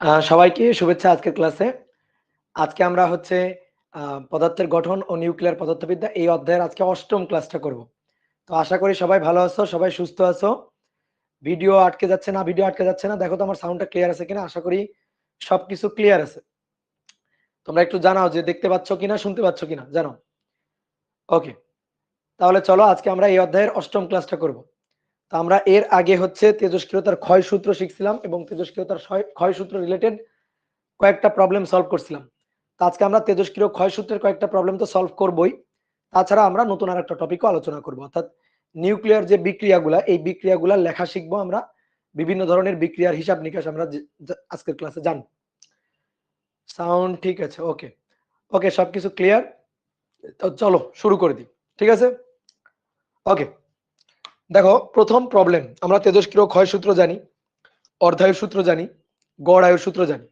সবাইকে শুভেচ্ছা আজকের ক্লাসে। আজকে আমরা হচ্ছে পদার্থের গঠন ও নিউক্লিয়ার পদার্থবিদ্যা এই অধ্যায়ের আজকে ৮ম ক্লাসটা করব। তো আশা করি সবাই ভালো আছো, সবাই সুস্থ আছো। ভিডিও আটকে যাচ্ছে না। দেখো তো আমার সাউন্ডটা ক্লিয়ার আছে কিনা। আশা করি সবকিছু ক্লিয়ার আছে। তোমরা একটু জানাও যে দেখতে পাচ্ছ কিনা, শুনতে পাচ্ছ কিনা, জানাও। ওকে, তাহলে চলো আজকে আমরা এই অধ্যায়ের ৮ম ক্লাসটা করব। তো আমরা এর আগে হচ্ছে তেজস্ক্রিয়তার ক্ষয় সূত্র শিখছিলাম এবং তেজস্ক্রিয়তার ক্ষয় সূত্র রিলেটেড কয়েকটা প্রবলেম সলভ করছিলাম। তো আজকে আমরা তেজস্ক্রিয় ক্ষয় সূত্রের কয়েকটা প্রবলেম তো সলভ করবই, তাছাড়া আমরা নতুন আরেকটা টপিকও আলোচনা করব, অর্থাৎ নিউক্লিয়ার যে বিক্রিয়াগুলা, এই বিক্রিয়াগুলা লেখা শিখবো আমরা। বিভিন্ন ধরনের বিক্রিয়ার হিসাব নিকাশ আমরা আজকের ক্লাসে জানব। সাউন্ড ঠিক আছে? ওকে ওকে, সবকিছু ক্লিয়ার। তো চলো শুরু করে দিই, ঠিক আছে? ওকে, দেখো প্রথম প্রবলেম, আমরা তেজস্ক্রিয় ক্ষয় সূত্র জানি, অর্ধায়ু সূত্র জানি, গড় আয়ু সূত্র জানি।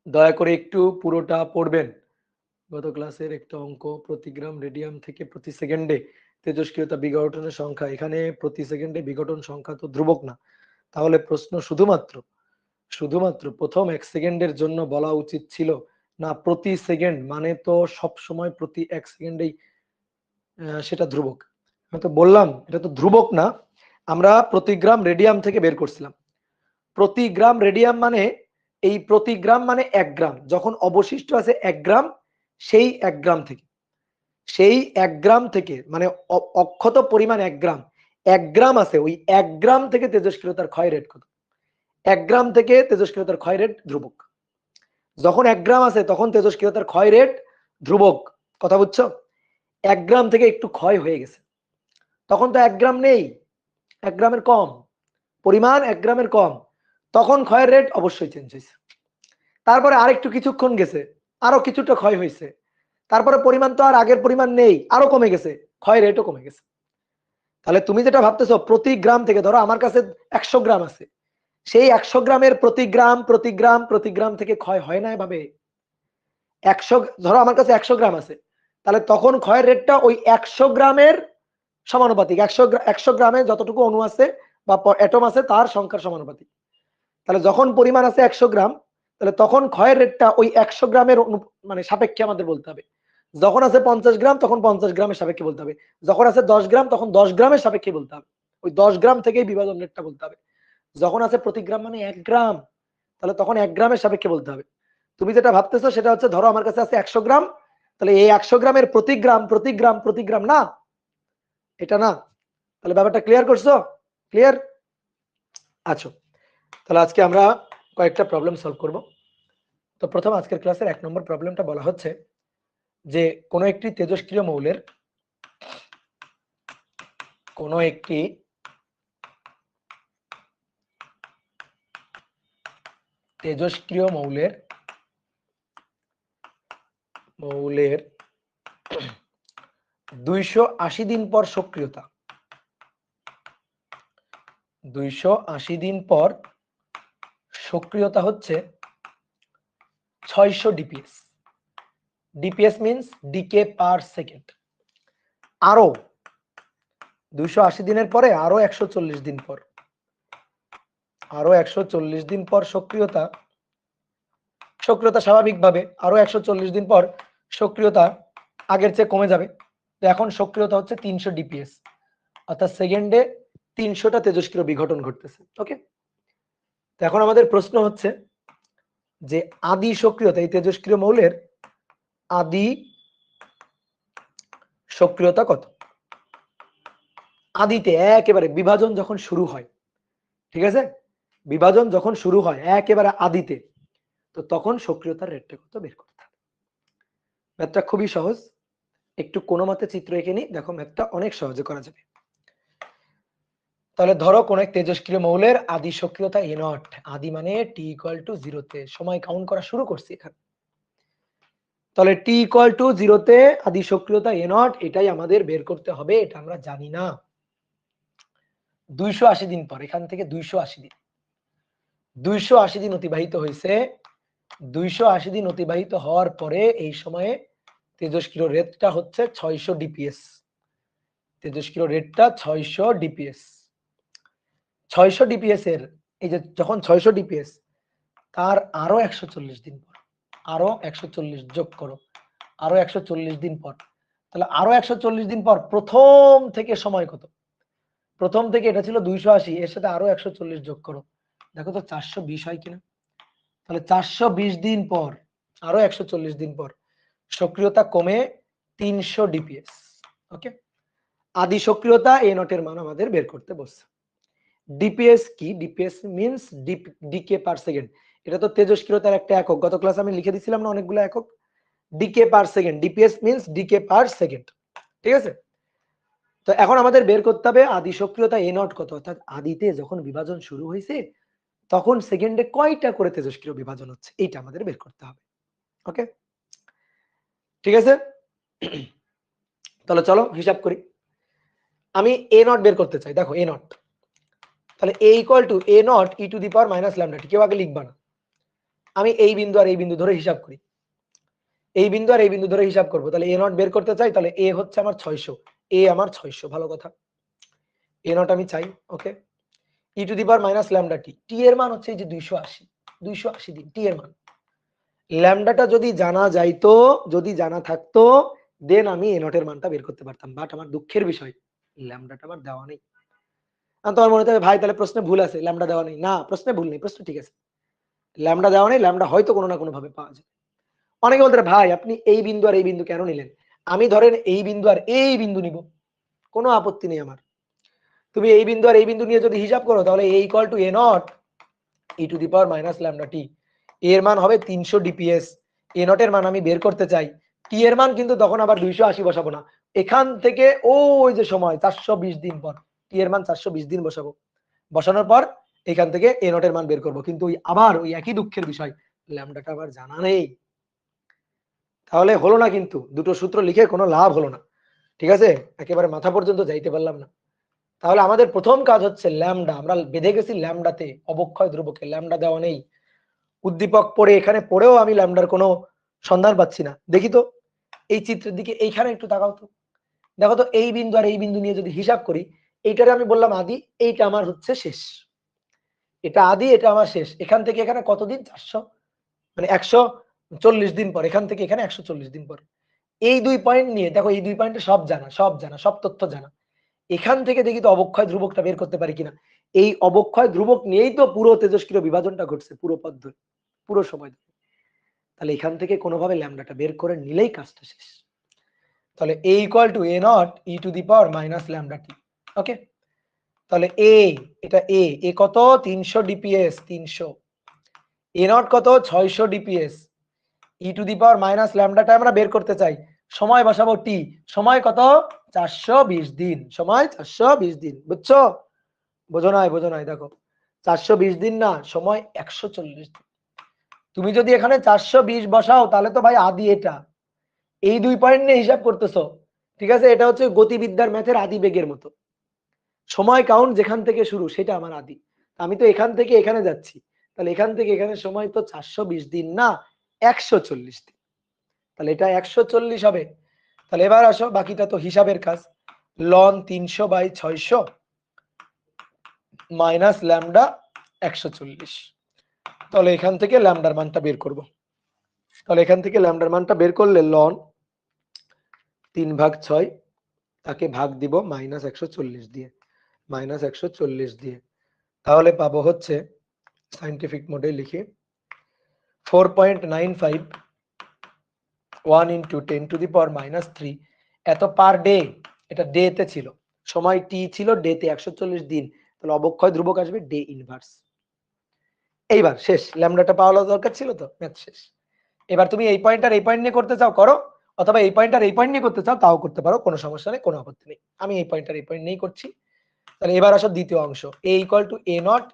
দয়া করে একটু পুরোটা পড়বেন। গত ক্লাসের একটা অঙ্ক, প্রতি গ্রাম রেডিয়াম থেকে প্রতি সেকেন্ডে তেজস্ক্রিয়তা বিঘটনের সংখ্যা। এখানে প্রতি সেকেন্ডে বিঘটন সংখ্যা তো ধ্রুবক না, তাহলে প্রশ্ন শুধুমাত্র প্রথম 1 সেকেন্ডের জন্য বলা উচিত ছিল না প্রতি সেকেন্ড, মানে তো সব সময় প্রতি 1 সেকেন্ডেই সেটা ধ্রুবক। আমি তো বললাম এটা তো ধ্রুবক না, আমরা প্রতি গ্রাম রেডিয়াম থেকে বের করছিলাম। প্রতি গ্রাম রেডিয়াম মানে এই প্রতি গ্রাম মানে 1 গ্রাম, যখন অবশিষ্ট আছে 1 গ্রাম, সেই 1 গ্রাম থেকে, মানে অক্ষত পরিমাণ 1 গ্রাম, 1 গ্রাম আছে, ওই 1 গ্রাম থেকে তেজস্ক্রিয়তার ক্ষয় রেট কত? 1 গ্রাম থেকে তেজস্ক্রিয়তার ক্ষয় রেট ধ্রুবক। যখন 1 গ্রাম আছে তখন তেজস্ক্রিয়তার ক্ষয় রেট ধ্রুবক। কথা বুঝছো? 1 গ্রাম থেকে একটু ক্ষয় হয়ে গেছে, তখন তো 1 গ্রাম নেই, 1 গ্রামের কম পরিমাণ, 1 গ্রামের কম, তখন ক্ষয়ের রেট অবশ্যই চেঞ্জ হয়েছে। তারপরে আরেকটু কিছুক্ষণ গেছে, আরো কিছুটা ক্ষয় হয়েছে, তারপরে পরিমাণ তো আর আগের পরিমাণ নেই, আরো কমে গেছে, ক্ষয় রেটও কমে গেছে। তাহলে তুমি যেটা ভাবতেছো প্রতি গ্রাম থেকে, ধরো আমার কাছে 100 গ্রাম আছে, সেই 100 গ্রামের প্রতি গ্রাম থেকে ক্ষয় হয় না এভাবে। 100, ধরো আমার কাছে 100 গ্রাম আছে, তাহলে তখন ক্ষয়ের রেটটা ওই 100 গ্রামের সমানুপাতিক। 100 গ্রামে যতটুকু অণু আছে বা অ্যাটম আছে তার সংখ্যার সমানুপাতিক। তাহলে যখন পরিমাণ আছে 100 গ্রাম, তাহলে তখন ক্ষয়ের রেটটা ওই 100 গ্রামের মানে সাপেক্ষে আমাদের বলতে হবে। যখন আছে 50 গ্রাম তখন 50 গ্রামের সাপেক্ষে বলতে হবে, যখন আছে 10 গ্রাম তখন 10 গ্রামের সাপেক্ষে বলতে হবে, ওই 10 গ্রাম থেকেই বিভাজন রেটটা বলতে হবে। যখন আছে প্রতি গ্রাম মানে 1 গ্রাম, তাহলে তখন 1 গ্রামের সাপেক্ষে বলতে হবে। তুমি যেটা ভাবতেছো সেটা হচ্ছে, ধরো আমার কাছে আছে 100 গ্রাম, তাহলে এই 100 গ্রামের প্রতি গ্রাম না, এটা না। তাহলে ব্যাপারটা ক্লিয়ার করছো? ক্লিয়ার আছো? তাহলে আজকে আমরা কয়েকটা প্রবলেম সলভ করব। তো প্রথম আজকের ক্লাসের 1 নম্বর প্রবলেমটা বলা হচ্ছে যে কোন একটি তেজস্ক্রিয় মৌলের মৌলের 280 দিন পর সক্রিয়তা, 280 দিন পর সক্রিয়তা হচ্ছে 600 DPS. DPS means decay per second. আরো 280 দিনের পরে আরো 140 দিন পর, আরো 140 দিন পর সক্রিয়তা স্বাভাবিকভাবে আরো 140 দিন পর সক্রিয়তা আগের চেয়ে কমে যাবে। তো এখন সক্রিয়তা হচ্ছে 300 ডিপিএস, অর্থাৎ সেকেন্ডে 300টা তেজস্ক্রিয় বিঘটন ঘটতেছে। ওকে, তো এখন আমাদের প্রশ্ন হচ্ছে যে আদি সক্রিয়তা, এই তেজস্ক্রিয় মৌলের আদি সক্রিয়তা কত? আদিতে একেবারে বিভাজন যখন শুরু হয়, ঠিক আছে, বিভাজন যখন শুরু হয় একেবারে আদিতে, তো তখন সক্রিয়তার রেটটা কত বের করতে হবে। ম্যাথটা খুবই সহজ, একটু কোনো মতে চিত্র এঁকে নি, দেখো ম্যাথটা অনেক সহজে করা যাবে। তাহলে ধরো কোন এক তেজস্ক্রিয় মৌলের আদি সক্রিয়তা এ নট, আদি মানে টি ইকুয়াল টু 0 তে, সময় কাউন্ট করা শুরু করছি এখানে। তাহলে টি ইকুয়াল টু 0 তে আদি সক্রিয়তা এ নট, এটাই আমাদের বের করতে হবে, এটা আমরা জানি না। 280 দিন পর, এখান থেকে 280 দিন, 280 দিন অতিবাহিত হয়েছে। 280 দিন অতিবাহিত হওয়ার পরে এই সময়ে তেজস্ক্রিয় রেটটা হচ্ছে 600 ডিপিএস। তেজস্ক্রিয় রেটটা 600 ডিপিএস। 600 ডিপিএস এর এই যে যখন 600 ডিপিএস তার আরো 140 দিন পর, আরো 140 যোগ করো, আরো 140 দিন পর, তাহলে আরো 140 দিন পর প্রথম থেকে সময় কত? প্রথম থেকে এটা ছিল 280, এর সাথে আরো 140 যোগ করো, দেখো তো 420 হয় কিনা। তাহলে 420 দিন পর, আরো 140 দিন পর সক্রিয়তা কমে 300 ডিপিএস। ওকে, আদি সক্রিয়তা এ নটের মান আমাদের বের করতে বলছে। ডিপিএস কি? DPS means decay per second. এটা তো তেজস্ক্রিয়তার একটা একক, গত ক্লাসে আমি লিখে দিছিলাম না অনেকগুলো একক। Decay per second, DPS means decay per second. ঠিক আছে, তো এখন আমাদের বের করতে হবে আদি সক্রিয়তা এ নট কত, অর্থাৎ আদিতে যখন বিভাজন শুরু হয়েছে তখন সেকেন্ডে কয়টা করে তেজস্ক্রিয় বিভাজন হচ্ছে, এইটা আমাদের বের করতে হবে। ওকে, ঠিক আছে, তাহলে চলো হিসাব করি। আমি এ নট বের করতে চাই, দেখো এ নট, তাহলে A equal to A naught E to the power minus lambda T. কেউ আগে লিখবা না, আমি এই বিন্দু আর এই বিন্দু ধরে হিসাব করি, এই বিন্দু আর এই বিন্দু ধরে হিসাব করবো। তাহলে এ নট বের করতে চাই, তাহলে এ হচ্ছে আমার 600, এ আমার 600, ভালো কথা, এ নট আমি চাই। Okay, E to the power minus lambda T, T এর মান হচ্ছে এই যে 280, 280 দিন টি এর মান। ল্যামডাটা যদি জানা যাইতো, যদি জানা থাকতো, দেন আমি এ নটের মানটা বের করতে পারতাম, বাট আমার দুঃখের বিষয় ল্যামডাটা আমার দেওয়া নেই। তোমার মনে হবে ভাই তাহলে প্রশ্নে ভুল আছে, ল্যামডা দেওয়া নেই। না, প্রশ্নে ভুল নেই, প্রশ্ন ঠিক আছে, ল্যামডা দেওয়া নেই, ল্যামডা হয়তো কোনো না কোনো ভাবে পাওয়া যায়। অনেকে বলতে ভাই আপনি এই বিন্দু আর এই বিন্দু কেন নিলেন? আমি ধরেন এই বিন্দু আর এই বিন্দু নিব, কোনো আপত্তি নেই আমার। তুমি এই বিন্দু আর এই বিন্দু নিয়ে যদি হিসাব করো, তাহলে A equal to A naught E to the power minus lambda T, এর মান হবে 300 ডিপিএস। এ নটের মান আমি বের করতে চাই, টি এর মান কিন্তু তখন আবার 280 বসাবো না, এখান থেকে ওই যে সময় 420 দিন পর টি এর মান 420 দিন বসাবো, বসানোর পর এখান থেকে এ নটের মান বের করব। কিন্তু আবার ওই একই দুঃখের বিষয়, ল্যামডাটা আবার জানা নেই। তাহলে হলো না, কিন্তু দুটো সূত্র লিখে কোনো লাভ হলো না। ঠিক আছে, একেবারে মাথা পর্যন্ত যাইতে পারলাম না। তাহলে আমাদের প্রথম কাজ হচ্ছে ল্যামডা, আমরা বেঁধে গেছি ল্যামডাতে, অবক্ষয় ধ্রুবকে ল্যামডা দেওয়া নেই। উদ্দীপক পড়ে এখানে পড়েও আমি ল্যামডার কোনো সন্ধান পাচ্ছি না। দেখি তো এই চিত্রের দিকে, এইখানে একটু তাকাও তো, দেখো তো এই বিন্দু আর এই বিন্দু নিয়ে যদি হিসাব করি, এইটারে আমি বললাম আদি, এইটা আমার হচ্ছে শেষ, এটা আদি, এটা আমার শেষ। এখান থেকে এখানে কতদিন? 400, মানে 140 দিন পর, এখান থেকে এখানে 140 দিন পর। এই দুই পয়েন্ট নিয়ে দেখো, এই দুই পয়েন্টে সব জানা, সব জানা, সব তথ্য জানা। এখান থেকে দেখি তো অবক্ষয় ধ্রুবকটা বের করতে পারি কিনা। এই অবক্ষয় ধ্রুবক নিয়েই তো পুরো তেজস্ক্রিয় বিভাজনটা ঘটছে, পুরো পথ ধরে, পুরো সময় ধরে। তাহলে এখান থেকে কোনোভাবে ল্যামডাটা বের করে নিলেই কাজটা শেষ। তাহলে a equal to A naught E to the power minus lambda T. Okay, তাহলে এটা এ কত? 300 ডিপিএস, 300। এ নট কত? 600 DPS. E to the power minus ল্যামডাটা আমরা বের করতে চাই, সময় বসাবো টি, সময় কত? 420 দিন, সময় 420 দিন। বুঝছো? বোঝো নাই? বোঝো নাই? দেখো 420 দিন না, সময় 140 দিন। তুমি যদি এখানে 420 বসাও, তাহলে তো ভাই আদি এটা, এই দুই পয়েন্ট নিয়ে হিসাব করতেছো। ঠিক আছে, এটা হচ্ছে গতিবিদ্যার ম্যাথের আদি বেগের মতো, সময় কাউন্ট যেখান থেকে শুরু সেটা আমার আদি। আমি তো এখান থেকে এখানে যাচ্ছি, তাহলে এখান থেকে এখানে সময় তো 420 দিন না, 140 দিন। তাহলে এটা 140 হবে। তাহলে এবার আসো, বাকিটা তো হিসাবের কাজ। লন 300/600 মাইনাস ল্যামডা 140। তাহলে এখান থেকে ল্যামডার মানটা বের করব। তাহলে এখান থেকে ল্যামডার মানটা বের করলে লন 3/6, তাকে ভাগ দিব মাইনাস 140 দিয়ে, মাইনাস 140 দিয়ে। তাহলে পাবো হচ্ছে, সাইন্টিফিক মোডে লিখি, 4.95 1 into 10 to the power minus 3 এত পার ডে। এটা ডে তে ছিল, সময় টি ছিল ডে তে 140 দিন, তাহলে অবক্ষয় ধ্রুবক আসবে ডে ইনভার্স। এইবার শেষ, ল্যামডাটা পাওয়া দরকার ছিল তো, ম্যাথ শেষ। এবার তুমি এই পয়েন্ট আর এই পয়েন্ট নিয়ে করতে চাও করো, অথবা এই পয়েন্ট আর এই পয়েন্ট নিয়ে করতে চাও তাও করতে পারো, কোনো সমস্যা নেই, কোনো আপত্তি নেই। আমি এই পয়েন্ট আর এই পয়েন্ট নিয়েই করছি। তাহলে এবার আসো দ্বিতীয় অংশ, a equal to A naught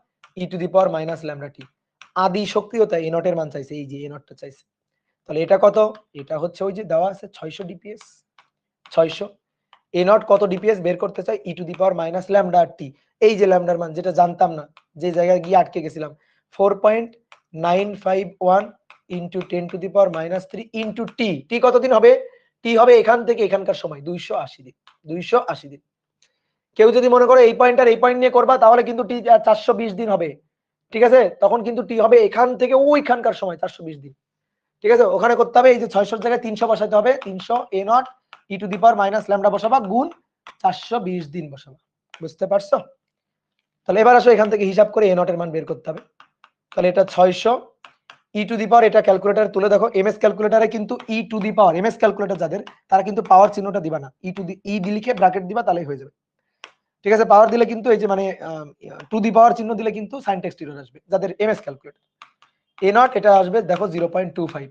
E to the power minus lambda T. আদি সক্রিয়তা এ নটের মান চাইছে, এই যে এ নটটা চাইছে। তাহলে এটা কত? এটা হচ্ছে ওই যে দেওয়া আছে 600 ডিপিএস, 600। এ নট কত ডিপিএস বের করতে চাই? E to the power minus lambda T. এই যে ল্যামডার মান, যেটা জানতাম না, যে জায়গায় গিয়ে আটকে গেছিলাম, 4.951 into 10 to the power minus 3 into T. T কতদিন হবে? টি হবে এখান থেকে এখানকার সময় 280 দিন, 280 দিন। কেউ যদি মনে করো এই পয়েন্ট আর এই পয়েন্ট নিয়ে করবা, তাহলে কিন্তু টি 420 দিন হবে। ঠিক আছে, তখন কিন্তু টি হবে এখান থেকে ওইখানকার সময় 420 দিন। ঠিক আছে, ওখানে করতে হবে এই যে 600 জায়গায় 300 বসাতে হবে, 300 a naught E to the power minus lambda বসাবা গুণ 420 দিন বসাবা। বুঝতে পারছো? তাহলে এবার আসো এখান থেকে হিসাব করে এ নট এর মান বের করতে হবে। তাহলে এটা 600 ই টু দি পাওয়ার, এটা ক্যালকুলেটরে তুলে দেখো, এমএস ক্যালকুলেটরে কিন্তু E to the power, MS calculator যাদের তারা কিন্তু পাওয়ার চিহ্নটা দিবা না, ই টু দি ই লিখে ব্র্যাকেট দিবা, তাহলেই হয়ে যাবে। ঠিক আছে, পাওয়ার দিলে কিন্তু এই যে মানে টু দি পাওয়ার চিহ্ন দিলে কিন্তু সাইন টেক্সট এরর আসবে যাদের এমএস ক্যালকুলেটর। এ নট এটা আসবে দেখো 0.25,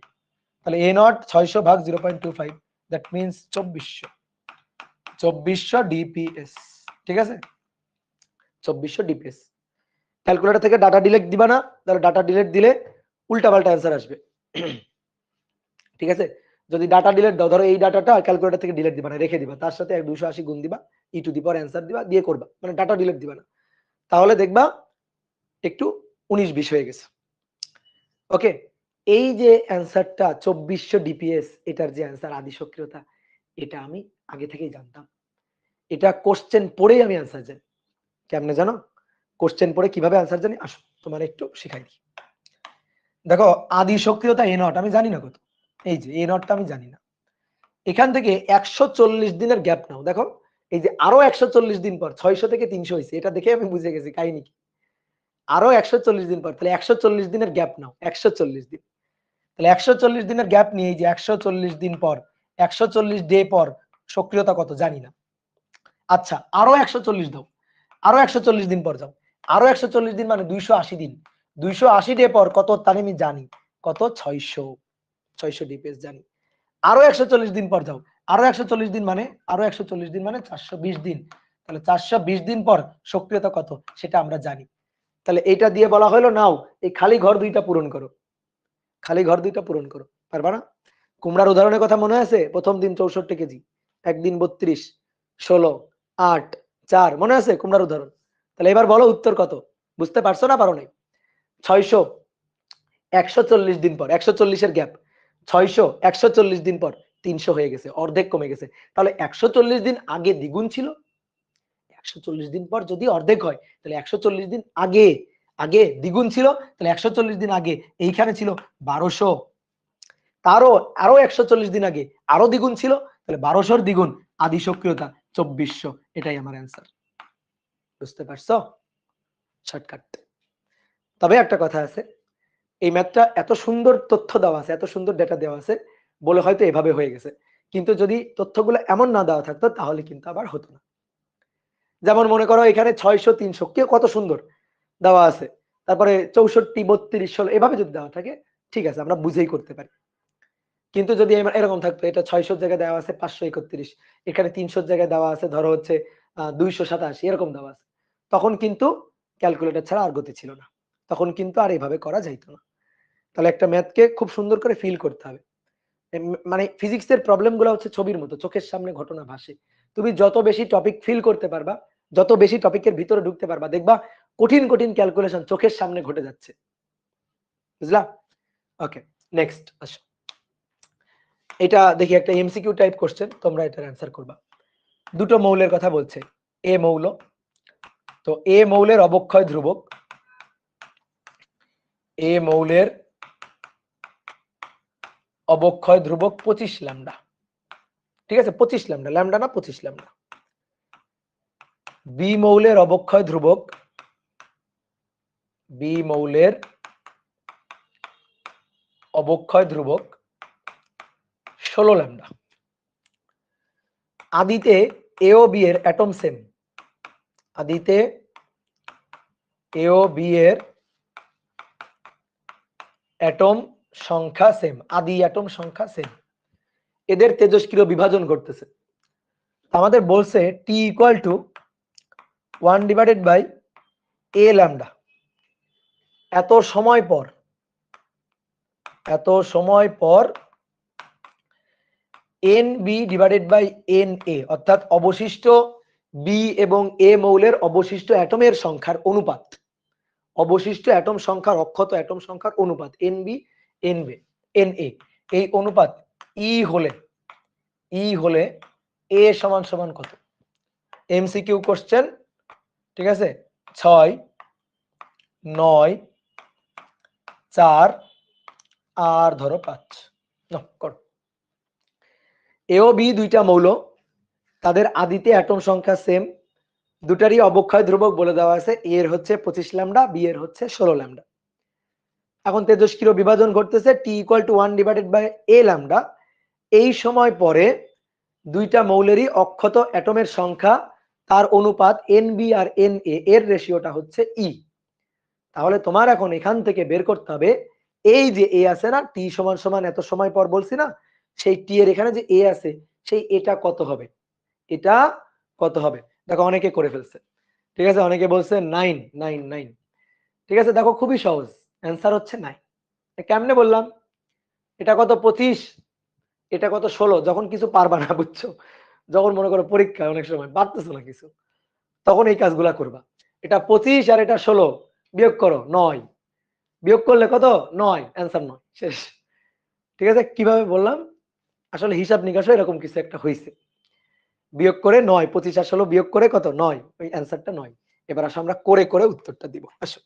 তাহলে এ নট 600 ভাগ 0.25, দ্যাট মিন্স 2400 ডিপিএস। ঠিক আছে, 2400 ডিপিএস। ক্যালকুলেটর থেকে ডাটা ডিলিট দিবা না, তাহলে ডাটা ডিলিট দিলে উল্টাপাল্টা অ্যান্সার আসবে। ঠিক আছে, যদি ডাটা ডিলিট দাও, ধরো এই ডাটাটা ক্যালকুলেটর থেকে ডিলিট দিবা না, রেখে দিবা, তার সাথে 280 গুণ দিবা, ই টু দি পাওয়ার অ্যান্সার দিবা, দিয়ে করবা, মানে ডাটা ডিলিট দিবা না, তাহলে দেখবা একটু 19-20 হয়ে গেছে। ওকে, এই যে অ্যান্সারটা 2400 ডিপিএস, এটার যে অ্যান্সার আদি সক্রিয়তা, এটা আমি আগে থেকেই জানতাম। এটা কোশ্চেন পড়েই আমি অ্যান্সার জানি। কেমনে জানো? কোশ্চেন পড়ে কিভাবে অ্যান্সার জানি, আসো তোমার একটু শিখাই দিই। দেখো আদি সক্রিয়তা এ নট আমি জানি না কত, এই যে এ নটটা আমি জানি না। এখান থেকে 140 দিনের গ্যাপ নাও, দেখো এই যে আরো 140 দিন পর 600 থেকে 300 হয়েছে, এটা দেখে আমি বুঝে গেছি কাহিনী কি। আরো 140 দিন পর, তাহলে 140 দিনের গ্যাপ নাও, 140 দিন, তাহলে 140 দিনের গ্যাপ নিয়ে এই যে 140 দিন পর, 140 ডে পর সক্রিয়তা কত জানি না। আচ্ছা আরো 140 দাও, আরো 140 দিন পর যাও, আরো 140 দিন মানে 280 দিন, 280 ডে পর কত তা আমি জানি, কত 600 ডিপিএস জানি। আরো 140 দিন পর যাও, আরো 140 দিন মানে, আরো 140 দিন মানে 420 দিন, তাহলে 420 দিন পর সক্রিয়তা কত সেটা আমরা জানি। তাহলে এটা দিয়ে বলা হলো নাও এই খালি ঘর দুইটা পূরণ করো, খালি ঘর দুইটা পূরণ করো। পারবা না? কুমড়ার উদাহরণের কথা মনে আছে? প্রথম দিন 64 কেজি, একদিন 32, 16, 8, 4, মনে আছে কুমড়ার উদাহরণ? তাহলে এবার বলো উত্তর কত? বুঝতে পারছো না পারো নাই? 600 140 দিন পর, 140 এর গ্যাপ, 600 140 দিন পর 300 হয়ে গেছে, অর্ধেক কমে গেছে। তাহলে 140 দিন আগে দ্বিগুণ ছিল, 140 দিন পর যদি অর্ধেক হয় তাহলে 140 দিন আগে আগে দ্বিগুণ ছিল, তাহলে 140 দিন আগে এইখানে ছিল 1200, তারও আরো 140 দিন আগে আরো দ্বিগুণ ছিল, তাহলে 1200 দ্বিগুণ আদি সক্রিয়তা 2400, এটাই আমার অ্যান্সার। বুঝতে পারছো? শর্টকাট। তবে একটা কথা আছে, এই ম্যাথটা এত সুন্দর তথ্য দেওয়া আছে, এত সুন্দর ডেটা দেওয়া আছে বলে হয়তো এভাবে হয়ে গেছে, কিন্তু যদি তথ্যগুলো এমন না দেওয়া থাকতো তাহলে কিন্তু আবার হতো না। যেমন মনে করো এখানে 600 300 কেউ কত সুন্দর দেওয়া আছে, তারপরে 64 32 16 এভাবে যদি দেওয়া থাকে ঠিক আছে আমরা বুঝেই করতে পারি। কিন্তু যদি এরকম থাকতো এটা 600 জায়গায় দেওয়া আছে 531, এখানে 300 জায়গায় দেওয়া আছে ধরো হচ্ছে 287 এরকম দেওয়া আছে, তখন কিন্তু ক্যালকুলেটর ছাড়া আর গতি ছিল না, তখন কিন্তু আর এইভাবে করা যাইতো না। তাহলে একটা ম্যাথকে খুব সুন্দর করে ফিল করতে হবে। মানে ফিজিক্সের প্রবলেম গুলো হচ্ছে ছবির মতো, চোখের সামনে ঘটনা ভাসে। তুমি যত বেশি টপিক ফিল করতে পারবা, যত বেশি টপিকের ভিতরে ঢুকতে পারবা, দেখবা কঠিন কঠিন ক্যালকুলেশন চোখের সামনে ঘটে যাচ্ছে। বুঝলা? ওকে, নেক্সট আসো। এটা দেখি একটা এমসিকিউ টাইপ কোশ্চেন, তোমরা এটার অ্যান্সার করবা। দুটো মৌলের কথা বলছে, এ মৌল, তো এ মৌলের অবক্ষয় ধ্রুবক, এ মৌলের অবক্ষয় ধ্রুবক 25 ল্যামডা। ঠিক আছে, 25 ল্যামডা, ল্যামডা না 25 ল্যামডা। বি মৌলের অবক্ষয় ধ্রুবক, বি মৌলের অবক্ষয় ধ্রুবক 16 ল্যামডা। আদিতে এ ও বি এর অ্যাটম সেম, আদিতে এ ও বি এর অ্যাটম সংখ্যা সেম, আদি অ্যাটম সংখ্যা সেম, এদের তেজস্ক্রিয় বিভাজন ঘটতেছে। আমাদের বলছে T equal to 1 divided by A lambda, এত সময় পর, এত সময় পর N B divided by N A, অর্থাৎ অবশিষ্ট বি এবং এ মৌলের অবশিষ্ট অ্যাটমের সংখ্যার অনুপাত, অবশিষ্ট অ্যাটম সংখ্যার অক্ষত অ্যাটম সংখ্যার অনুপাত N B N B N A, এই অনুপাত ই হলে এ সমান সমান কত? MCQ question. ঠিক আছে, 6, 9, 4 আর ধরো 5 করো। এ ও বি দুইটা মৌল, তাদের আদিতে অ্যাটম সংখ্যা সেম, দুটারই অবক্ষয় ধ্রুবক বলে দেওয়া আছে, এ এর হচ্ছে 25 ল্যামডা, বি এর হচ্ছে 16 ল্যামডা। এখন তেজস্ক্রিয় বিভাজন ঘটতেছে T equal to 1 divided by A lambda. এই সময় পরে দুইটা মৌলেরই অক্ষত অ্যাটমের সংখ্যা, তার অনুপাত এনবি আর এন এর রেশিওটা হচ্ছে ই। তাহলে তোমার এখন এখান থেকে বের করতে হবে এই যে এ আছে না, টি সমান সমান এত সময় পর বলছি না, সেই টি এর এখানে যে এ আছে সেই এটা কত হবে, এটা কত হবে। দেখো অনেকে করে ফেলছে, ঠিক আছে, অনেকে বলছে 9 9 9। ঠিক আছে, দেখো খুবই সহজ, অ্যান্সার হচ্ছে 9। কেমনে বললাম, এটা কত 25, এটা কত 16। যখন কিছু পারবা না, বুঝছো, যখন মনে করো পরীক্ষা অনেক সময় পারতেছো না কিছু, তখন এই কাজগুলা করবা। এটা 25 আর এটা 16, বিয়োগ করো 9, বিয়োগ করলে কত 9, অ্যান্সার 9, শেষ। ঠিক আছে, কিভাবে বললাম, আসলে হিসাব নিকাশও এরকম কিছু একটা হয়েছে, বিয়োগ করে 9, 25 আর 16 বিয়োগ করে কত 9, ওই অ্যান্সারটা 9। এবার আসো আমরা করে করে উত্তরটা দিব, আসো।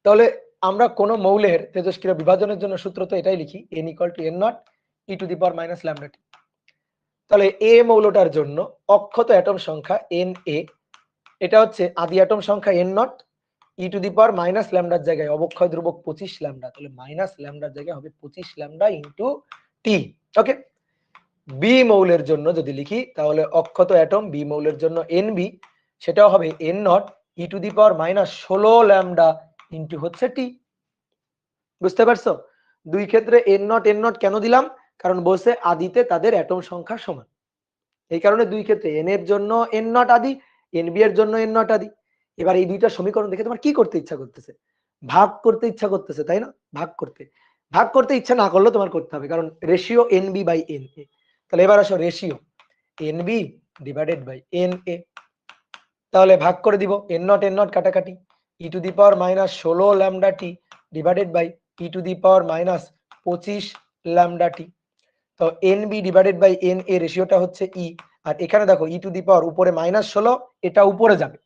তাহলে আমরা কোন মৌলের তেজস্ক্রিয় বিভাজনের জন্য সূত্র তো এটাই লিখি, n = n0 e to the power minus lambda T. তাহলে এ মৌলটার জন্য অক্ষত অ্যাটম সংখ্যা Na, এটা হচ্ছে আদি অ্যাটম সংখ্যা n0, E to the power minus ল্যামডার জায়গায় অবক্ষয় ধ্রুবক 25 ল্যামডা, তাহলে মাইনাস ল্যামডার জায়গায় হবে 25 ল্যামডা ইনটু টি। ওকে, বি মৌলের জন্য যদি লিখি তাহলে অক্ষত অ্যাটম বি মৌলের জন্য এনবি, সেটাও হবে n0 E to the power minus 16 lambda into হচ্ছে টি। বুঝতে পারছো, দুই ক্ষেত্রে n0 কেন দিলাম, কারণ বলছে আদিতে তাদের অ্যাটম সংখ্যা সমান, এই কারণে দুই ক্ষেত্রে n এর জন্য n0 আদি, nb এর জন্য n0 আদি। এবার এই দুইটা সমীকরণ দেখে তোমার কি করতে ইচ্ছা করতেছে, ভাগ করতে ইচ্ছা করতেছে, তাই না, ভাগ করতে ইচ্ছা না করলেও তোমার করতে হবে, কারণ রেশিও nb বাই na। তাহলে এবার আসো ratio nb divided by na, তাহলে ভাগ করে দিব n0 কাটাকাটি, E to the power minus 16 lambda T divided by E to the power minus 25 lambda T. তো nb ডিভাইডেড বাই na রেশিওটা হচ্ছে ই, আর এখানে দেখো ই টু দি পাওয়ার উপরে মাইনাস 16, এটা উপরে যাবে,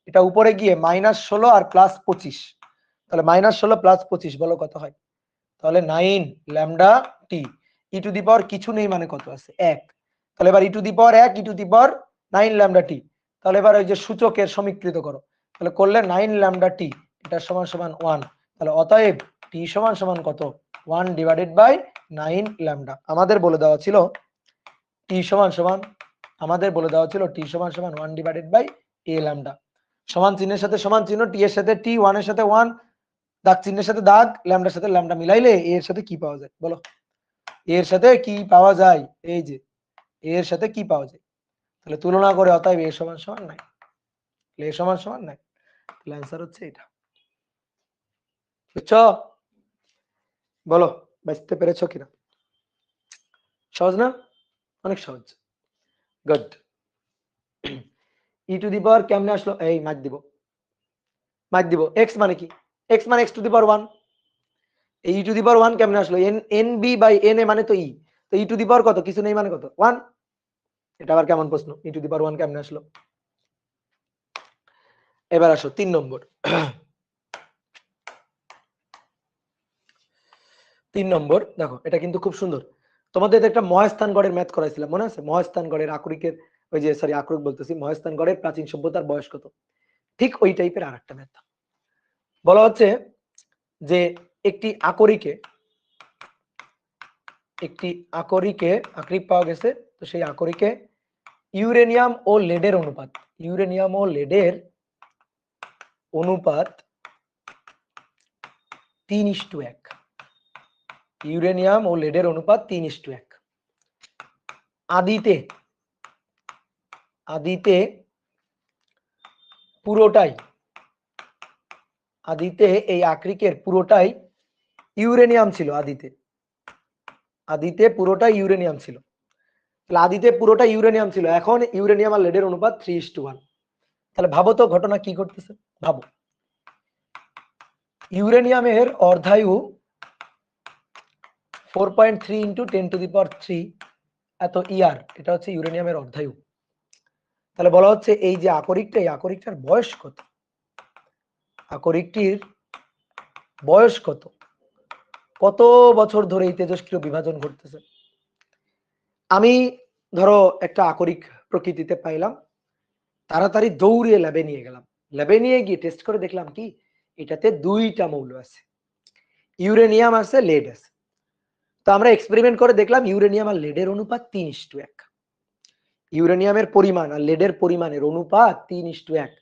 এটা উপরে গিয়ে মাইনাস 16 আর প্লাস 25, তাহলে মাইনাস 16 প্লাস 25 বলো কত হয়, তাহলে 9 lambda T. E to the পাওয়ার কিছু নেই মানে কত আছে 1, তাহলে এবার ই to the power 1 E to the power 9 lambda T. তাহলে এবার ওই যে সূচকের সমীকৃত করো, তাহলে করলে 9 ল্যামডা টি, এটা সমান সমান 1, তাহলে অতএব টি সমান সমান কত 1 ডিভাইডেড বাই 9 ল্যামডা। আমাদের বলে দেওয়া ছিল টি সমান সমান, আমাদের বলে দেওয়া ছিল টি সমান সমান 1 ডিভাইডেড বাই এ ল্যামডা। সমান চিহ্নের সাথে সমান চিহ্ন, টি এর সাথে টি, 1 এর সাথে 1, দাগ চিহ্নের সাথে দাগ, ল্যামডার সাথে ল্যামডা মিলাইলে এর সাথে কি পাওয়া যায় বলো, এর সাথে কি পাওয়া যায়, এই যে এর সাথে কি পাওয়া যায়, তাহলে তুলনা করে অতএব এ সমান সমান 9, এ সমান সমান 9, তাহলে অ্যানসার হচ্ছে এটা। বুঝছো, বলো বুঝতে পেরেছো কিনা, সহজ না, অনেক সহজ, গুড। ই টু দি পাওয়ার কেমনে আসলো, এই মার দিব, এক্স মানে কি, এক্স মানে এক্স টু দি পাওয়ার 1, এই ই টু দি পাওয়ার 1 কেমনে আসলো, N B by N A মানে তো ই, তো ই টু দি পাওয়ার কত, কিছু নেই মানে কত 1। এটা আবার কেমন প্রশ্ন, ই টু দি পাওয়ার 1 কেমনে আসলো। এবার আসো 3 নম্বর। 3 নম্বর দেখো, এটা কিন্তু খুব সুন্দর, তোমাদের একটা মহাস্থানগড়ের ম্যাথ করাইছিলাম মনে আছে, মহাস্থানগড়ের আকরিকের, ওই যে সরি আকরিক বলতেছি, মহাস্থানগড়ের প্রাচীন সভ্যতার বয়স কত, ঠিক ওই টাইপের আরেকটা ম্যাথ। বলা হচ্ছে যে একটি আকরিকে আকরিক পাওয়া গেছে, তো সেই আকরিকে ইউরেনিয়াম ও লেডের অনুপাত, ইউরেনিয়াম ও লেডের অনুপাত 3:1, ইউরেনিয়াম ও লেডের অনুপাত 3:1। আদিতে পুরোটাই, আদিতে এই আকরিকের পুরোটাই ইউরেনিয়াম ছিল, আদিতে পুরোটাই ইউরেনিয়াম ছিল, তাহলে আদিতে পুরোটা ইউরেনিয়াম ছিল, এখন ইউরেনিয়াম আর লেডের অনুপাত 3:1। তাহলে ভাবো তো ঘটনা কি ঘটতেছে, ভাবো ইউরেনিয়ামের অর্ধায়ু 4.3 ইন্টু 10 টু দি পাওয়ার 3 এত ইয়ার, এটা হচ্ছে ইউরেনিয়ামের অর্ধায়ু। তাহলে বলা হচ্ছে এই যে আকরিকটা, এই আকরিকটার বয়স কত, আকরিকটির বয়স কত, কত বছর ধরে এই তেজস্ক্রিয় বিভাজন ঘটতেছে। আমি ধরো একটা আকরিক প্রকৃতিতে পাইলাম, তাড়াতাড়ি দৌড়িয়ে ল্যাবে নিয়ে গেলাম, ল্যাবে নিয়ে গিয়ে টেস্ট করে দেখলাম কি এটাতে দুইটা মৌল আছে, ইউরেনিয়াম আছে, লেড আছে। তো আমরা এক্সপেরিমেন্ট করে দেখলাম ইউরেনিয়াম আর লেডের অনুপাত 3:1, ইউরেনিয়ামের পরিমাণ আর লেডের পরিমাণের অনুপাত 3:1।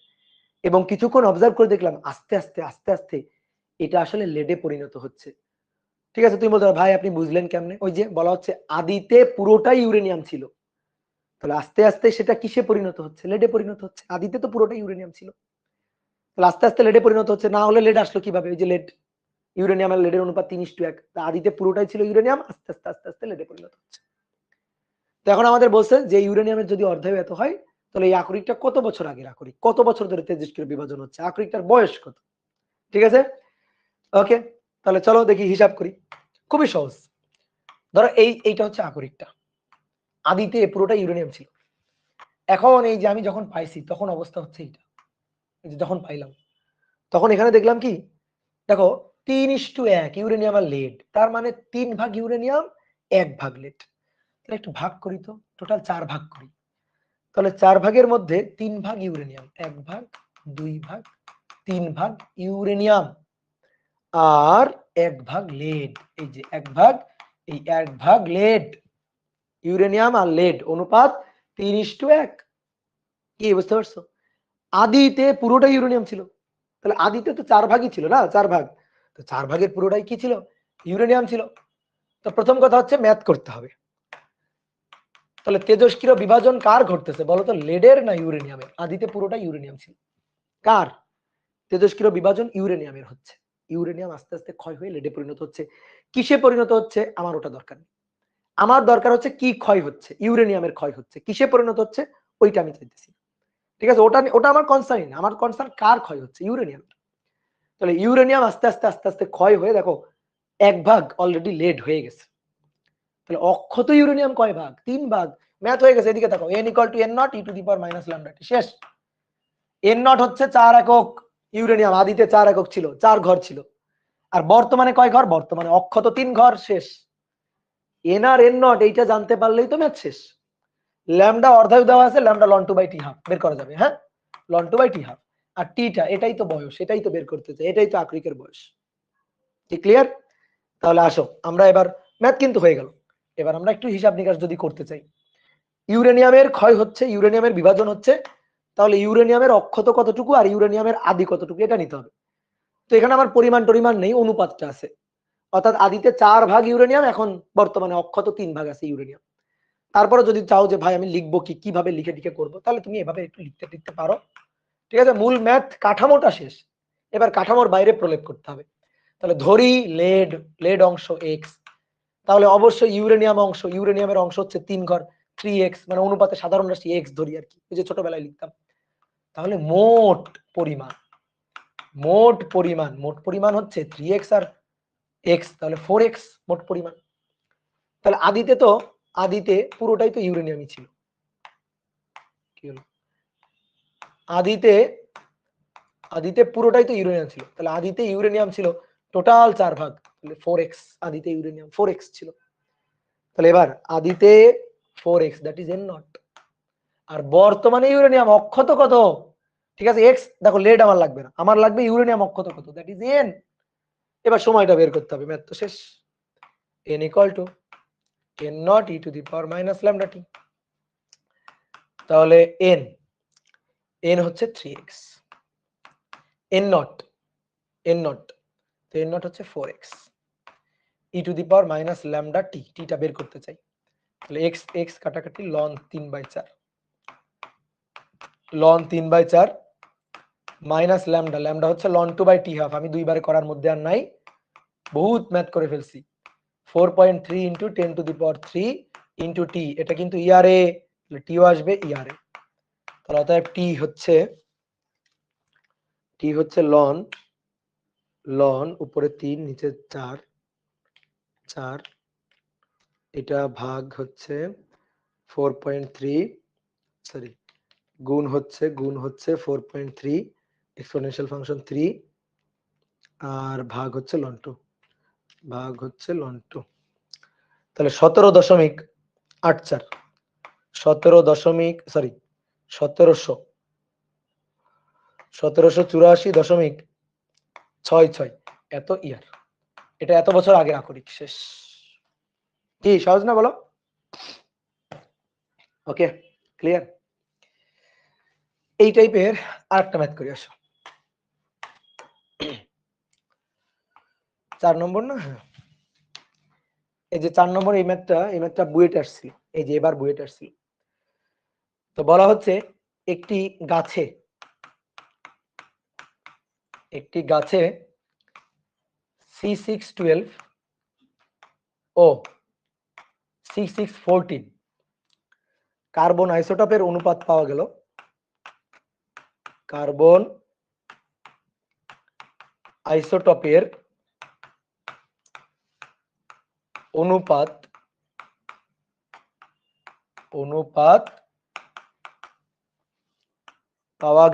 এবং কিছুক্ষণ অবজার্ভ করে দেখলাম আস্তে আস্তে আস্তে আস্তে এটা আসলে লেডে পরিণত হচ্ছে। ঠিক আছে, তুমি বলতে পারো ভাই আপনি বুঝলেন কেমনে? ওই যে বলা হচ্ছে আদিতে পুরোটাই ইউরেনিয়াম ছিল, তাহলে আস্তে আস্তে সেটা কিসে পরিণত হচ্ছে? লেডে পরিণত হচ্ছে। আদিতে তো পুরোটাই ইউরেনিয়াম ছিল, তাহলে আস্তে আস্তে লেডে পরিণত হচ্ছে। না হলে লেড আসলো কিভাবে? ওই যে লেড, ইউরেনিয়াম আর লেডের অনুপাত 3:1, আদিতে পুরোটাই ছিল ইউরেনিয়াম, আস্তে আস্তে আস্তে আস্তে লেডে পরিণত হচ্ছে। তো এখন আমাদের বলছে যে ইউরেনিয়ামের যদি অর্ধায়ু এত হয়, তাহলে এই আকরিকটা কত বছর আগের আকরিক, কত বছর ধরে তেজস্ক্রিয় বিভাজন হচ্ছে, আকরিকটার বয়স কত। ঠিক আছে, ওকে, তাহলে চলো দেখি হিসাব করি, খুবই সহজ। ধরো এইটা হচ্ছে আকরিকটা, আদিতে পুরোটা ইউরেনিয়াম ছিল। এখন এই যে আমি যখন পাইছি তখন অবস্থা হচ্ছে এইটা, যখন পাইলাম তখন এখানে দেখলাম কি, দেখো 3:1 ইউরেনিয়াম আর লেড, তার মানে 3 ভাগ ইউরেনিয়াম 1 ভাগ লেড। তাহলে একটু ভাগ করি তো, টোটাল 4 ভাগ করি। তাহলে 4 ভাগের মধ্যে 3 ভাগ ইউরেনিয়াম, 1 ভাগ, 2 ভাগ, 3 ভাগ ইউরেনিয়াম আর 1 ভাগ লেড। এই যে 1 ভাগ, এই 1 ভাগ লেড, ইউরেনিয়াম আর লেড অনুপাত 3:1। কি বুঝতে পারছো? আদিতে পুরোটা ইউরেনিয়াম ছিল, তাহলে আদিতে তো 4 ভাগই ছিল না, 4 ভাগ, তো 4 ভাগের পুরোটাই কি ছিল? ইউরেনিয়াম ছিল। তো প্রথম কথা হচ্ছে ম্যাথ করতে হবে। তাহলে তেজস্ক্রিয় বিভাজন কার ঘটতেছে বলতো, লেডের না ইউরেনিয়ামের? আদিতে পুরোটা ইউরেনিয়াম ছিল। কার? তেজস্ক্রিয় বিভাজন ইউরেনিয়ামের হচ্ছে। ইউরেনিয়াম আস্তে আস্তে ক্ষয় হয়ে লেডে পরিণত হচ্ছে। কিসে পরিণত হচ্ছে আমার ওটা দরকার নেই, আমার দরকার হচ্ছে কি ক্ষয় হচ্ছে, ইউরেনিয়ামের ক্ষয় হচ্ছে, কিসে পরিণত হচ্ছে ওইটা আমি চাইতেছি। ঠিক আছে, ওটা ওটা আমার কনসার্ন না, আমার কনসার্ন কার ক্ষয় হচ্ছে, ইউরেনিয়াম। তাহলে ইউরেনিয়াম আস্তে আস্তে আস্তে আস্তে ক্ষয় হয়ে দেখো 1 ভাগ অলরেডি লেড হয়ে গেছে। তাহলে অক্ষত ইউরেনিয়াম কয় ভাগ? 3 ভাগ। ম্যাথ হয়ে গেছে, এদিকে দেখো n = n0 e to the power minus lambda t, শেষ। n0 হচ্ছে 4 একক, ইউরেনিয়াম আদিতে 4 একক ছিল, 4 ঘর ছিল। আর বর্তমানে কয় ঘর? বর্তমানে অক্ষত 3 ঘর, শেষ। n আর n0 এইটা জানতে পারলেই তো ম্যাথ শেষ। ল্যামডা অর্ধায়ু দেওয়া আছে, ল্যামডা ln 2/t হাফ বের করা যাবে, হ্যাঁ, ln 2/t হাফ। আর টিটা এটাই তো বয়স, এটাই তো বের করতে চাই, এটাই তো আকরিকের বয়স। কি ক্লিয়ার? তাহলে আসো আমরা এবার, ম্যাথ কিন্তু হয়ে গেল, এবার আমরা একটু হিসাব নিকাশ যদি করতে চাই। ইউরেনিয়ামের ক্ষয় হচ্ছে, ইউরেনিয়ামের বিভাজন হচ্ছে, তাহলে ইউরেনিয়ামের অক্ষত কতটুকু আর ইউরেনিয়ামের আদি কতটুকু এটা নিতে হবে। তো এখানে আমার পরিমাণ টরিমাণ নেই, অনুপাতটা আছে। অর্থাৎ আদিতে 4 ভাগ ইউরেনিয়াম, এখন বর্তমানে অক্ষত 3 ভাগ আছে ইউরেনিয়াম। তারপরে যদি চাও যে ভাই আমি লিখবো কি, কিভাবে লিখে টিকে করবো, তাহলে তুমি এভাবে একটু লিখতে লিখতে পারো। ঠিক আছে, মূল ম্যাথ কাঠামোটা শেষ, এবার কাঠামোর বাইরে প্রলেপ করতে হবে। তাহলে ধরি লেড, লেড অংশ এক্স, তাহলে অবশ্যই ইউরেনিয়াম অংশ, ইউরেনিয়ামের অংশ হচ্ছে 3 ঘর, 3x, মানে অনুপাতে সাধারণ রাশি x ধরি আর কি, ওই যে ছোটবেলায় লিখতাম। তাহলে মোট পরিমাণ, মোট পরিমাণ, মোট পরিমাণ হচ্ছে 3x আর x, তাহলে 4x মোট পরিমাণ। তাহলে আদিতে তো, আদিতে পুরোটাই তো ইউরেনিয়ামই ছিল। কি হলো? আদিতে, আদিতে পুরোটাই তো ইউরেনিয়াম ছিল, তাহলে আদিতে ইউরেনিয়াম ছিল টোটাল 4 ভাগ, তাহলে 4x, আদিতে ইউরেনিয়াম 4x ছিল। তাহলে এবার আদিতে 4x, দ্যাট ইজ n0। আর বর্তমানে ইউরেনিয়াম অক্ষত কত? ঠিক আছে, x দেখো, লেড আমার লাগবে না, আমার লাগবে ইউরেনিয়াম অক্ষত কত, দ্যাট ইজ n। এবার সময়টা বের করতে হবে, ম্যাথ তো শেষ। n = n0 e to the power minus lambda t। তাহলে n হচ্ছে 3x, n0, n0, তো n0 হচ্ছে 4x, e to the power minus lambda t, টা বের করতে চাই। তাহলে x x কাটাকাটি ln 3/4, ln 3/4 minus lambda, lambda হচ্ছে ln 2/t হাফ, আমি দুইবারে করার মধ্যে আর নাই, বহুত ম্যাথ করে ফেলছি। 4.3 × 10⁻³ × t, এটা কিন্তু ইয়ারে, টিও আসবে ইয়ারে। তাহলে অতএব t হচ্ছে ln উপরে 3 নিচে 4, 4, এটা ভাগ হচ্ছে 4.3, সরি গুণ হচ্ছে 4.3 এক্সপোনেনশিয়াল ফাংশন 3 আর ভাগ হচ্ছে লন 2, ভাগ হচ্ছে লন 2। তাহলে 17.84, 1784.66 এত ইয়ার। এটা এত বছর আগে আকরিক শেষ। কি সহজ না বলো? ওকে, ক্লিয়ার? এই টাইপের আরেকটা ম্যাথ করি, আসো। 4 নম্বর না? হ্যাঁ, এই যে 4 নম্বর এই ম্যাথটা বুয়েট আসছিল, এই যে এবার বুয়েট আসছিল। তো বলা হচ্ছে একটি গাছে C612 ও C614 কার্বন আইসোটোপের অনুপাত পাওয়া গেল। কার্বন আইসোটোপের অনুপাত পাওয়া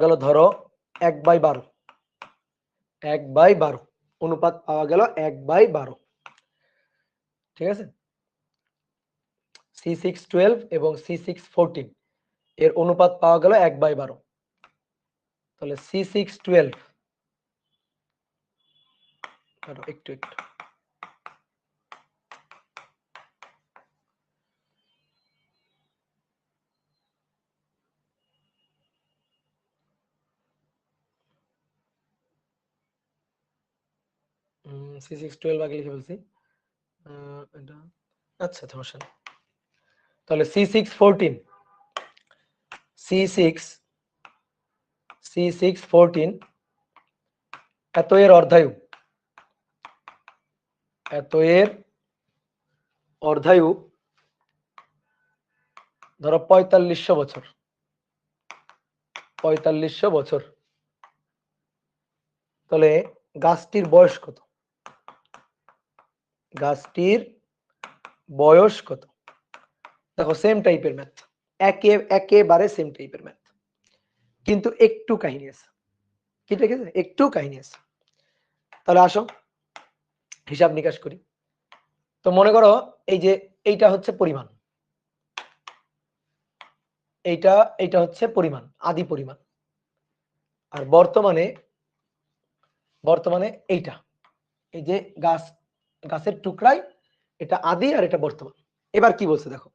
গেল, ধরো 1/12, 1/12 অনুপাত পাওয়া গেল 1/12। ঠিক আছে, C612 এবং C614 এর অনুপাত পাওয়া গেল 1/12। তাহলে C612 একটু C612 আগে লিখে ফেলছি, এটা আচ্ছা সমস্যা নেই। তাহলে C614 এত এর অর্ধায়ু ধরো 4500 বছর, 4500 বছর। তাহলে গাছটির বয়স কত? দেখো সেম টাইপের ম্যাথ, একেবারে সেম টাইপের ম্যাথ, কিন্তু একটু কাহিনী আছে। কি ঠিক আছে, একটু কাহিনী আছে। তাহলে আসো হিসাব নিকাশ করি। তো মনে করো এই যে এইটা হচ্ছে পরিমাণ, এইটা হচ্ছে পরিমাণ, আদি পরিমাণ। আর বর্তমানে এইটা, এই যে গাছের টুকরাই, এটা আদি আর এটা বর্তমান। এবার কি বলছে দেখো,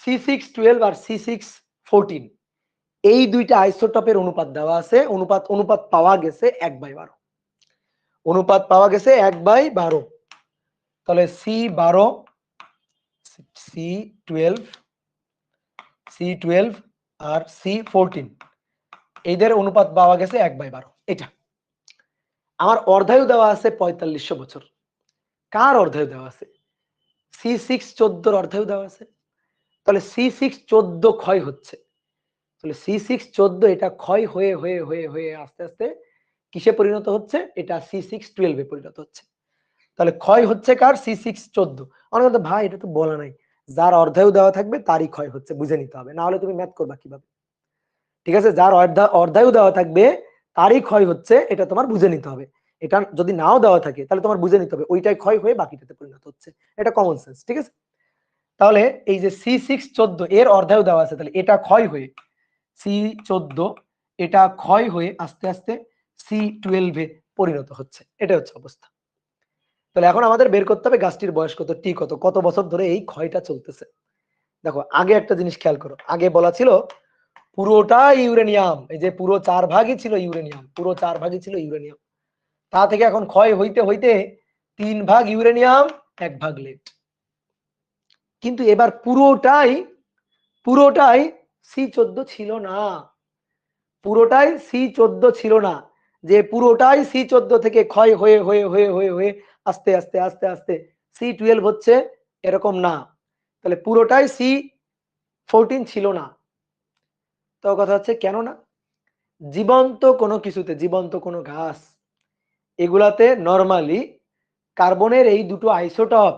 C612 আর C614 এই দুইটা আইসোটোপের অনুপাত দেওয়া আছে, অনুপাত পাওয়া গেছে 1/12, অনুপাত পাওয়া গেছে 1/12। তাহলে C12 আর C14 এদের অনুপাত পাওয়া গেছে 1/12। এটা আমার অর্ধায়ু দেওয়া আছে 4500 বছর। কার অর্ধায়ু দেওয়া আছে? C614 অর্ধায়ু দেওয়া আছে। তাহলে C614 ক্ষয় হচ্ছে, তাহলে C614 এটা ক্ষয় হয়ে হয়ে হয়ে হয়ে আস্তে আস্তে কিসে পরিণত হচ্ছে? এটা C612 এ পরিণত হচ্ছে। তাহলে ক্ষয় হচ্ছে কার? C614। অনেক ভাই এটা তো বলা নাই, যার অর্ধায়ু দেওয়া থাকবে তারই ক্ষয় হচ্ছে, বুঝে নিতে হবে, না হলে তুমি ম্যাথ করবা কিভাবে? ঠিক আছে, যার অর্ধায়ু দেওয়া থাকবে তারই ক্ষয় হচ্ছে, এটা তোমার বুঝে নিতে হবে। এটা যদি নাও দেওয়া থাকে তাহলে তোমার বুঝে নিতে হবে ওইটাই ক্ষয় হয়ে বাকিটাতে পরিণত হচ্ছে, এটা কমন সেন্স। ঠিক আছে, তাহলে এই যে C614 এর অর্ধায়ু দেওয়া আছে, তাহলে এটা ক্ষয় হয়ে C14, এটা ক্ষয় হয়ে আস্তে আস্তে C12 এ পরিণত হচ্ছে, এটা হচ্ছে অবস্থা। তাহলে এখন আমাদের বের করতে হবে গাছটির বয়স কত, টি কত, কত বছর ধরে এই ক্ষয়টা চলতেছে। দেখো আগে একটা জিনিস খেয়াল করো, আগে বলা ছিল পুরোটা ইউরেনিয়াম, এই যে পুরো 4 ভাগই ছিল ইউরেনিয়াম, পুরো 4 ভাগই ছিল ইউরেনিয়াম। তা থেকে এখন ক্ষয় হইতে হইতে 3 ভাগ ইউরেনিয়াম 1 ভাগ লেড। কিন্তু এবার পুরোটাই C14 ছিল না, পুরোটাই C14 ছিল না, যে পুরোটাই C14 থেকে ক্ষয় হয়ে হয়ে হয়ে হয়ে হয়ে আস্তে আস্তে আস্তে আস্তে C12 হচ্ছে, এরকম না। তাহলে পুরোটাই C14 ছিল না। তো কথা হচ্ছে কেন না? জীবন্ত কোনো কিছুতে, জীবন্ত কোনো গাছ, এগুলাতে নরমালি কার্বনের এই দুটো আইসোটপ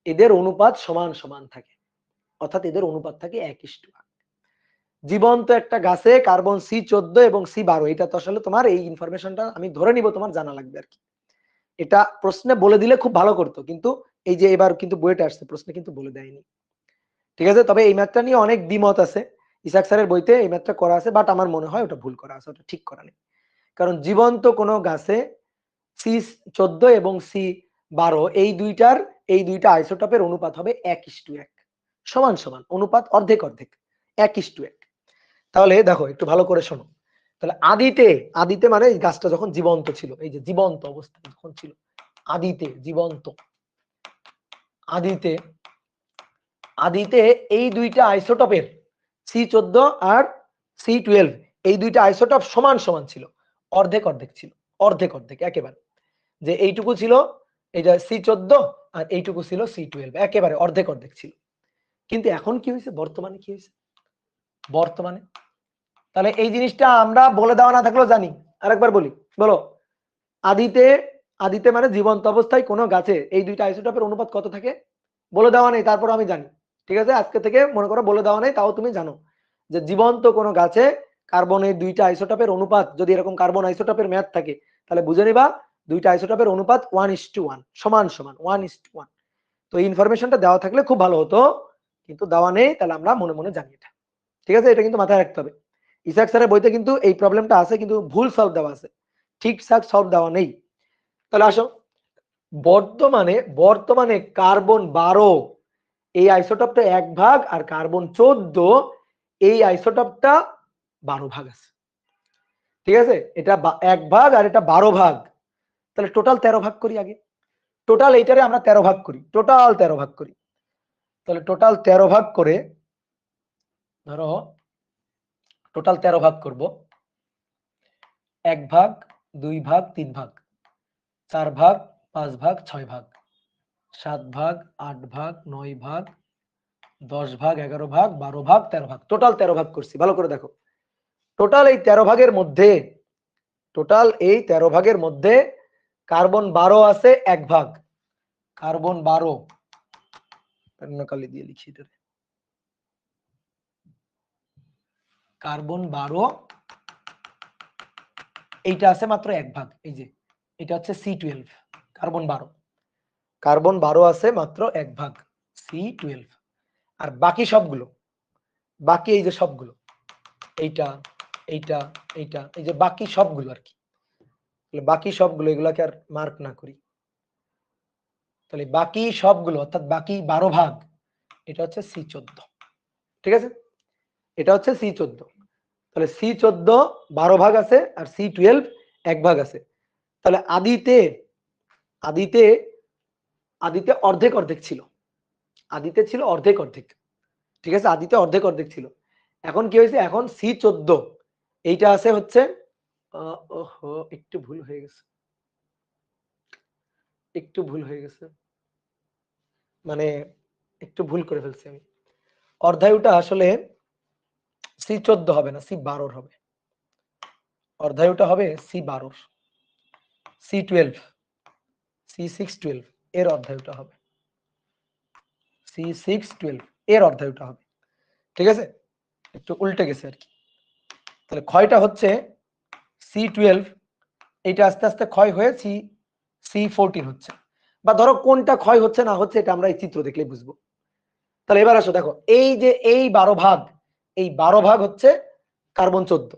এদের অনুপাত সমান সমান থাকে, অর্থাৎ এদের অনুপাত থাকে 1:1। জীবন্ত একটা গাছে কার্বন C14 এবং C12, এটা তো আসলে তোমার এই ইনফরমেশনটা আমি ধরে নিব তোমার জানা লাগবে আর কি। এটা প্রশ্নে বলে দিলে খুব ভালো করতো, কিন্তু এই যে এবার কিন্তু বইটা আসছে, প্রশ্নে কিন্তু বলে দেয়নি। ঠিক আছে, তবে এই ম্যাথটা নিয়ে অনেক দ্বিমত আছে। ইসাক স্যারের বইতে এই ম্যাথটা করা আছে, বাট আমার মনে হয় ওটা ভুল করা আছে, ওটা ঠিক করা নেই। কারণ জীবন্ত কোনো গাছে C14 এবং C12 এই দুইটা আইসোটোপের অনুপাত হবে 1:1, সমান সমান অনুপাত, অর্ধেক অর্ধেক, 1:1। তাহলে দেখো একটু ভালো করে শোনো। তাহলে আদিতে মানে এই গাছটা যখন জীবন্ত ছিল, এই যে জীবন্ত অবস্থা যখন ছিল, আদিতে এই দুইটা আইসোটোপের C14 আর C12 এই দুইটা আইসোটোপ সমান সমান ছিল, অর্ধেক অর্ধেক ছিল, অর্ধেক অর্ধেক একেবারে। যে এইটুকু ছিল এইটা C14 আর এইটুকু ছিল C12, একেবারে অর্ধেক অর্ধেক ছিল। কিন্তু এখন কি হয়েছে, বর্তমানে কি হয়েছে, বর্তমানে তাহলে এই জিনিসটা আমরা বলে দেওয়া না থাকলেও জানি। আরেকবার বলি, বলো। আদিতে মানে জীবন্ত অবস্থায় কোনো গাছে এই দুইটা আইসোটোপের অনুপাত কত থাকে, বলে দেওয়া নেই, তারপর আমি জানি। ঠিক আছে, আজকে থেকে মনে করো বলে দেওয়া নেই, তাও তুমি জানো যে জীবন্ত কোনো গাছে কার্বনের দুইটা আইসোটোপের অনুপাত, যদি এরকম কার্বন আইসোটোপের ম্যাথ থাকে তাহলে বুঝে নিবা দুইটা আইসোটোপের অনুপাত 1:1, সমান সমান 1:1। তো এই ইনফরমেশনটা দেওয়া থাকলে খুব ভালো হতো, কিন্তু দেওয়া নেই, তাহলে আমরা মনে মনে জানি এটা। ঠিক আছে, এটা কিন্তু মাথায় রাখতে হবে। ইসাক স্যারের বইতে কিন্তু এই প্রবলেমটা আছে, কিন্তু ভুল সলভ দেওয়া আছে, ঠিকঠাক সলভ দেওয়া নেই। তাহলে আসো, বর্তমানে কার্বন 12 এই আইসোটোপটা 1 ভাগ, আর কার্বন 14 এই আইসোটোপটা 12 ভাগ আছে। ঠিক আছে, এটা 1 ভাগ আর এটা 12 ভাগ, তাহলে টোটাল 13 ভাগ করি আগে। টোটাল এইটারে আমরা 13 ভাগ করি, টোটাল 13 ভাগ করি। তাহলে টোটাল 13 ভাগ করে, ধরো টোটাল 13 ভাগ করব, 1 ভাগ, 2 ভাগ, 3 ভাগ, 4 ভাগ, 5 ভাগ, 6 ভাগ, 7 ভাগ, 8 ভাগ, 9 ভাগ, 10 ভাগ, 11 ভাগ, 12 ভাগ, 13 ভাগ, টোটাল 13 ভাগ করছি। ভালো করে দেখো, টোটাল এই 13 ভাগের মধ্যে কার্বন 12 আছে 1 ভাগ, কার্বন 12 কালি দিয়ে লিখি, কার্বন 12 এইটা আছে মাত্র 1 ভাগ, এই যে এটা হচ্ছে C12, কার্বন 12 আছে মাত্র 1 ভাগ, C12। আর বাকি সবগুলো, বাকি এই যে সবগুলো, এইটা এইটা এইটা, এই যে বাকি সবগুলো আর কি, বাকি সবগুলো এগুলাকে আর মার্ক না করি, তাহলে বাকি সবগুলো অর্থাৎ বাকি 12 ভাগ এটা হচ্ছে C14। ঠিক আছে, এটা হচ্ছে C14। তাহলে C14 12 ভাগ আছে আর C12 1 ভাগ আছে। তাহলে আদিতে অর্ধেক অর্ধেক ছিল, আদিতে ছিল অর্ধেক অর্ধেক। ঠিক আছে, আদিতে অর্ধেক অর্ধেক ছিল। এখন কি হয়েছে, এখন C14 এইটা আছে হচ্ছে, ওহো একটু ভুল হয়ে গেছে, মানে একটু ভুল করে ফেলছি আমি। অর্ধায়ুটা আসলে C14 হবে না, C12 হবে। অর্ধায়ুটা হবে C12, C12, C612 এর অর্ধায়ুটা হবে, C612 এর অর্ধায়ুটা হবে। ঠিক আছে, একটু উল্টে গেছে আর কি। তাহলে ক্ষয়টা হচ্ছে C12, এইটা আস্তে আস্তে ক্ষয় হয়ে C14 হচ্ছে, বা ধরো কোনটা ক্ষয় হচ্ছে না হচ্ছে এটা আমরা এই চিত্র দেখলেই বুঝবো। তাহলে এবার আসো, দেখো এই যে এই 12 ভাগ, এই 12 ভাগ হচ্ছে কার্বন 14।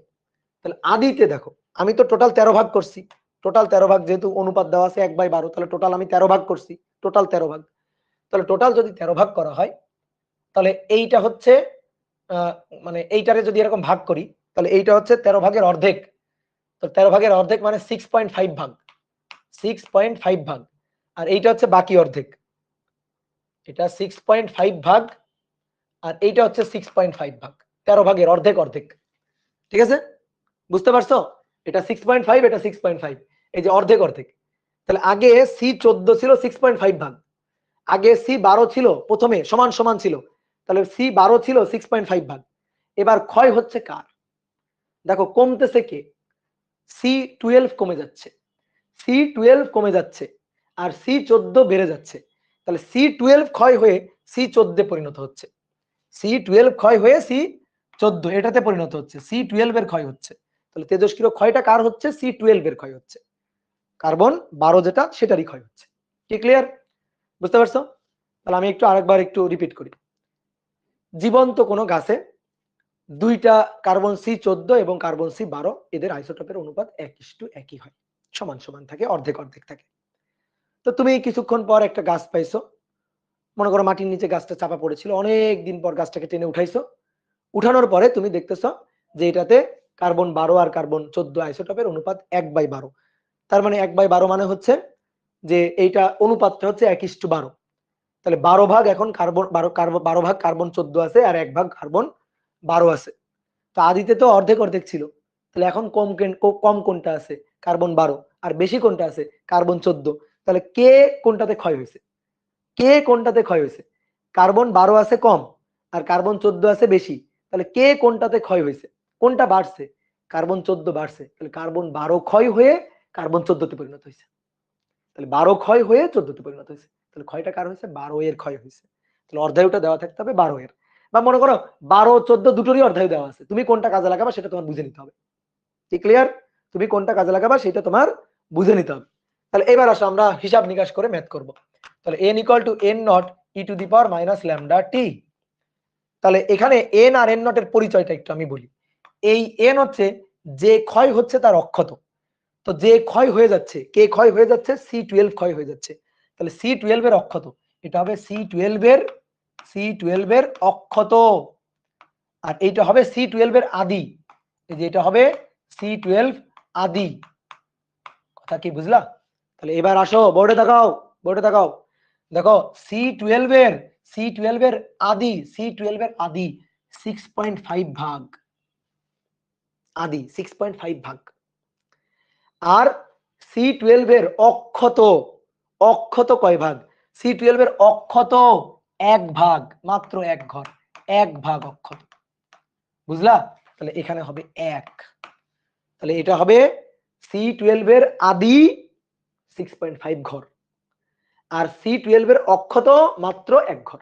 তাহলে আদিতে দেখো, আমি তো টোটাল 13 ভাগ করছি, টোটাল 13 ভাগ যেহেতু অনুপাত দেওয়া আছে 1/12, তাহলে টোটাল আমি 13 ভাগ করছি, টোটাল 13 ভাগ। তাহলে টোটাল যদি 13 ভাগ করা হয়, তাহলে এইটা হচ্ছে মানে এইটারে যদি এরকম ভাগ করি, তাহলে এইটা হচ্ছে 13 ভাগের অর্ধেক। তো 13 ভাগের অর্ধেক মানে 6.5 ভাগ, 6.5 ভাগ। আর এইটা হচ্ছে বাকি অর্ধেক, এটা 6.5 ভাগ, আর এইটা হচ্ছে 6.5 ভাগ, 13 ভাগের অর্ধেক অর্ধেক। ঠিক আছে, বুঝতে পারছো, এটা 6.5, এটা 6.5, এই যে অর্ধেক অর্ধেক। তাহলে আগে C14 ছিল 6.5 ভাগ, আগে C12 ছিল প্রথমে সমান সমান ছিল, তাহলে C12 ছিল 6.5 ভাগ। এবার ক্ষয় হচ্ছে কার, দেখো কমতেছে কে, C12 কমে যাচ্ছে, C12 কমে যাচ্ছে, আর C14 বেড়ে যাচ্ছে। তাহলে C12 ক্ষয় হয়ে C14 পরিণত হচ্ছে, C12 ক্ষয় হয়ে 14 এটাতে পরিণত হচ্ছে, C12 এর ক্ষয় হচ্ছে। তাহলে তেজস্ক্রিয় ক্ষয়টা কার হচ্ছে? C12 এর ক্ষয় হচ্ছে, কার্বন 12 যেটা সেটারই ক্ষয় হচ্ছে। কি ক্লিয়ার? বুঝতে পারছো? তাহলে আমি একটু আরেকবার একটু রিপিট করি। জীবন্ত কোনো গাছে দুইটা কার্বন C14 এবং কার্বন C12 এদের আইসোটোপের অনুপাত 1:1 হয়, সমান সমান থাকে, অর্ধেক অর্ধেক থাকে। তো তুমি কিছুক্ষণ পর একটা গাছ পাইছো, মনে করো মাটির নিচে গাছটা চাপা পড়েছিল, অনেক দিন পর গাছটাকে টেনে উঠাইছো, উঠানোর পরে তুমি দেখতেছো যে এটাতে কার্বন 12 আর কার্বন 14 আইসোটোপের অনুপাত 1/12। তার মানে 1/12 মানে হচ্ছে যে এইটা অনুপাতটা হচ্ছে 1:12। তাহলে 12 ভাগ এখন কার্বন 12 ভাগ কার্বন 14 আছে আর 1 ভাগ কার্বন 12 আছে। তো আদিতে তো অর্ধেক অর্ধেক ছিল, তাহলে এখন কম কোনটা আছে? কার্বন 12। আর বেশি কোনটা আছে? কার্বন 14। তাহলে কে কোনটাতে ক্ষয় হয়েছে? কে কোনটাতে ক্ষয় হয়েছে? কার্বন 12 আছে কম আর কার্বন 14 আছে বেশি, তাহলে কে কোনটাতে ক্ষয় হয়েছে? কোনটা বাড়ছে? কার্বন 14 বাড়ছে, তাহলে কার্বন 12 ক্ষয় হয়ে কার্বন 14 তে পরিণত হয়েছে। তাহলে 12 ক্ষয় হয়ে 14 তে পরিণত হয়েছে, তাহলে ক্ষয়টা কার হয়েছে? 12 এর ক্ষয় হয়েছে। তাহলে অর্ধায়ুটা দেওয়া থাকতে হবে 12 এর, বা মনে করো 12 14 দুটোরই অর্ধায়ু দেওয়া আছে, তুমি কোনটা কাজে লাগাবা সেটা তোমার বুঝে নিতে হবে। কি ক্লিয়ার? তুমি কোনটা কাজে লাগাবা সেটা তোমার বুঝে নিতে হবে। তাহলে এবার আসো আমরা হিসাব নিকাশ করে ম্যাথ করব। তাহলে n = n naught e to the power minus lambda T. তাহলে এখানে n আর n নটের পরিচয়টা একটু আমি বলি। এই n হচ্ছে যে ক্ষয় হচ্ছে তার অক্ষত। তো যে ক্ষয় হয়ে যাচ্ছে, কে ক্ষয় হয়ে যাচ্ছে? C12 ক্ষয় হয়ে যাচ্ছে। তাহলে C12 এর অক্ষত, এটা হবে C12 এর অক্ষত, আর এইটা হবে C12 এর আদি। এই যে এটা হবে C12 আদি। কথা কি বুঝলা? তাহলে এবার আসো বোর্ডে তাকাও, বোর্ডে তাকাও। দেখো C12 এর আদি, C12 এর আদি 6.5 ভাগ, আদি 6.5 ভাগ। আর C12 এর অক্ষত, অক্ষত কয় ভাগ? C12 এর অক্ষত 1 ভাগ, মাত্র 1 ঘর, 1 ভাগ অক্ষত। বুঝলা? তাহলে এখানে হবে 1। তাহলে এটা হবে C12 এর আদি 6.5 ঘর, আর C12 এর অক্ষত মাত্র 1 ঘর।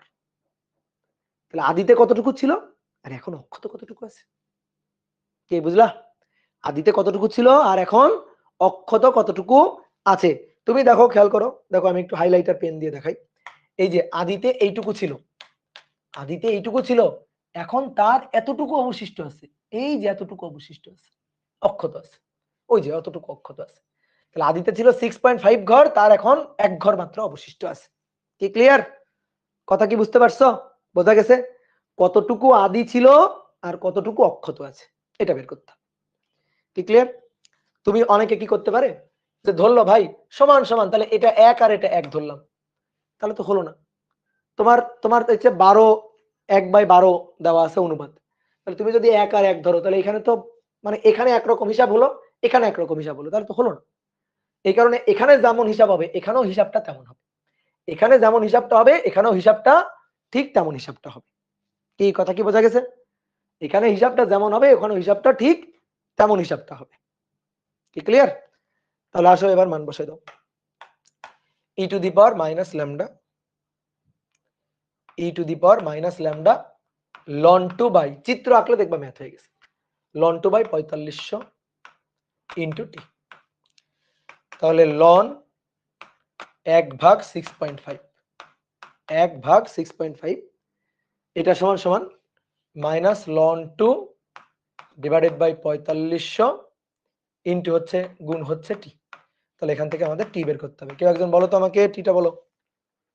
তাহলে আদিতে কতটুকু ছিল আর এখন অক্ষত কতটুকু আছে? কে বুঝলা? আদিতে কতটুকু ছিল আর এখন অক্ষত কতটুকু আছে? তুমি দেখো, খেয়াল করো, দেখো আমি একটু হাইলাইটার পেন দিয়ে দেখাই। এই যে আদিতে এইটুকু ছিল, আদিতে এইটুকু ছিল, এখন তার এতটুকু অবশিষ্ট আছে, এই যে এতটুকু অবশিষ্ট আছে, অক্ষত আছে, ওই যে অতটুকু অক্ষত আছে। তাহলে আদিতে ছিল 6.5 ঘর, তার এখন 1 ঘর মাত্র অবশিষ্ট আছে। কি ক্লিয়ার? কথা কি বুঝতে পারছো? বোঝা গেছে? কতটুকু আদি ছিল আর কতটুকু অক্ষত আছে এটা বের করতে হবে। কি ক্লিয়ার? তুমি অনেকে কি করতে পারে যে ধরলো ভাই সমান সমান, তাহলে এটা 1 আর এটা 1 ধরলাম, তাহলে তো হলো না। তোমার তোমার হচ্ছে 12 1/12 দেওয়া আছে অনুপাত, তাহলে তুমি যদি 1 আর 1 ধরো, তাহলে এখানে তো মানে এখানে একরকম হিসাব হলো, এখানে একরকম হিসাব হলো, তাহলে তো হলো না। এই কারণে এখানে যেমন হিসাব হবে এখানেও হিসাবটা তেমন হবে, এখানে যেমন হিসাবটা হবে এখানেও হিসাবটা ঠিক তেমন হিসাবটা হবে। কি কথা কি বোঝা গেছে? এখানে হিসাবটা যেমন হবে ওখানে হিসাবটা ঠিক তেমন হিসাবটা হবে। কি ক্লিয়ার? তাহলে আসো এবার মান বসাই দাও। e to the power minus lambda, e to the power minus lambda ln 2 by, চিত্র আঁকলে দেখবা ম্যাথ হয়ে গেছে, ln 2 বাই 4500 ইনটু টি। তাহলে ln 1 ভাগ 6.5, 1 ভাগ 6.5, এটা সমান সমান minus ln 2 divided by 4500 into হচ্ছে গুণ হচ্ছে টি। তাহলে এখান থেকে আমাদের টি বের করতে হবে। কেউ একজন বলো তো আমাকে টিটা বলো,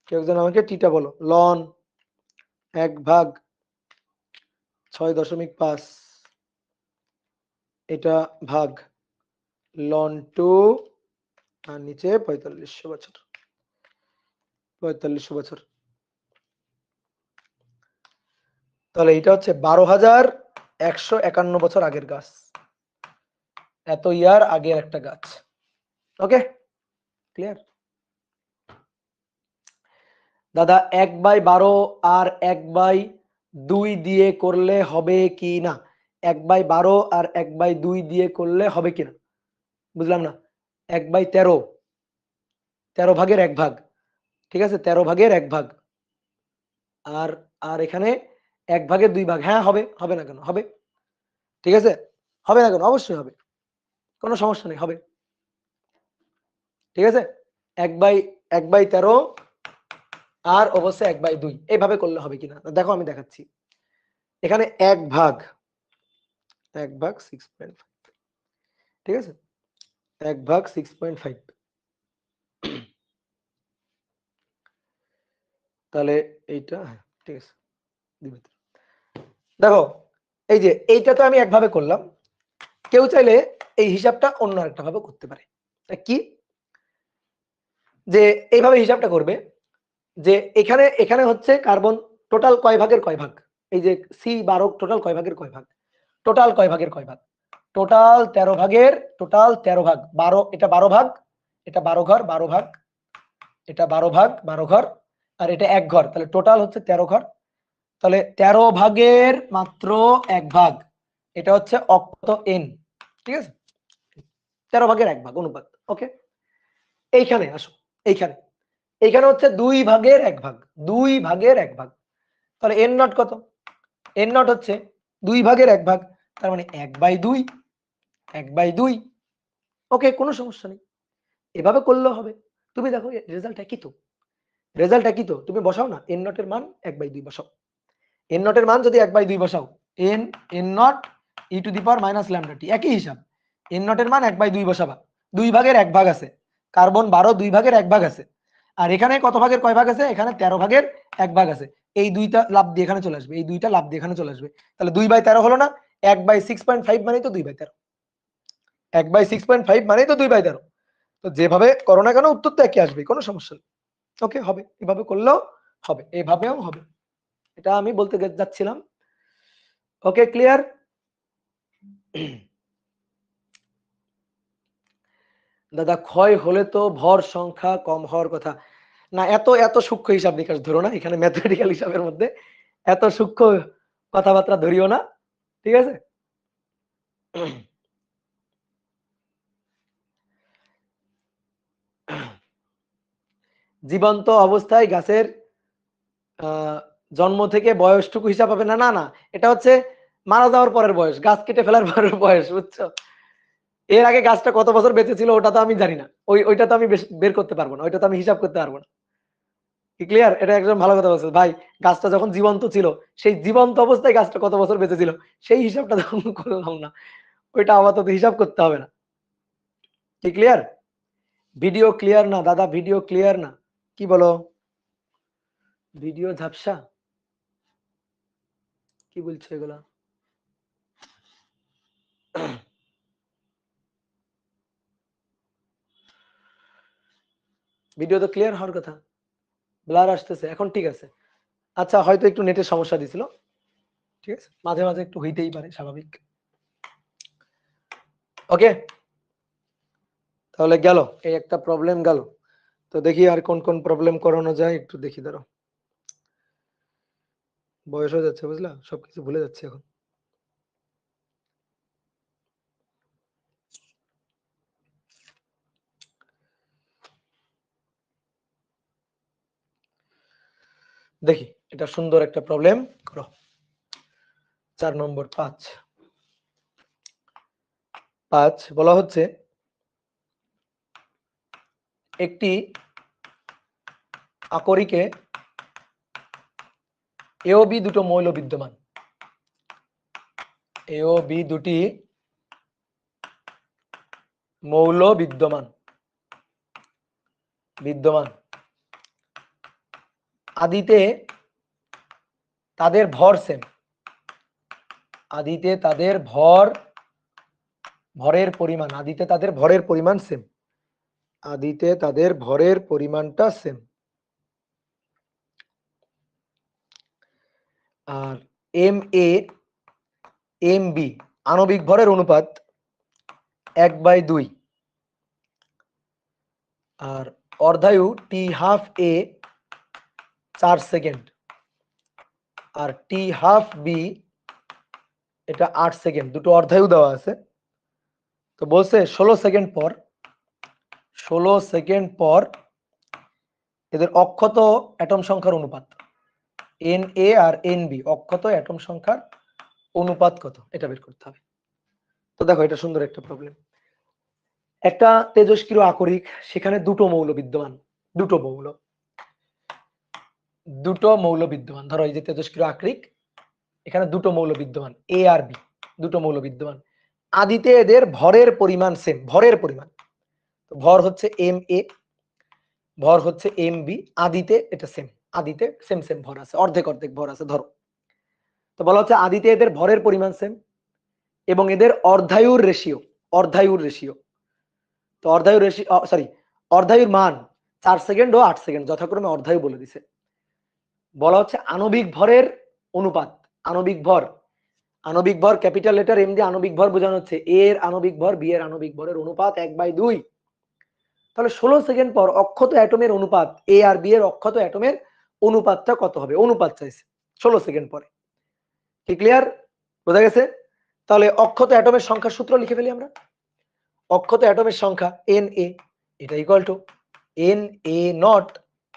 কেউ একজন আমাকে টিটা বলো। ln 1 ভাগ 6.5 এটা ভাগ ln 2 আর নিচে 4500 বছর, 4500 বছর। তাহলে এটা হচ্ছে 12,151 বছর আগের গাছ, এত ইয়ার আগের একটা গাছ। Okay clear? দাদা 1/12 আর 1/2 দিয়ে করলে হবে কি না? 1/12 আর 1/2 দিয়ে করলে হবে কিনা বুঝলাম না। 1/13, 13 ভাগের 1 ভাগ, ঠিক আছে, 13 ভাগের 1 ভাগ। আর আর এখানে 1 ভাগের 2 ভাগ, হ্যাঁ হবে, হবে না কেন, হবে, ঠিক আছে, হবে না কেন, অবশ্যই হবে, কোনো সমস্যা নেই, হবে, ঠিক আছে। 1/13 আর অবশ্যই 1/2, এইভাবে করলে হবে কিনা দেখো, আমি দেখাচ্ছি। এখানে 1 ভাগ 6.5, ঠিক আছে, 1 ভাগ 6.5, তাহলে এইটা, হ্যাঁ ঠিক আছে, দেখো এই যে এইটা তো আমি একভাবে করলাম, কেউ চাইলে এই হিসাবটা অন্য একটা ভাবে করতে পারে। কি, যে এইভাবে হিসাবটা করবে যে এখানে এখানে হচ্ছে কার্বন টোটাল কয় ভাগের কয় ভাগ, এই যে C12 টোটাল কয় ভাগের কয় ভাগ, টোটাল কয় ভাগের কয় ভাগ, টোটাল 13 ভাগের, টোটাল 13 ভাগ, 12, এটা 12 ভাগ, এটা 12 ঘর, 12 ভাগ, এটা 12 ভাগ 12 ঘর, আর এটা 1 ঘর, তাহলে টোটাল হচ্ছে 13 ঘর, তাহলে 13 ভাগের মাত্র 1 ভাগ, এটা হচ্ছে অক্ত n, ঠিক আছে, 13 ভাগের 1 ভাগ অনুপাত। ওকে, এইখানে আসো, এইখানে এইখানে হচ্ছে 2 ভাগের 1 ভাগ, 2 ভাগের 1 ভাগ, তাহলে n নট কত, n নট হচ্ছে 2 ভাগের 1 ভাগ, তার মানে 1/2, 1/2। ওকে, কোনো সমস্যা নেই, এভাবে করলেও হবে। তুমি দেখো রেজাল্ট একই তো, রেজাল্ট একই তো, তুমি বসাও না, n নটের মান 1/2 বসাও, n নটের মান যদি 1/2 বসাও, n naught e to the power minus lambda T, একই হিসাব, n নটের মান 1/2 বসাবা, 2 ভাগের 1 ভাগ আছে, কার্বন 12 2 ভাগের 1 ভাগ আছে, আর এখানে কত ভাগের কয় ভাগ আছে, এখানে 13 ভাগের 1 ভাগ আছে, এই দুইটা লাভ দিয়ে এখানে চলে আসবে, এই দুইটা লাভ দিয়ে এখানে চলে আসবে, তাহলে 2/13 হলো না, 1/6.5 মানেই তো 2/13, 1/6.5 মানেই তো 2/13, তো যেভাবে করো না কেন উত্তর তো একই আসবে, কোনো সমস্যা নেই। ওকে, হবে, এভাবে করলেও হবে, এভাবেও হবে, এটা আমি বলতে যাচ্ছিলাম। ওকে, ক্লিয়ার? দাদা ক্ষয় হলে তো ভর সংখ্যা কম হওয়ার কথা না, এত এত সূক্ষ্ম হিসাব নিকাশ ধরো না, এখানে ম্যাথমেটিক্যাল হিসাবের মধ্যে এত সূক্ষ্ম কথাবার্তা ধরিও না, ঠিক আছে। জীবন্ত অবস্থায় গাছের জন্ম থেকে বয়সটুকু হিসাব হবে না, না না, এটা হচ্ছে মারা যাওয়ার পরের বয়স, গাছ কেটে ফেলার পরের বয়স, বুঝছো, এর আগে গাছটা কত বছর বেঁচে ছিল ওটা তো আমি জানি না, ওইটা তো আমি বের করতে পারবো না, ওইটা তো আমি হিসাব করতে পারবো না, কি ক্লিয়ার? এটা একদম ভালো কথা বলছে ভাই, গাছটা যখন জীবন্ত ছিল, সেই জীবন্ত অবস্থায় গাছটা কত বছর বেঁচে ছিল সেই হিসাবটা তখন করলাম না, ওইটা আপাতত হিসাব করতে হবে না, কি ক্লিয়ার? ভিডিও ক্লিয়ার না দাদা, ভিডিও ক্লিয়ার না, কি বলো, ভিডিও ঝাপসা, কি বলছো এগুলা? ভিডিও তো ক্লিয়ার হওয়ার কথা, ব্লার আসতেছে, এখন ঠিক আছে, আচ্ছা হয়তো একটু নেটের সমস্যা দিছিল, ঠিক আছে, মাঝে মাঝে একটু হইতেই পারে, স্বাভাবিক। ওকে, তাহলে গেল, এই একটা প্রবলেম গেল, তো দেখি আর কোন কোন প্রবলেম করানো যায়, একটু দেখি, ধরো বয়স হয়ে যাচ্ছে, বুঝলা, সবকিছু ভুলে যাচ্ছে এখন। দেখি, এটা সুন্দর একটা প্রবলেম করো, 4 নম্বর 5 বলা হচ্ছে একটি আকরিকে এ ও বি দুটো মৌল বিদ্যমান, এ ও বি দুটি মৌল বিদ্যমান, আদিতে তাদের ভর সেম, আদিতে তাদের ভরের পরিমাণ, আদিতে তাদের ভরের পরিমাণ সেম, আদিতে তাদের ভরের পরিমাণটা সেম, আর এম এ এম বি আণবিক ভরের অনুপাত 1/2, আর অর্ধায়ু টি হাফ এ 4 সেকেন্ড, আর টি হাফ বি এটা 8 সেকেন্ড, দুটো অর্ধায়ু দেওয়া আছে, তো বলছে 16 সেকেন্ড পর এদের অক্ষত অ্যাটম সংখ্যার অনুপাত, এন এ আর এন বি অক্ষত অ্যাটম সংখ্যার অনুপাত কত এটা বের করতে হবে। তো দেখো এটা সুন্দর একটা প্রবলেম। একটা তেজস্ক্রিয় আকরিক, সেখানে দুটো মৌল বিদ্যমান, দুটো মৌল বিদ্যমান। ধরো এই যে তেজস্ক্রিয় আকরিক, এখানে দুটো মৌল বিদ্যমান, এ আর বি, দুটো মৌল বিদ্যমান। আদিতে এদের ভরের পরিমাণ সেম, ভরের পরিমাণ, ভর হচ্ছে এম এ, ভর হচ্ছে এম বি, আদিতে এটা সেম, আদিতে সেম সেম ভর আছে, অর্ধেক অর্ধেক ভর আছে ধরো। তো বলা হচ্ছে আদিতে এদের ভরের পরিমাণ সেম এবং এদের অর্ধায়ুর রেশিও, অর্ধায়ুর রেশিও, তো অর্ধায়ুর রেশিও সরি অর্ধায়ুর মান 4 সেকেন্ড ও 8 সেকেন্ড যথাক্রমে অর্ধায়ু বলে দিছে। বলা হচ্ছে আণবিক ভরের অনুপাত, আণবিক ভর, আণবিক ভর ক্যাপিটাল লেটার এম দিয়ে আণবিক ভর বোঝানো হচ্ছে এ এর আণবিক ভর বি এর আণবিক ভরের অনুপাত 1/2। তাহলে 16 সেকেন্ড পর অক্ষত অ্যাটমের অনুপাত, এ আর বি এর অক্ষত অ্যাটমের অনুপাতটা কত হবে, অনুপাত চাইছে 16 সেকেন্ড পরে। কি ক্লিয়ার, বোঝা গেছে? তাহলে অক্ষত অ্যাটমের সংখ্যার সূত্র লিখে ফেলি আমরা। অক্ষত অ্যাটমের সংখ্যা এন এ, এটা equal to N A naught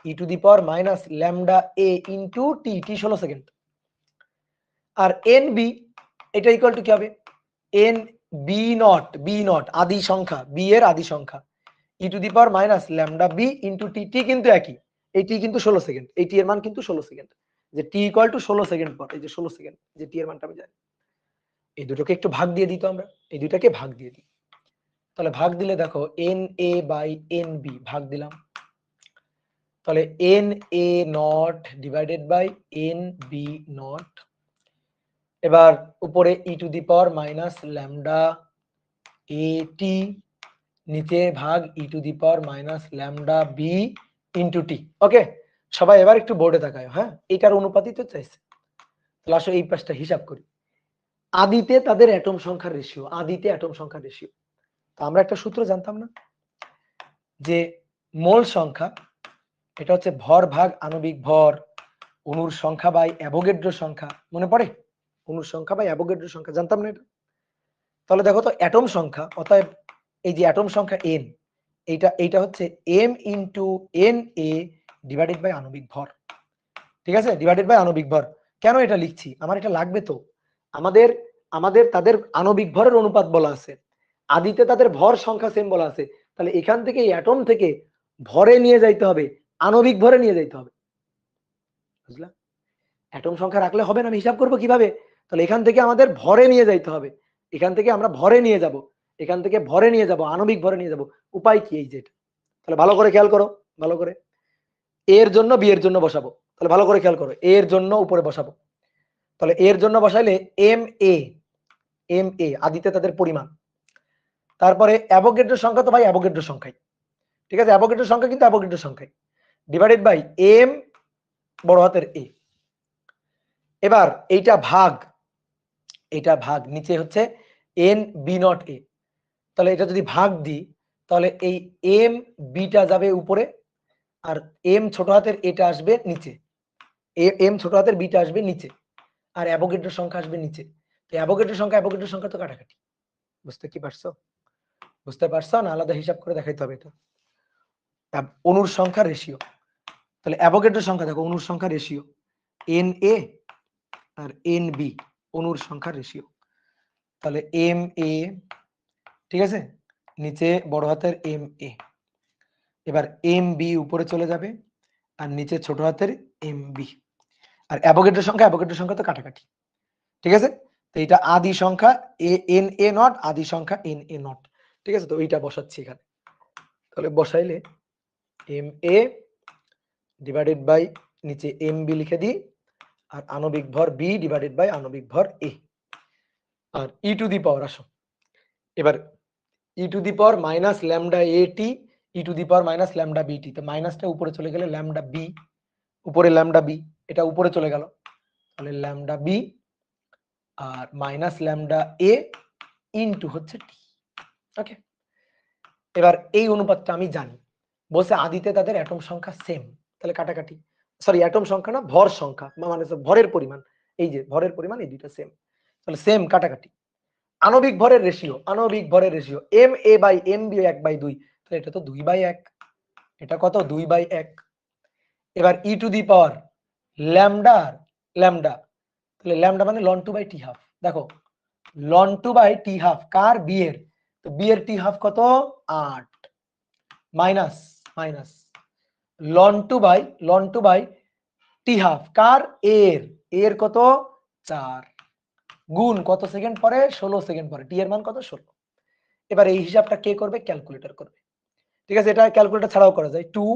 E to the power minus lambda A into T, T 16 second. আর এন বি এটা ইকুয়াল টু কি হবে, N B naught, B naught আদি সংখ্যা, বি এর আদি সংখ্যা, E to the power minus lambda B into T, T কিন্তু একই, এই টি কিন্তু 16 সেকেন্ড, এই টি এর মান কিন্তু 16 সেকেন্ড, যে টি ইকুয়াল টু 16 সেকেন্ড পর, এই যে 16 সেকেন্ড, যে টি এর মানটা আমি জানি। এই দুটোকে একটু ভাগ দিয়ে দিই, তো আমরা এই দুটাকে ভাগ দিয়ে দিই। তাহলে ভাগ দিলে দেখো N A by N B ভাগ দিলাম, তাহলে N A naught divided by N B naught, এবার উপরে E to the power minus lambda A T, নিচে ভাগ E to the power minus lambda B into T. Okay, সবাই এবার একটু বোর্ডে তাকায়, হ্যাঁ এটার অনুপাতই তো চাইছে। তাহলে আসো এই পাশটা হিসাব করি। আদিতে তাদের অ্যাটম সংখ্যার রেশিও, আদিতে অ্যাটম সংখ্যার রেশিও। তো আমরা একটা সূত্র জানতাম না, যে মোল সংখ্যা এটা হচ্ছে ভর ভাগ আণবিক ভর, অণুর সংখ্যা বাই অ্যাভোগাড্রো সংখ্যা, মনে পড়ে? অণুর সংখ্যা বাই অ্যাভোগাড্রো সংখ্যা, জানতাম না এটা? তাহলে দেখো তো অ্যাটম সংখ্যা, অতএব এই যে অ্যাটম সংখ্যা এন, এইটা হচ্ছে M into N A divided by আণবিক ভর, ঠিক আছে, ডিভাইডেড বাই আণবিক ভর। কেন এটা লিখছি, আমার এটা লাগবে তো, আমাদের আমাদের তাদের আণবিক ভরের অনুপাত বলা আছে, আদিতে তাদের ভর সংখ্যা সেম বলা আছে, তাহলে এখান থেকে অ্যাটম থেকে ভরে নিয়ে যাইতে হবে, আণবিক ভরে নিয়ে যাইতে হবে, বুঝলা? অ্যাটম সংখ্যা রাখলে হবে না, আমি হিসাব করবো কিভাবে? তাহলে এখান থেকে আমাদের ভরে নিয়ে যাইতে হবে, এখান থেকে আমরা ভরে নিয়ে যাব, এখান থেকে ভরে নিয়ে যাব, আণবিক ভরে নিয়ে যাব। উপায় কি, এই যে এটা। তাহলে ভালো করে খেয়াল করো, ভালো করে এর জন্য বি এর জন্য বসাবো, তাহলে ভালো করে খেয়াল করো, এর জন্য উপরে বসাবো, তাহলে এর জন্য বসাইলে এম এ, এম এ আদিতে তাদের পরিমাণ, তারপরে অ্যাভোগাড্রো সংখ্যা তো ভাই অ্যাভোগাড্রো সংখ্যাই, ঠিক আছে, অ্যাভোগাড্রো সংখ্যা কিন্তু অ্যাভোগাড্রো সংখ্যাই, ডিভাইডেড বাই এম বড় হাতের এ। এবার এইটা ভাগ, এটা ভাগ, নিচে হচ্ছে এন বি নট এ, তাহলে এটা যদি ভাগ দিই তাহলে এই এম বিটা যাবে উপরে, আর এম ছোট হাতের এটা আসবে নিচে, এম ছোট হাতের বিটা আসবে নিচে, আর অ্যাভোগাড্রো সংখ্যা আসবে নিচে। তো অ্যাভোগাড্রো সংখ্যা তো কাটাকাটি, বুঝতে কি পারছো? বুঝতে পারছো না? আলাদা হিসাব করে দেখাইতে হবে এটা। অণুর সংখ্যা রেশিও, তাহলে অ্যাভোগাড্রো সংখ্যা দেখো, অণুর সংখ্যা রেশিও এন এ আর এন বি, অণুর সংখ্যা রেশিও, তাহলে এম এ, ঠিক আছে, নিচে বড় হাতের এম এ, এবার এম বি উপরে চলে যাবে আর নিচে ছোট হাতের এম বি, আর অ্যাভোগাড্রো সংখ্যা তো কাটাকাটি, ঠিক আছে। তো এটা আদি সংখ্যা এ এন এ নট, আদি সংখ্যা এন এ নট, ঠিক আছে। তো এইটা বসাচ্ছি এখানে, তাহলে বসাইলে এম এ ডিভাইডেড বাই নিচে এম বি লিখে দিই, আর আণবিক ভর বি ডিভাইডেড বাই আণবিক ভর এ, আর ই টু দি পাওয়ার, আসো এবার ই to the power minus lambda A T E to the power minus lambda B T, তো মাইনাসটা উপরে চলে গেলে ল্যামডা বি, উপরে ল্যামডা বি, এটা উপরে চলে গেল, তাহলে ল্যামডা বি আর মাইনাস ল্যামডা এ ইনটু হচ্ছে টি। ওকে, এবার এই অনুপাতটা আমি জানি, বলছে আদিতে তাদের অ্যাটম সংখ্যা সেম, তাহলে কাটাকাটি, সরি অ্যাটম সংখ্যা না, ভর সংখ্যা, মানে ভরের পরিমাণ, এই যে ভরের পরিমাণ এই দুইটা সেম, তাহলে সেম কাটাকাটি। আণবিক ভরের রেশিও, আণবিক ভরের ratio M A by M B 1/2, তাহলে এটা তো 2/1, এটা কত 2/1। এবার ই to the power lambda lambda, তাহলে ল্যামডা মানে ln 2 বাই টি হাফ। দেখো ln 2 বাই টি হাফ কার, বি এর, তো বি এর টি হাফ কত 8 minus minus ln 2 by T half কার, এর কত 4 গুণ কত সেকেন্ড পরে 16 সেকেন্ড পরে, টি এর মান কত 16। এবার এই হিসাবটা কে করবে, ক্যালকুলেটর করবে। ঠিক আছে, এটা ক্যালকুলেটর ছাড়াও করা যায়। 2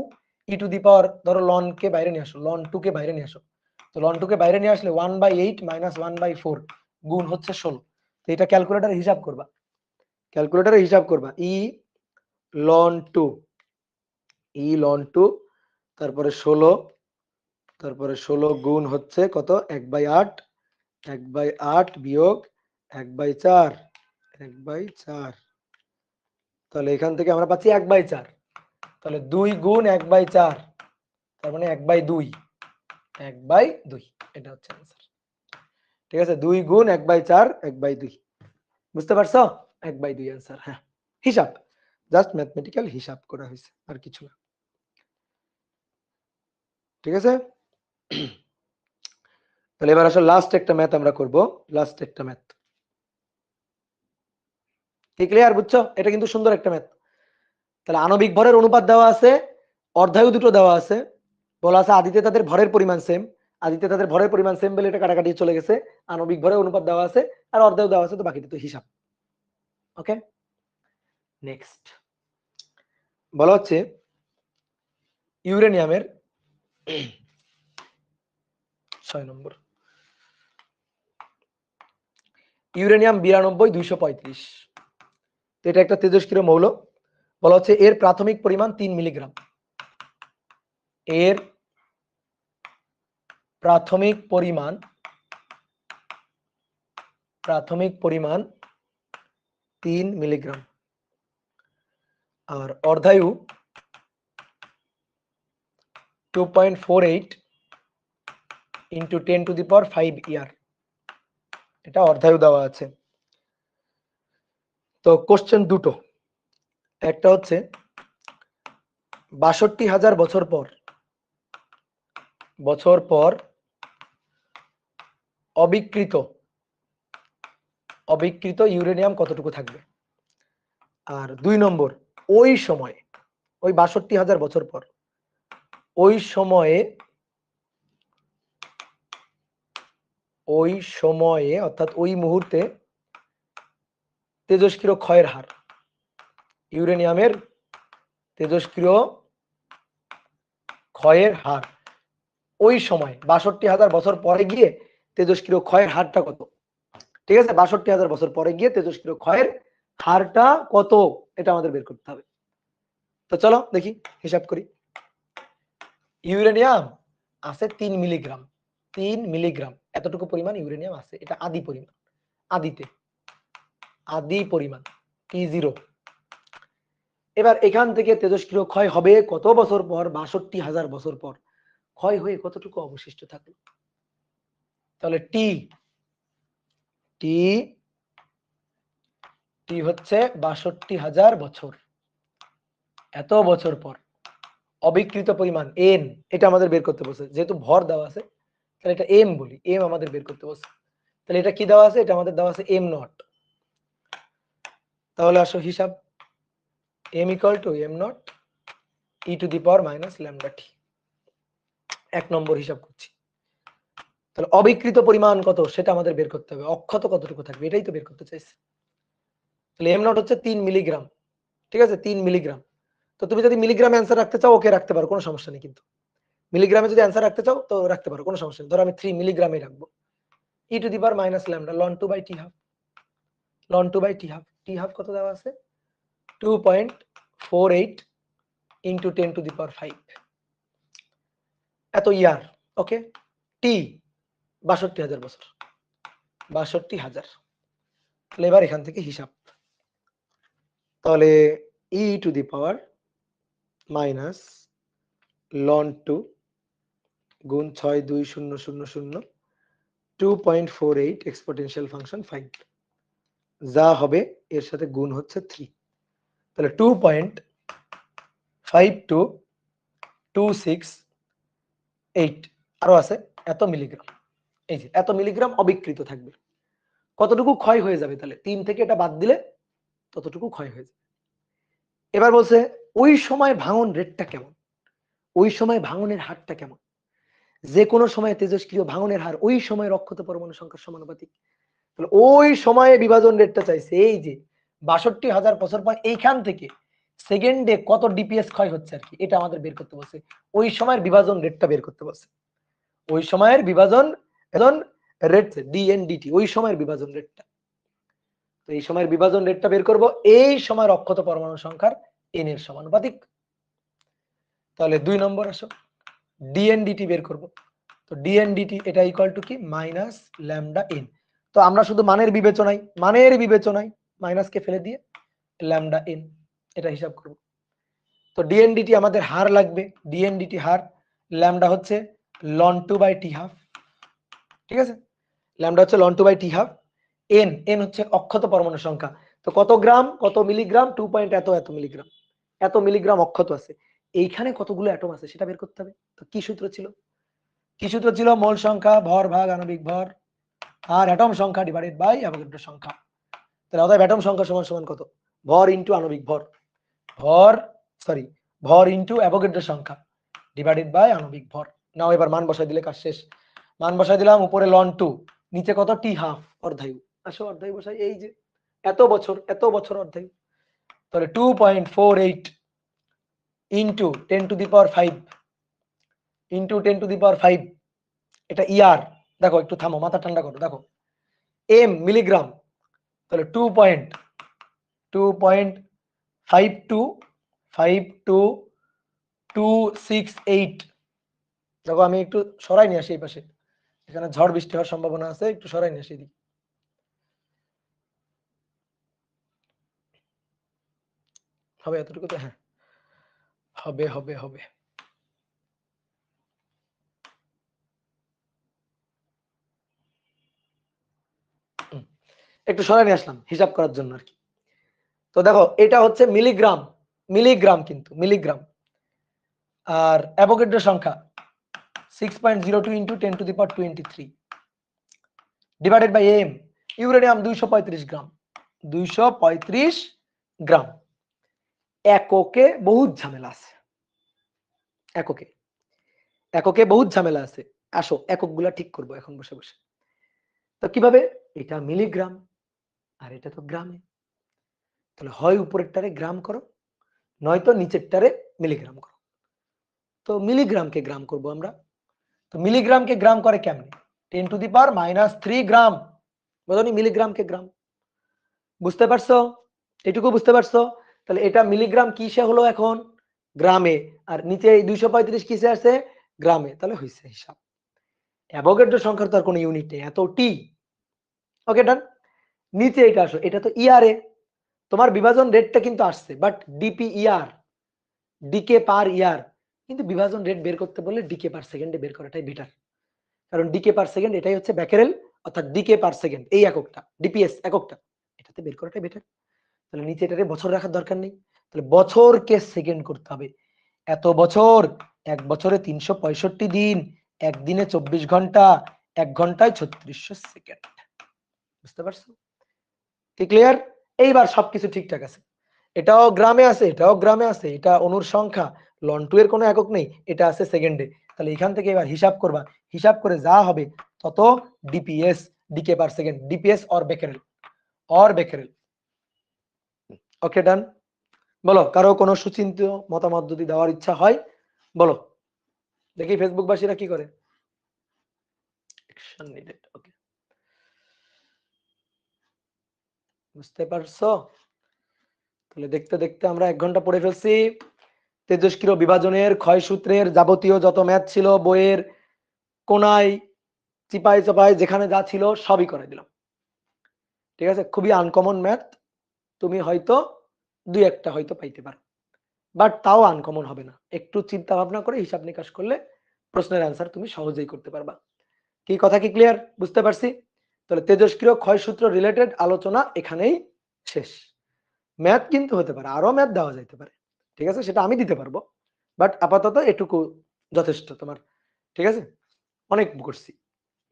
ই টু দি পাওয়ার, ধরো ln কে বাইরে নিয়ে আসো, ln 2 কে বাইরে নিয়ে আসো, তো ln 2 কে বাইরে নিয়ে আসলে 1/8 মাইনাস 1/4 গুণ হচ্ছে 16। তো এটা ক্যালকুলেটরে হিসাব করবা, ক্যালকুলেটরে হিসাব করবা ই ln 2 তারপরে 16, তারপরে 16 গুণ হচ্ছে কত 1/8, 1/8 বিয়োগ 1/4, 1/4, তাহলে এখান থেকে আমরা পাচ্ছি 1/4, তাহলে 2 গুণ 1/4, তার মানে 1/2, 1/2, এটা হচ্ছে आंसर। ঠিক আছে, 2 গুণ 1/4, 1/2, বুঝতে পারছো? 1/2 आंसर। হ্যাঁ, হিসাব, জাস্ট ম্যাথমেটিক্যাল হিসাব করা হয়েছে, আর কিছু না। ঠিক আছে, তাহলে এবার আসলে লাস্ট একটা ম্যাথ আমরা করব, লাস্ট একটা ম্যাথ। কি ক্লিয়ার, বুঝছো? এটা কিন্তু সুন্দর একটা ম্যাথ। তাহলে আণবিক ভরের অনুপাত দেওয়া আছে, অর্ধায়ু দুটো দেওয়া আছে, বলা আছে আদিতে তাদের ভরের পরিমাণ সেম, আদিতে তাদের ভরের পরিমাণ সেম বলে এটা কাটাকাটি চলে গেছে, আণবিক ভরের অনুপাত দেওয়া আছে আর অর্ধায়ু দেওয়া আছে, তো বাকিটা তো হিসাব। ওকে, নেক্সট বলা হচ্ছে ইউরেনিয়ামের 6 নম্বর, ইউরেনিয়াম 92-235, তো এটা একটা তেজস্ক্রিয় মৌল। বলা হচ্ছে এর প্রাথমিক পরিমাণ 3 মিলিগ্রাম, এর প্রাথমিক পরিমাণ 3 মিলিগ্রাম, আর অর্ধায়ু 2.48 ইন্টু 10⁵ ইয়ার, এটা অর্ধায়ু দেওয়া আছে। তো কোশ্চেন দুটো, একটা হচ্ছে ৬২,০০০ বছর পর অবিকৃত ইউরেনিয়াম কতটুকু থাকবে, আর 2 নম্বর ওই সময়, ওই ৬২,০০০ বছর পর, ওই সময়ে অর্থাৎ ওই মুহূর্তে তেজস্ক্রিয় ক্ষয়ের হার, ইউরেনিয়ামের তেজস্ক্রিয় ক্ষয়ের হার ওই সময় ৬২,০০০ বছর পরে গিয়ে তেজস্ক্রিয় ক্ষয়ের হারটা কত। ঠিক আছে, ৬২,০০০ বছর পরে গিয়ে তেজস্ক্রিয় ক্ষয়ের হারটা কত, এটা আমাদের বের করতে হবে। তো চলো দেখি, হিসাব করি। ইউরেনিয়াম আছে 3 মিলিগ্রাম, 3 মিলিগ্রাম এতটুকু পরিমাণ ইউরেনিয়াম আছে, এটা আদি পরিমাণ, আদি পরিমাণ T0। এবার এখান থেকে তেজস্ক্রিয় ক্ষয় হবে কত বছর পর, ৬২,০০০ বছর পর, ক্ষয় হয়ে কতটুকু অবশিষ্ট থাকলো। তাহলে টি হচ্ছে ৬২,০০০ বছর, এত বছর পর অবিকৃত পরিমাণ এন, এটা আমাদের বের করতে বলছে, যেহেতু ভর দেওয়া আছে তাহলে এটা এম বলি, এম আমাদের বের করতে বলছে। তাহলে এটা কি দেওয়া আছে, এটা আমাদের দেওয়া আছে এম নট। তাহলে আসো হিসাব, M equal to M naught E to the power minus lambda T. 1 number হিসাব করছি। তাহলে অবিকৃত পরিমাণ কত সেটা আমাদের বের করতে হবে, অক্ষত কতটুকু থাকবে এটাই তো বের করতে চাইছি। তাহলে এম নট হচ্ছে 3 মিলিগ্রাম, ঠিক আছে 3 মিলিগ্রাম। তো তুমি যদি মিলিগ্রামে অ্যান্সার রাখতে চাও ওকে রাখতে পারো, কোনো সমস্যা নেই, কিন্তু মিলিগ্রামে যদি অ্যান্সার রাখতে চাও তো রাখতে পারো, কোনো সমস্যা নেই। ধরো আমি 3 মিলিগ্রামে রাখবো, e to the power minus lambda ln 2 by T half, ln 2 by T half, T half কত দেওয়া আছে 2.48 ইন্টু 10⁵ এত ইয়ার। ওকে, টি ৬২,০০০ বছর, ৬২,০০০। তাহলে এবার এখান থেকে হিসাব, তাহলে e to the power minus ln 2 গুণ 62000 2.48 এক্সপোনেনশিয়াল ফাংশন 5, যা হবে এর সাথে গুণ হচ্ছে 3, তাহলে 2.5226 আরো আছে এত মিলিগ্রাম, এই যে এত মিলিগ্রাম অবিকৃত থাকবে। কতটুকু ক্ষয় হয়ে যাবে তাহলে 3 থেকে এটা বাদ দিলে ততটুকু ক্ষয় হয়ে যাবে। এবার বলছে ওই সময় ভাঙন রেটটা কেমন, ওই সময় ভাঙনের হারটা কেমন। যে কোনো সময় তেজস্ক্রিয় ভাঙনের হার ওই সময় অক্ষত পরমাণু সংখ্যার সমানুপাতিক। তাহলে ওই সময়ে বিভাজন রেটটা চাইছে, এই যে ৬২,০০০ বছর পর এইখান থেকে সেকেন্ডে কত ডিপিএস ক্ষয় হচ্ছে আর কি, এটা আমাদের বের করতে বলছে। ওই সময়ের বিভাজন রেটটা বের করতে বলছে, ওই সময়ের বিভাজন রেট ডিএনডিটি, ওই সময়ের বিভাজন রেটটা। তো এই সময়ের বিভাজন রেটটা বের করব এই সময়ের অক্ষত পরমাণু সংখ্যার এন এর সমানুপাতিক। তাহলে 2 নম্বর আসো, ডিএনডিটি বের করব। তো ডিএনডিটি এটা ইকুয়াল টু কি মাইনাস ল্যামডা এন। তো আমরা শুধু মানের বিবেচনায় মাইনাসকে ফেলে দিয়ে ল্যামডা এন এটা হিসাব করব। তো ডিএনডিটি আমাদের হার লাগবে, ডিএনডিটি হার ল্যামডা হচ্ছে ln 2/t হাফ, ঠিক আছে, ল্যামডা হচ্ছে ln 2/t হাফ, এন হচ্ছে অক্ষত পরমাণু সংখ্যা। তো কত গ্রাম কত মিলিগ্রাম 2 পয়েন্ট এত মিলিগ্রাম, এত মিলিগ্রাম অক্ষত আছে, এইখানে কতগুলো অ্যাটম আছে সেটা বের করতে হবে। তো কি সূত্র ছিল, মোল সংখ্যা ভর ভাগ আণবিক ভর আর অ্যাটম সংখ্যা ডিভাইডেড বাই অ্যাভোগাড্রো সংখ্যা। তাহলে অতএব অ্যাটম সংখ্যা সমান সমান কত, ভর ইনটু আণবিক ভর, ভর ইনটু অ্যাভোগাড্রো সংখ্যা ডিভাইডেড বাই আণবিক ভর। নাও এবার মান বসাই দিলে কাজ শেষ। মান বসাই দিলাম, উপরে ln 2, নিচে কত টি হাফ অর্ধায়ু, আসো অর্ধায়ু বসাই, এই যে এত বছর অর্ধায়ু। তাহলে 2.48 into 10 to the power 5 into 10 to the power 5, এটা ইয়ার। দেখো একটু থামো, মাথা ঠান্ডা করো, দেখো এম মিলিগ্রাম, তাহলে 2.52 দেখো আমি একটু সরাই নিয়ে আসি এই পাশে, এখানে ঝড় বৃষ্টি হওয়ার সম্ভাবনা আছে, একটু সরাই নিয়ে আসি এদিকে। হবে এতটুকু তো, হ্যাঁ হবে হবে হবে। একটু সরাই নিয়ে আসলাম হিসাব করার জন্য আর কি। তো দেখো এটা হচ্ছে মিলিগ্রাম কিন্তু মিলিগ্রাম, আর অ্যাভোগাড্রো সংখ্যা 6.02 into 10 to the power 23 divided by M, uranium 235 gram, 235 gram. এককে বহুত ঝামেলা আছে, এককে বহুত ঝামেলা আছে। আসো একক গুলা ঠিক করবো এখন বসে বসে। তো কিভাবে, এটা মিলিগ্রাম আর এটা তো গ্রামে, তাহলে হয় উপরেরটারে গ্রাম করো নয়তো নিচেরটারে মিলিগ্রাম করো। তো মিলিগ্রামকে গ্রাম করব আমরা। তো মিলিগ্রামকে গ্রাম করে কেমনে, 10 টু দি পাওয়ার -3 গ্রাম, বুঝনি, মিলিগ্রামকে গ্রাম, বুঝতে পারছো, এটুকু বুঝতে পারছো। তাহলে এটা মিলিগ্রাম কিসে হলো এখন, গ্রামে, আর নিচে 235 কিসে আছে, গ্রামে, তাহলে হয়েছে হিসাব। অ্যাভোগাড্রো সংখ্যার তো আর কোনো ইউনিট নেই, এত টি। ওকে ডান। নিচে এটা আসো, এটা তো ইয়ারে, তোমার বিভাজন রেটটা কিন্তু আসছে, বাট ডিপি ইয়ার, ডিকে পার ইয়ার, কিন্তু বিভাজন রেট বের করতে বললে ডিকে পার সেকেন্ডে বের করাটাই বেটার, কারণ ডিকে পার সেকেন্ড এটাই হচ্ছে ব্যাকেরেল, অর্থাৎ ডিকে পার সেকেন্ড এই এককটা, ডিপিএস এককটা, এটাতে বের করাটাই বেটার। তাহলে নিচে এটারে বছর রাখার দরকার নেই, তাহলে বছরকে সেকেন্ড করতে হবে। এত বছর, এক বছরে 365 দিন, একদিনে 24 ঘন্টা, এক ঘন্টায় 3600 সেকেন্ড। বুঝতে পারছো, কি ক্লিয়ার? এইবার সবকিছু ঠিকঠাক আছে, এটাও গ্রামে আছে, এটাও গ্রামে আছে, এটা অণুর সংখ্যা, ln 2 এর কোনো একক নেই, এটা আছে সেকেন্ডে। তাহলে এখান থেকে এবার হিসাব করবা, হিসাব করে যা হবে তত DPS, decay per second, DPS or becquerel, okay done. বলো কারো কোনো সুচিন্তিত মতামত যদি দেওয়ার ইচ্ছা হয় বলো, দেখি ফেসবুক বাসীরা কি করে। অ্যাকশন নিডেড, ওকে, বুঝতে পারছো। তাহলে দেখতে দেখতে আমরা 1 ঘন্টা পড়ে ফেলছি। তেজস্ক্রিয় বিভাজনের ক্ষয়সূত্রের যাবতীয় যত ম্যাথ ছিল বইয়ের কোনায় চিপাই চাপাই যেখানে যা ছিল সবই করে দিলাম, ঠিক আছে। খুবই আনকমন ম্যাথ, তুমি হয়তো 2-1টা হয়তো পাইতে পারো, বাট তাও আনকমন হবে না, একটু চিন্তা ভাবনা করে হিসাব নিকাশ করলে প্রশ্নের অ্যান্সার তুমি সহজেই করতে পারবা। কি কথা কি ক্লিয়ার, বুঝতে পারছি। তাহলে তেজস্ক্রিয় ক্ষয়সূত্র রিলেটেড আলোচনা এখানেই শেষ। ম্যাথ কিন্তু হতে পারে, আরো ম্যাথ দেওয়া যাইতে পারে, ঠিক আছে, সেটা আমি দিতে পারবো, বাট আপাতত এটুকু যথেষ্ট তোমার, ঠিক আছে। অনেক করছি।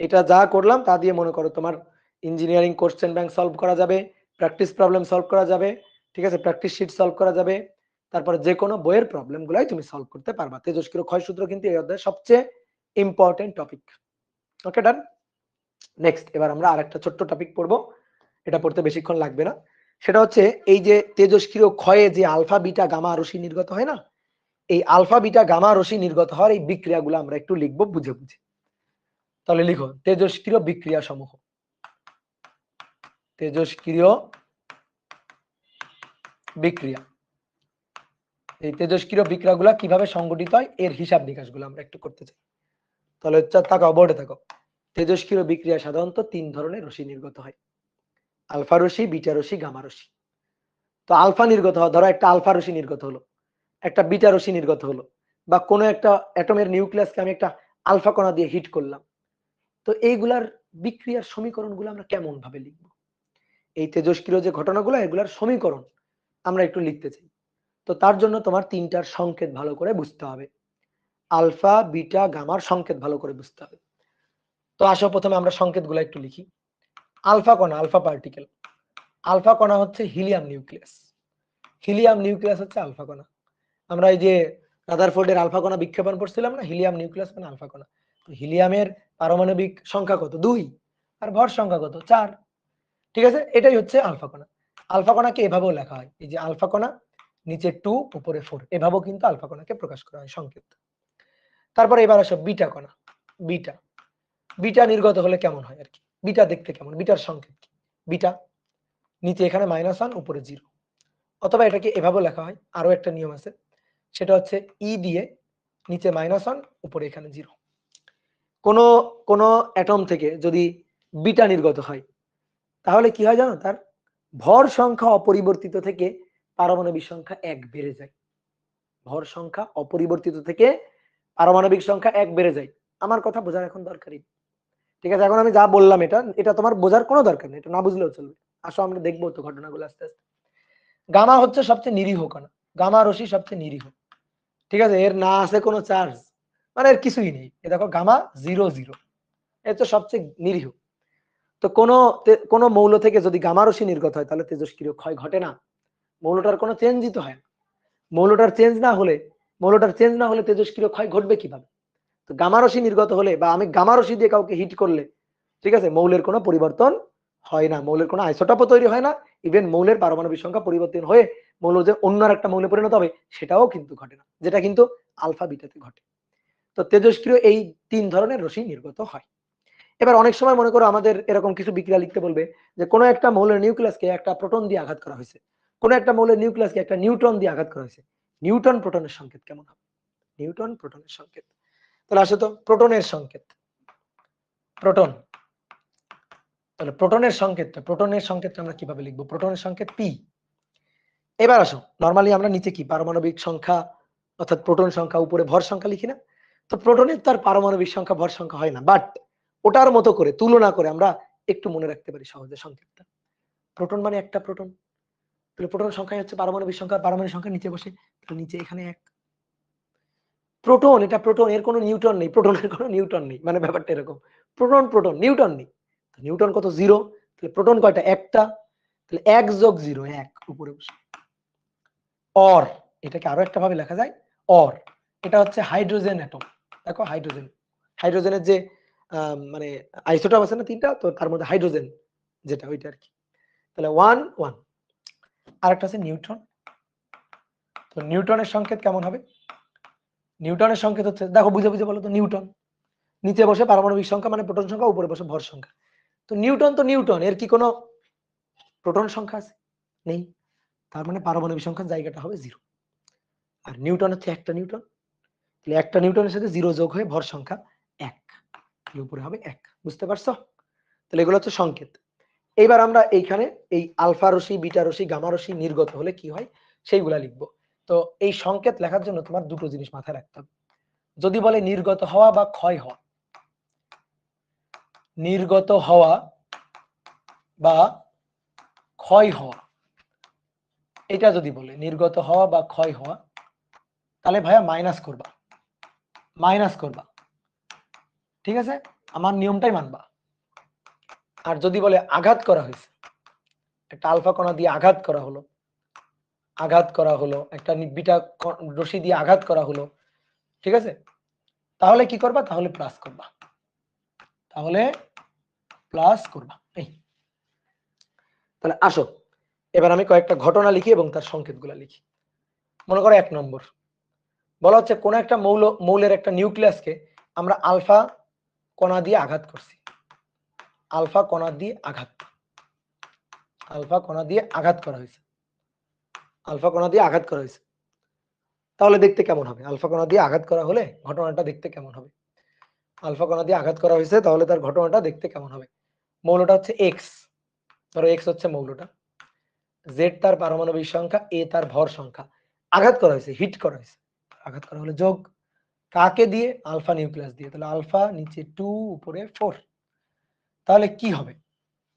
এটা যা করলাম তা দিয়ে মনে করো তোমার ইঞ্জিনিয়ারিং কোশ্চেন ব্যাংক সলভ করা যাবে, প্র্যাকটিস প্রবলেম সলভ করা যাবে, ঠিক আছে, প্র্যাকটিস শিট সলভ করা যাবে, তারপরে যে কোনো বইয়ের প্রবলেম গুলাই তুমি সলভ করতে পারবা। তেজস্ক্রিয় ক্ষয়সূত্র কিন্তু এই অধ্যায়ের সবচেয়ে ইম্পর্টেন্ট টপিক। ওকে, ডান। নেক্সট এবার আমরা আরেকটা ছোট্ট টপিক পড়বো, এটা পড়তে বেশিক্ষণ লাগবে না। সেটা হচ্ছে এই যে তেজস্ক্রিয় ক্ষয়ে যে আলফা বিটা গামা রশ্মি নির্গত হয় না, এই আলফা বিটা গামা রশ্মি নির্গত হওয়ার এই বিক্রিয়াগুলো আমরা একটু লিখবো বুঝে বুঝে। তাহলে লিখো তেজস্ক্রিয় বিক্রিয়া সমূহ। তেজস্ক্রিয় বিক্রিয়া, এই তেজস্ক্রিয় বিক্রিয়াগুলো কিভাবে সংগঠিত হয় এর হিসাব নিকাশগুলো আমরা একটু করতে চাই। তাহলে তাকাও, বোর্ডে তাকাও। তেজস্ক্রিয় বিক্রিয়া সাধারণত 3 ধরনের রশ্মি নির্গত হয়, আলফা রশ্মি, বিটা রশ্মি, গামা রশ্মি। তো আলফা নির্গত হওয়া, ধরো একটা আলফা রশ্মি নির্গত হলো, একটা বিটা রশ্মি নির্গত হলো, বা কোনো একটা অ্যাটমের নিউক্লিয়াসকে আমি একটা আলফা কণা দিয়ে হিট করলাম। তো এইগুলার বিক্রিয়ার সমীকরণগুলো আমরা কেমন ভাবে লিখবো? এই তেজস্ক্রিয় যে ঘটনাগুলো এগুলার সমীকরণ আমরা একটু লিখতে চাই। তো তার জন্য তোমার 3টার সংকেত ভালো করে বুঝতে হবে, আলফা বিটা গামার সংকেত ভালো করে বুঝতে হবে। তো আসো প্রথমে আমরা সংকেতগুলো একটু লিখি। আলফা কণা, আলফা পার্টিকেল, আলফা কণা হচ্ছে হিলিয়াম নিউক্লিয়াস, হিলিয়াম নিউক্লিয়াস হচ্ছে আলফা কণা। আমরা এই যে রাদারফোর্ডের আলফা কণা বিক্ষেপণ পড়ছিলাম না, হিলিয়াম নিউক্লিয়াস মানে আলফা কণা। হিলিয়ামের পারমাণবিক সংখ্যা কত? 2, আর ভর সংখ্যা কত? 4। ঠিক আছে, এটাই হচ্ছে আলফা কণা। আলফা কণাকে এভাবেও লেখা হয়, এই যে আলফা কণা নিচে 2 উপরে 4, এভাবেও কিন্তু আলফা কণাকে প্রকাশ করা হয় সংকেত। তারপরে এবার আসো বিটা কণা। বিটা, বিটা নির্গত হলে কেমন হয় আর কি, বিটা দেখতে কেমন, বিটার সংকেত কি? বিটা নিচে এখানে -1 উপরে 0, অথবা এটাকে এভাবেও লেখা হয়, আরো একটা নিয়ম আছে, সেটা হচ্ছে ই দিয়ে নিচে -1 উপরে এখানে 0। কোন কোন অ্যাটম থেকে যদি বিটা নির্গত হয় তাহলে কি হয় জানো, তার ভর সংখ্যা অপরিবর্তিত থেকে পারমাণবিক সংখ্যা 1 বেড়ে যায়। ভর সংখ্যা অপরিবর্তিত থেকে পারমাণবিক সংখ্যা 1 বেড়ে যায়। আমার কথা বোঝার এখন দরকারই, ঠিক আছে? এখন আমি যা বললাম এটা এটা তোমার বোঝার কোনো দরকার নেই, এটা না বুঝলেও চলবে। আসো আমরা দেখবো তো ঘটনাগুলো আস্তে আস্তে। গামা হচ্ছে সবচেয়ে নিরীহ কণা, গামা রশ্মি সবচেয়ে নিরীহ, ঠিক আছে? এর না আছে কোনো চার্জ, মানে এর কিছুই নেই। এ দেখো গামা 0 0, এ তো সবচেয়ে নিরীহ। তো কোনো মৌল থেকে যদি গামা রশ্মি নির্গত হয় তাহলে তেজস্ক্রিয় ক্ষয় ঘটে না, মৌলটার কোনো চেঞ্জই তো হয় না। মৌলটার চেঞ্জ না হলে তেজস্ক্রিয় ক্ষয় ঘটবে কিভাবে? তো গামা রশ্মি নির্গত হলে বা আমি গামা রশ্মি দিয়ে কাউকে হিট করলে, ঠিক আছে, মৌলের কোনো পরিবর্তন হয় না, মৌলের কোনো আইসোটোপও তৈরি হয় না, ইভেন মৌলের পারমাণবিক সংখ্যা পরিবর্তন হয়ে মৌল যে অন্য একটা মৌলে পরিণত হবে সেটাও কিন্তু ঘটে না, যেটা কিন্তু আলফা বিটাতে ঘটে। তো তেজস্ক্রিয় এই 3 ধরনের রশ্মি নির্গত হয়। এবার অনেক সময় মনে করো আমাদের এরকম কিছু বিক্রিয়া লিখতে বলবে যে কোনো একটা মৌলের নিউক্লিয়াসকে একটা প্রোটন দিয়ে আঘাত করা হয়েছে, কোনো একটা মৌলের নিউক্লিয়াসকে একটা নিউট্রন দিয়ে আঘাত করা হয়েছে। নিউটন প্রোটনের সংকেত কেমন হবে? নিউটন প্রোটনের সংকেত, তাহলে আসো তো প্রোটনের সংকেত। প্রোটন, তাহলে প্রোটনের সংকেতটা আমরা কিভাবে লিখবো? প্রোটনের সংকেত পি। এবার আসো, নরমালি আমরা নিচে কি পারমাণবিক সংখ্যা অর্থাৎ প্রোটন সংখ্যা, উপরে ভর সংখ্যা লিখি না? তো প্রোটনের তার পারমাণবিক সংখ্যা ভর সংখ্যা হয় না, বাট ওটার মতো করে তুলনা করে আমরা একটু মনে রাখতে পারি সহজে সংকেতটা। প্রোটন মানে একটা প্রোটন, তাহলে প্রোটন সংখ্যা হচ্ছে পারমাণবিক সংখ্যা, পারমাণবিক সংখ্যা নিচে বসে, তাহলে নিচে এখানে 1। প্রোটন, এটা প্রোটন, এর কোনো নিউটন নেই, প্রোটনের কোনো নিউটন নেই, মানে ব্যাপারটা এরকম। প্রোটন প্রোটন, নিউটন নেই। নিউটন কত? 0। তাহলে প্রোটন কয়টা? একটা, তাহলে 1 যোগ 0 1 উপরে বসে। অর, এটাকে আরো একটা ভাবে লেখা যায়, অর, এটা হচ্ছে হাইড্রোজেন অ্যাটম। দেখো হাইড্রোজেন, হাইড্রোজেনের যে মানে আইসোটোপ আছে না 3টা, তো তার মধ্যে হাইড্রোজেন যেটা ওইটা আর কি। তাহলে 1 1। আরেকটা আছে নিউট্রন, তো নিউটনের সংকেত কেমন হবে? নিউটনের সংকেত হচ্ছে, দেখো বুঝে বুঝে বলো তো, নিউটন নিচে বসে পারমাণবিক সংখ্যা মানে প্রোটন সংখ্যা, উপরে বসে ভর সংখ্যা। তো নিউটন, এর কি কোনো প্রোটন সংখ্যা আছে? নেই, তার মানে পারমাণবিক সংখ্যার জায়গাটা হবে 0। আর নিউটন হচ্ছে একটা নিউটন, তাহলে একটা নিউটনের সাথে 0 যোগ হয়ে ভর সংখ্যা 1, তাহলে উপরে হবে 1। বুঝতে পারছো? তাহলে এগুলো হচ্ছে সংকেত। এইবার আমরা এইখানে এই আলফা রশ্মি, বিটা রশ্মি, গামা রশ্মি নির্গত হলে কি হয় সেইগুলা লিখবো। তো এই সংকেত লেখার জন্য তোমার দুটো জিনিস মাথায় রাখতে হবে। যদি বলে নির্গত হওয়া বা ক্ষয় হওয়া, নির্গত হওয়া বা ক্ষয় হওয়া, এটা যদি বলে নির্গত হওয়া বা ক্ষয় হওয়া, তাহলে ভাইয়া মাইনাস করবা, ঠিক আছে, আমার নিয়মটাই মানবা। আর যদি বলে আঘাত করা হয়েছে, একটা আলফা কণা দিয়ে আঘাত করা হলো, একটা বিটা রশ্মি দিয়ে আঘাত করা হলো, ঠিক আছে, তাহলে কি করবা? তাহলে প্লাস করবা, এই। তাহলে আসো এবার আমি কয়েকটা ঘটনা লিখি এবং তার সংকেতগুলো লিখি। মনে করো 1 নম্বর বলা হচ্ছে কোন একটা মৌলের একটা নিউক্লিয়াসকে আমরা আলফা কণা দিয়ে আঘাত করছি, আলফা কণা দিয়ে আঘাত করা হয়েছে, তাহলে দেখতে কেমন হবে? আলফা কণা দিয়ে আঘাত করা হলে ঘটনাটা দেখতে কেমন হবে? আলফা কণা দিয়ে আঘাত করা হয়েছে, তাহলে তার ঘটনাটা দেখতে কেমন হবে? মৌলটা হচ্ছে এক্স, ধরো এক্স হচ্ছে মৌলটা, জেড তার পারমাণবিক সংখ্যা, এ তার ভর সংখ্যা, আঘাত করা হয়েছে, হিট করা হয়েছে, আঘাত করা হলে যোগ, কাকে দিয়ে? আলফা নিউক্লিয়াস দিয়ে, তাহলে আলফা নিচে 2 উপরে 4, তাহলে কি হবে?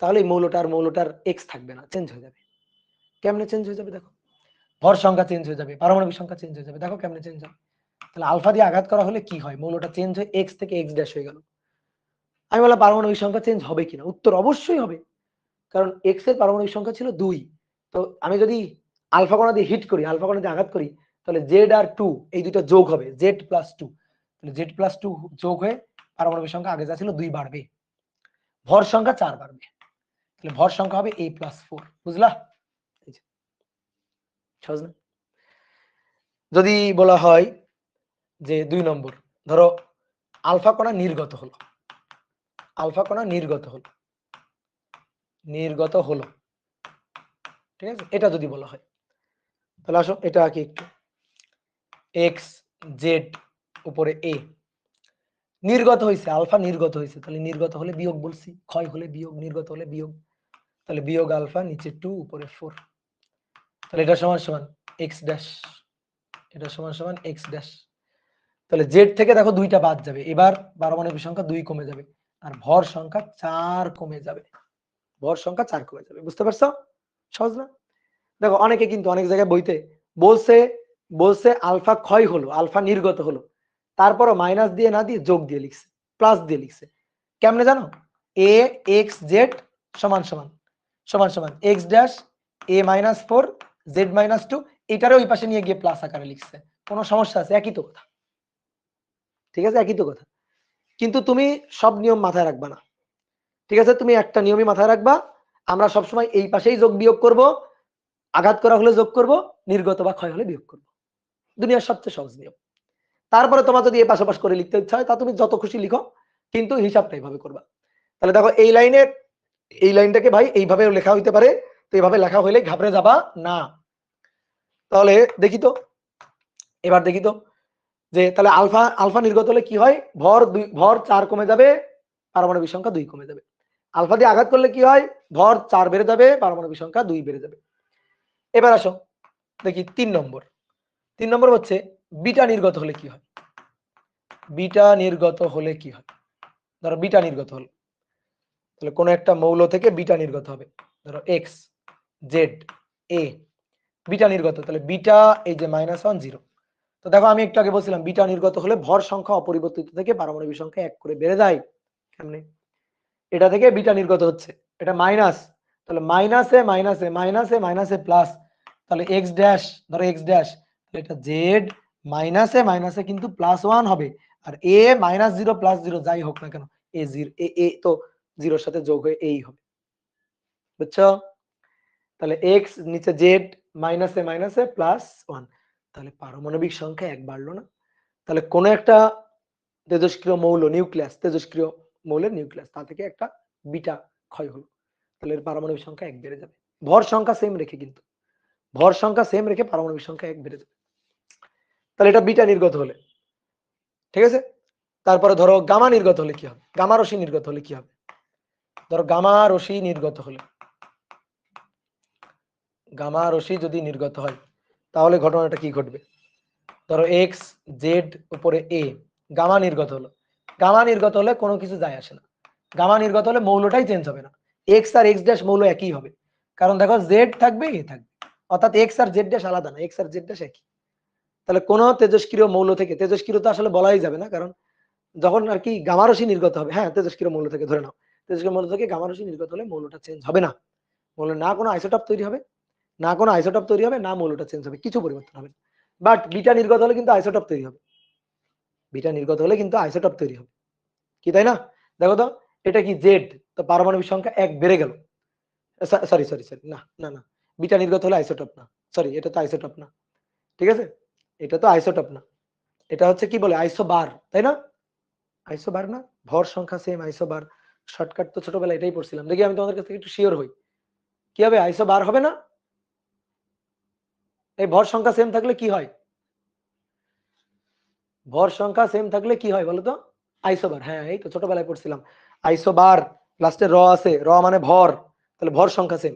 তাহলে মৌলটার এক্স থাকবে না, চেঞ্জ হয়ে যাবে। কেমনে চেঞ্জ হয়ে যাবে? দেখো, ভর সংখ্যা চেঞ্জ হয়ে যাবে, পারমাণবিক সংখ্যা চেঞ্জ হয়ে যাবে। দেখো কেমনে চেঞ্জ হয়। তাহলে আলফা দিয়ে আঘাত করা হলে কি হয়? মৌলটা চেঞ্জ হয়ে এক্স থেকে এক্স ড্যাশ হয়ে গেল। আমি বললাম পারমাণবিক সংখ্যা চেঞ্জ হবে কিনা? উত্তর অবশ্যই হবে, কারণ এক্স এর পারমাণবিক সংখ্যা ছিল 2। তো আমি যদি আলফা কণা দিয়ে হিট করি, আলফা কণা দিয়ে আঘাত করি, তাহলে জেড আর 2 এই দুটো যোগ হবে, জেড প্লাস 2, তাহলে জেড প্লাস 2 যোগ হয়ে পারমাণবিক সংখ্যা আগে যা ছিল 2 বাড়বে, ভর সংখ্যা 4 বাড়বে, তাহলে ভর সংখ্যা হবে a+4। বুঝলা? সহজ না? যদি বলা হয় যে 2 নম্বর, ধরো আলফা কণা নির্গত হলো, ঠিক আছে, এটা যদি বলা হয়, তাহলে আসো এটা আঁকি একটু। এক্স জেড উপরে এ নির্গত হয়েছে, আলফা নির্গত হয়েছে, তাহলে নির্গত হলে বিয়োগ বলছি, ক্ষয় হলে বিয়োগ, নির্গত হলে বিয়োগ, তাহলে বিয়োগ আলফা নিচে 2 উপরে 4, তাহলে এটা সমান সমান এক্স ড্যাশ, তাহলে জেড থেকে দেখো 2টা বাদ যাবে, এবার পারমাণবিক সংখ্যা 2 কমে যাবে, আর ভর সংখ্যা 4 কমে যাবে, বুঝতে পারছো? সহজ না? দেখো অনেকে কিন্তু অনেক জায়গায় বইতে বলছে আলফা ক্ষয় হলো, আলফা নির্গত হলো, তারপরও মাইনাস দিয়ে না দিয়ে যোগ দিয়ে লিখছে, প্লাস দিয়ে লিখছে। কেমনে জানো? এ এক্স জেড সমান সমান x dash a minus 4 Z minus 2, এটারে ওই পাশে নিয়ে গিয়ে প্লাস আকারে লিখছে। কোনো সমস্যা আছে? একই তো কথা, ঠিক আছে, একই তো কথা। কিন্তু তুমি সব নিয়ম মাথায় রাখবা না, ঠিক আছে, তুমি একটা নিয়মই মাথায় রাখবা, আমরা সবসময় এই পাশেই যোগ বিয়োগ করব, আঘাত করা হলে যোগ করব, নির্গত বা ক্ষয় হলে বিয়োগ করব, দুনিয়ার সবচেয়ে সহজ নিয়ম। তারপরে তোমার যদি এই পাশাপাশ করে লিখতে ইচ্ছা হয় তা তুমি যত খুশি লিখো, কিন্তু হিসাবটা এইভাবে করবা। তাহলে দেখো এই লাইনটাকে ভাই এইভাবে লেখা হইতে পারে, তো এইভাবে লেখা হইলে ঘাবড়ে যাবা না। তাহলে এবার দেখি তো যে তাহলে আলফা নির্গত হলে কি হয়? ভর 4 কমে যাবে, পারমাণবিক সংখ্যা 2 কমে যাবে। আলফা দিয়ে আঘাত করলে কি হয়? ভর 4 বেড়ে যাবে, পারমাণবিক সংখ্যা 2 বেড়ে যাবে। এবার আসো দেখি 3 নম্বর হচ্ছে বিটা নির্গত হলে কি হয়? ধরো বিটা নির্গত হলো, তাহলে কোন একটা মৌল থেকে বিটা নির্গত হবে, ধরো এক্স জেড এ, বিটা নির্গত, তাহলে বিটা এই যে -1 0। তো দেখো আমি একটু আগে বলছিলাম বিটা নির্গত হলে ভর সংখ্যা অপরিবর্তিত থেকে পারমাণবিক সংখ্যা 1 করে বেড়ে যায়। কেমনে? এটা থেকে বিটা নির্গত হচ্ছে, এটা মাইনাস, তাহলে মাইনাসে প্লাস, তাহলে এক্স ড্যাশ, ধরো এক্স ড্যাশ, এটা জেড মাইনাসে কিন্তু +1 হবে, আর এ -0 +0 যাই হোক না কেন, এ তো 0-র সাথে যোগ হয়ে এই হবে, বুঝছো? তাহলে এক্স নিচে জেড মাইনাসে +1, তাহলে পারমাণবিক সংখ্যা 1 বাড়লো না? তাহলে কোন একটা তেজস্ক্রিয় মৌলের নিউক্লিয়াস তা থেকে একটা বিটা ক্ষয় হলো, তাহলে এর পারমাণবিক সংখ্যা 1 বেড়ে যাবে, ভর সংখ্যা সেম রেখে, কিন্তু ভর সংখ্যা সেম রেখে পারমাণবিক সংখ্যা 1 বেড়ে যাবে। তাহলে এটা বিটা নির্গত হলে, ঠিক আছে। তারপরে ধরো গামা নির্গত হলে কি হবে? গামা রশ্মি নির্গত হলে কি হবে? ধরো গামা রশ্মি যদি নির্গত হয়, তাহলে ঘটনাটা কি ঘটবে? ধরো এক্স জেড উপরে এ, গামা নির্গত হলে কোনো কিছু যায় আসে না, গামা নির্গত হলে মৌলটাই চেঞ্জ হবে না, এক্স আর এক্স ড্যাশ মৌল একই হবে, কারণ দেখো জেড থাকবে এ থাকবে, অর্থাৎ এক্স আর জেড ড্যাশ আলাদা না, এক্স আর জেড ড্যাশ একই। তাহলে কোন তেজস্ক্রিয় মৌল থেকে, তেজস্ক্রিয় তো আসলে বলাই যাবে না, কারণ যখন আর কি গামা রশ্মি নির্গত হবে, হ্যাঁ তেজস্ক্রিয় মৌল থেকে ধরে নাও, তেজস্ক্রিয় মৌল থেকে গামা রশ্মি নির্গত হলে মৌলটা চেঞ্জ হবে না, মৌল না কোনো আইসোটপ তৈরি হবে, না কোনো আইসোটপ তৈরি হবে, না মৌলটা চেঞ্জ হবে, কিছু পরিবর্তন হবে না। বাট বিটা নির্গত হলে কিন্তু আইসোটপ তৈরি হবে, বিটা নির্গত হলে কিন্তু আইসোটপ তৈরি হবে, কি তাই না? দেখো তো এটা কি জেড, তো পারমাণবিক সংখ্যা 1 বেড়ে গেল, সরি সরি সরি, না না না, বিটা নির্গত হলে আইসোটপ না, সরি এটা তো আইসোটপ না, ঠিক আছে, এটা তো আইসোটপ না, এটা হচ্ছে কি বলে আইসোবার, তাই না? আইসোবার না, ভর সংখ্যা সেম আইসোবার, শর্টকাট তো ছোটবেলায় এটাই পড়ছিলাম, দেখি আমি তোমাদের কাছ থেকে একটু শিওর হই, কি হবে আইসোবার হবে না? এই ভর সংখ্যা সেম থাকলে কি হয়? ভর সংখ্যা সেম থাকলে কি হয় বলো তো? আইসোবার, হ্যাঁ এই তো ছোটবেলায় পড়ছিলাম, আইসোবার লাস্টে র আছে, র মানে ভর, তাহলে ভর সংখ্যা সেম,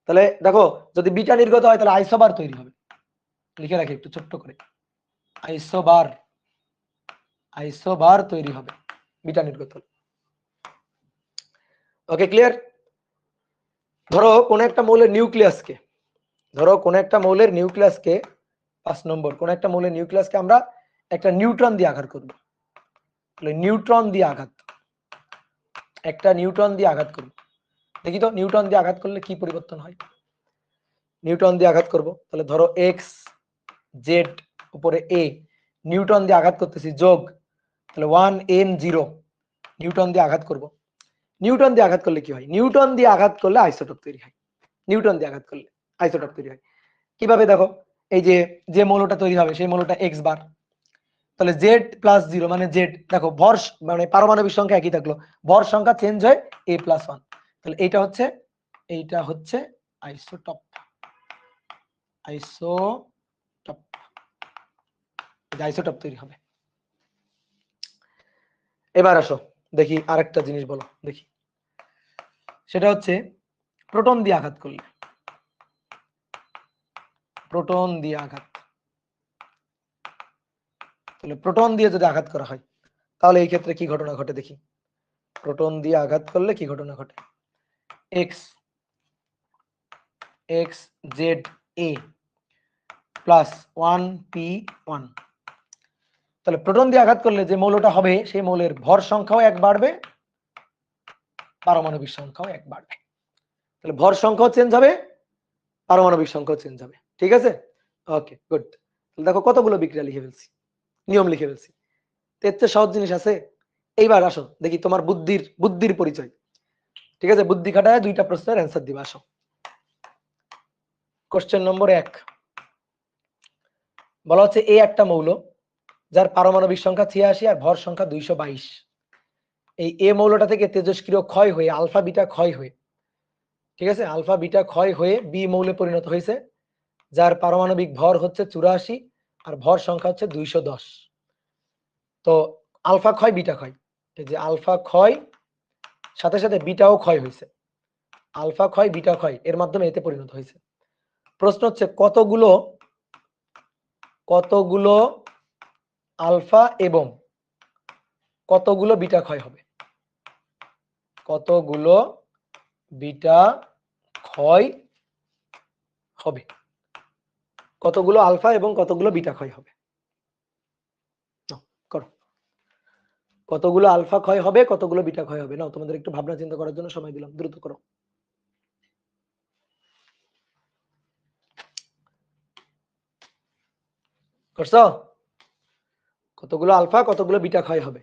তাহলে দেখো যদি বিটা নির্গত হয় তাহলে আইসোবার তৈরি হবে, লিখে রাখি একটু ছোট্ট করে, আইসোবার, আইসোবার তৈরি হবে বিটা নির্গত হলে। Okay clear? ধরো কোন একটা মৌলের নিউক্লিয়াসকে, ধরো কোন একটা মৌলের নিউক্লিয়াসকে 5 নম্বর, কোন একটা মৌলের নিউক্লিয়াসকে আমরা একটা নিউট্রন দিয়ে আঘাত করব, তাহলে নিউট্রন দিয়ে আঘাত, একটা নিউট্রন দিয়ে আঘাত করব, দেখি তো নিউট্রন দিয়ে আঘাত করলে কি পরিবর্তন হয়। নিউট্রন দিয়ে আঘাত করব, তাহলে ধরো এক্স জেড উপরে এ, নিউট্রন দিয়ে আঘাত করতেছি যোগ, তাহলে 1n0 নিউটন দিয়ে আঘাত করব, নিউটন দিয়ে আঘাত করলে কি হয়? নিউটন দিয়ে আঘাত করলে আইসোটোপ তৈরি হয়, নিউটন দিয়ে আঘাত করলে আইসোটোপ তৈরি হয়, কিভাবে দেখো, এই যে যে মৌলটা তৈরি হবে সেই মৌলটা এক্স বার, তাহলে জেড প্লাস 0 মানে জেড, দেখো ভর মানে পারমাণবিক সংখ্যা একই থাকলো, ভর সংখ্যা চেঞ্জ হয় a+1, তাহলে এইটা হচ্ছে আইসোটপ, আইসোটপ, আইসোটপ তৈরি হবে। এবার আসো দেখি আরেকটা জিনিস বলো দেখি, সেটা হচ্ছে প্রোটন দিয়ে আঘাত করলে, প্রোটন দিয়ে আঘাত, তাহলে প্রোটন দিয়ে যদি আঘাত করা হয় তাহলে এই ক্ষেত্রে কি ঘটনা ঘটে দেখি, প্রোটন দিয়ে আঘাত করলে কি ঘটনা ঘটে, এক্স এক্স জেড এ প্লাস 1p1, তাহলে প্রোটন দিয়ে আঘাত করলে যে মৌলটা হবে সেই মৌলের ভর সংখ্যাও 1 বাড়বে, পারমাণবিক সংখ্যাও 1 বাড়বে, তাহলে ভর সংখ্যাও চেঞ্জ হবে, পারমাণবিক সংখ্যাও চেঞ্জ হবে, ঠিক আছে? ওকে গুড, দেখো কতগুলো বিক্রিয়া লিখে ফেলছি, নিয়ম লিখে ফেলছি, এর চেয়ে সহজ জিনিস আছে? এইবার আসো দেখি তোমার বুদ্ধির পরিচয়, ঠিক আছে, বুদ্ধি খাটায় 2টা প্রশ্নের অ্যান্সার দিবা, আসো কোশ্চেন নম্বর 1 বলা হচ্ছে এ একটা মৌল যার পারমাণবিক সংখ্যা 86 আর ভর সংখ্যা 222, এই এ মৌলটা থেকে তেজস্ক্রিয় ক্ষয় হয়ে আলফা বিটা ক্ষয় হয়ে, ঠিক আছে, আলফা বিটা ক্ষয় হয়ে বি মৌলে পরিণত হয়েছে, যার পারমাণবিক ভর হচ্ছে 84 আর ভর সংখ্যা হচ্ছে 210, তো আলফা ক্ষয় বিটা ক্ষয়, এই যে আলফা ক্ষয় সাথে সাথে বিটাও ক্ষয় হয়েছে, আলফা ক্ষয় বিটা ক্ষয় এর মাধ্যমে এতে পরিণত হয়েছে। প্রশ্ন হচ্ছে কতগুলো আলফা এবং কতগুলো বিটা ক্ষয় হবে, কতগুলো বিটা ক্ষয় হবে, কতগুলো আলফা এবং কতগুলো বিটা ক্ষয় হবে, করো, কতগুলো আলফা ক্ষয় হবে কতগুলো বিটা ক্ষয় হবে, নাও তোমাদের একটু ভাবনা চিন্তা করার জন্য সময় দিলাম, দ্রুত করো। করছো? কতগুলো আলফা কতগুলো বিটা ক্ষয় হবে,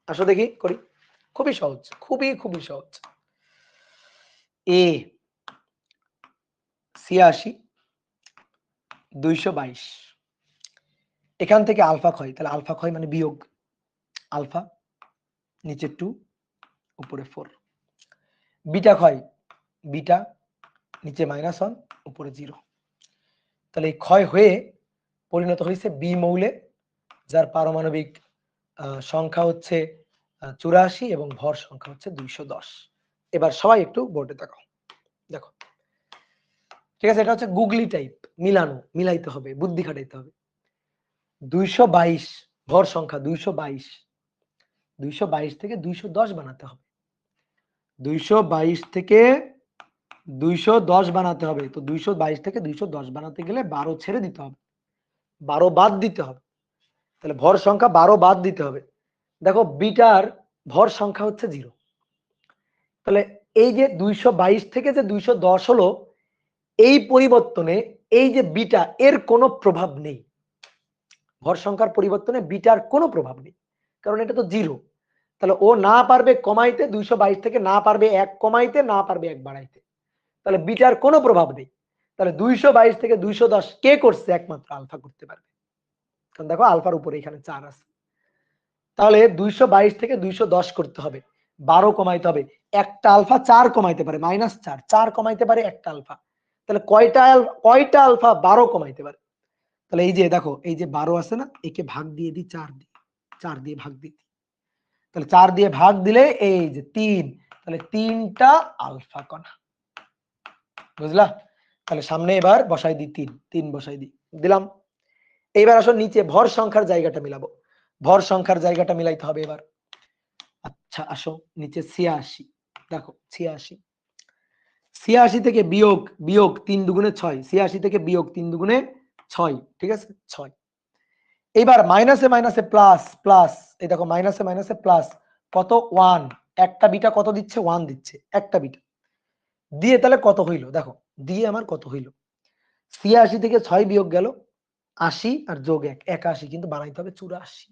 আসো দেখি করি, খুবই সহজ, খুবই সহজ, এ 86 222, এখান থেকে আলফা ক্ষয়, তাহলে আলফা ক্ষয় মানে বিয়োগ, আলফা নিচে 2 উপরে 4, বিটা ক্ষয় বিটা নিচে -1 উপরে 0, তাহলে এই ক্ষয় হয়ে পরিণত হয়েছে বি মৌলে, যার পারমাণবিক সংখ্যা হচ্ছে 84 এবং ভর সংখ্যা হচ্ছে 210। এবার সবাই একটু বোর্ডে তাকাও, দেখো, ঠিক আছে, এটা হচ্ছে গুগলি টাইপ, মিলাইতে হবে, বুদ্ধি খাটাইতে হবে, 222 ভর সংখ্যা 222 থেকে 210 বানাতে হবে, 222 থেকে 210 বানাতে হবে, তো 222 থেকে 210 বানাতে গেলে 12 ছেড়ে দিতে হবে, 12 বাদ দিতে হবে, তাহলে ভর সংখ্যা 12 বাদ দিতে হবে। দেখো বিটার ভর সংখ্যা হচ্ছে 0। তাহলে এই যে 222 থেকে যে 210 হলো, এই পরিবর্তনে এই যে বিটা এর কোনো প্রভাব নেই। ভর সংখ্যার পরিবর্তনে বিটার কোনো প্রভাব নেই, কারণ এটা তো 0। তাহলে ও না পারবে কমাইতে 222 থেকে, না পারবে 1 কমাইতে, না পারবে 1 বাড়াইতে। তাহলে বিটার কোনো প্রভাব নেই। তাহলে 222 থেকে 210 কে করছে? একমাত্র আলফা করতে পারবে, কারণ দেখো আলফার উপরে এখানে 4 আছে। তাহলে 222 থেকে 210 করতে হবে, 12 কমাইতে হবে। একটা আলফা 4 কমাইতে পারে, -4, 4 কমাইতে পারে একটা আলফা। তাহলে কয়টা আলফা 12 কমাইতে পারে? তাহলে এই যে দেখো, এই যে 12 আছে না, একে ভাগ দিয়ে দিই 4 দিয়ে, 4 দিয়ে ভাগ দিই। তাহলে 4 দিয়ে ভাগ দিলে এই যে 3, তাহলে 3টা আলফা কণা। বুঝলা? তাহলে সামনে এবার বসাই দিই 3 বসাই দিলাম। এইবার আসো নিচে ভর সংখ্যার জায়গাটা মিলাবো। ভর সংখ্যার জায়গাটা মিলাইতে হবে এবার। আচ্ছা আসো নিচে 86, দেখো 86 থেকে বিয়োগ 3 দুগুণে 6, 86 থেকে বিয়োগ 3 দুগুণে 6, ঠিক আছে 6। এইবার মাইনাসে মাইনাসে প্লাস প্লাস, এই দেখো মাইনাসে মাইনাসে প্লাস, কত 1, একটা বিটা কত দিচ্ছে? 1 দিচ্ছে একটা বিটা দিয়ে। তাহলে কত হইল? দেখো দিয়ে আমার কত হইল, 86 থেকে 6 বিয়োগ গেল 80 আর যোগ 1, 81, কিন্তু বানাইতে হবে 84।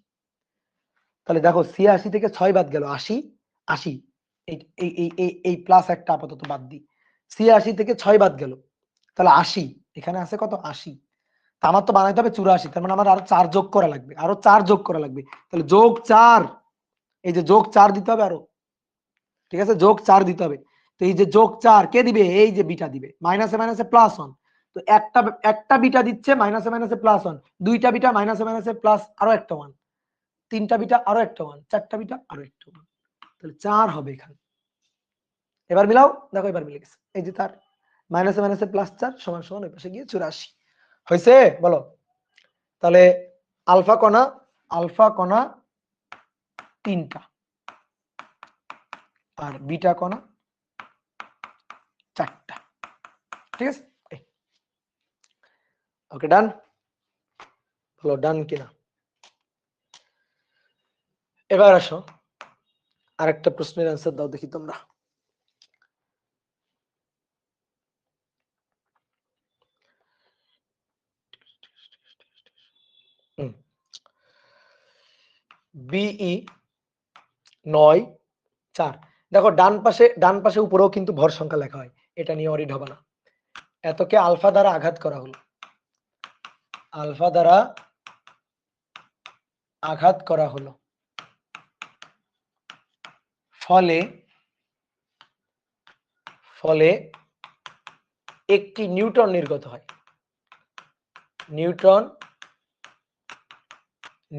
তাহলে দেখো 86 থেকে 6 বাদ গেল 80, 80, এই প্লাস একটা আপাতত বাদ দিই। 86 থেকে 6 বাদ গেল, তাহলে 80, এখানে আছে কত? 80। আমার তো বানাইতে হবে 84, তার মানে আমার আরো 4 যোগ করা লাগবে, আরো 4 যোগ করা লাগবে। তাহলে যোগ 4, এই যে যোগ 4 দিতে হবে আরো, ঠিক আছে যোগ 4 দিতে হবে। তো এই যে যোগ 4 কে দিবে? এই যে বিটা দিবে, মাইনাসে মাইনাসে প্লাস 1। তো একটা বিটা দিচ্ছে মাইনাসে মাইনাসে প্লাস 1, দুইটা বিটা মাইনাসে মাইনাসে প্লাস আরো একটা 1, তিনটা বিটা আরো একটা 1, চারটা বিটা আরো একটা 1, তাহলে 4 হবে এখানে। এবার মিলাও, দেখো এবার মিলে গেছে। এই যে তার মাইনাসে মাইনাসে প্লাস 4 সমান সমান ওই পাশে গিয়ে 84 হয়েছে। বলো তাহলে আলফা কণা 3টা আর বিটা কণা 4টা, ঠিক আছে। ওকে ডান, বলো ডান কিনা। এবার আসো আরেকটা প্রশ্নের অ্যান্সার দাও দেখি তোমরা। বিই 9, 4। দেখো ডান পাশে উপরেও কিন্তু ভর সংখ্যা লেখা হয়, এটা নিয়ে অরিড হবে না। এতকে আলফা দ্বারা আঘাত করা হলো, আলফা দ্বারা আঘাত করা হলো, ফলে একটি নিউটন নির্গত হয়। নিউটন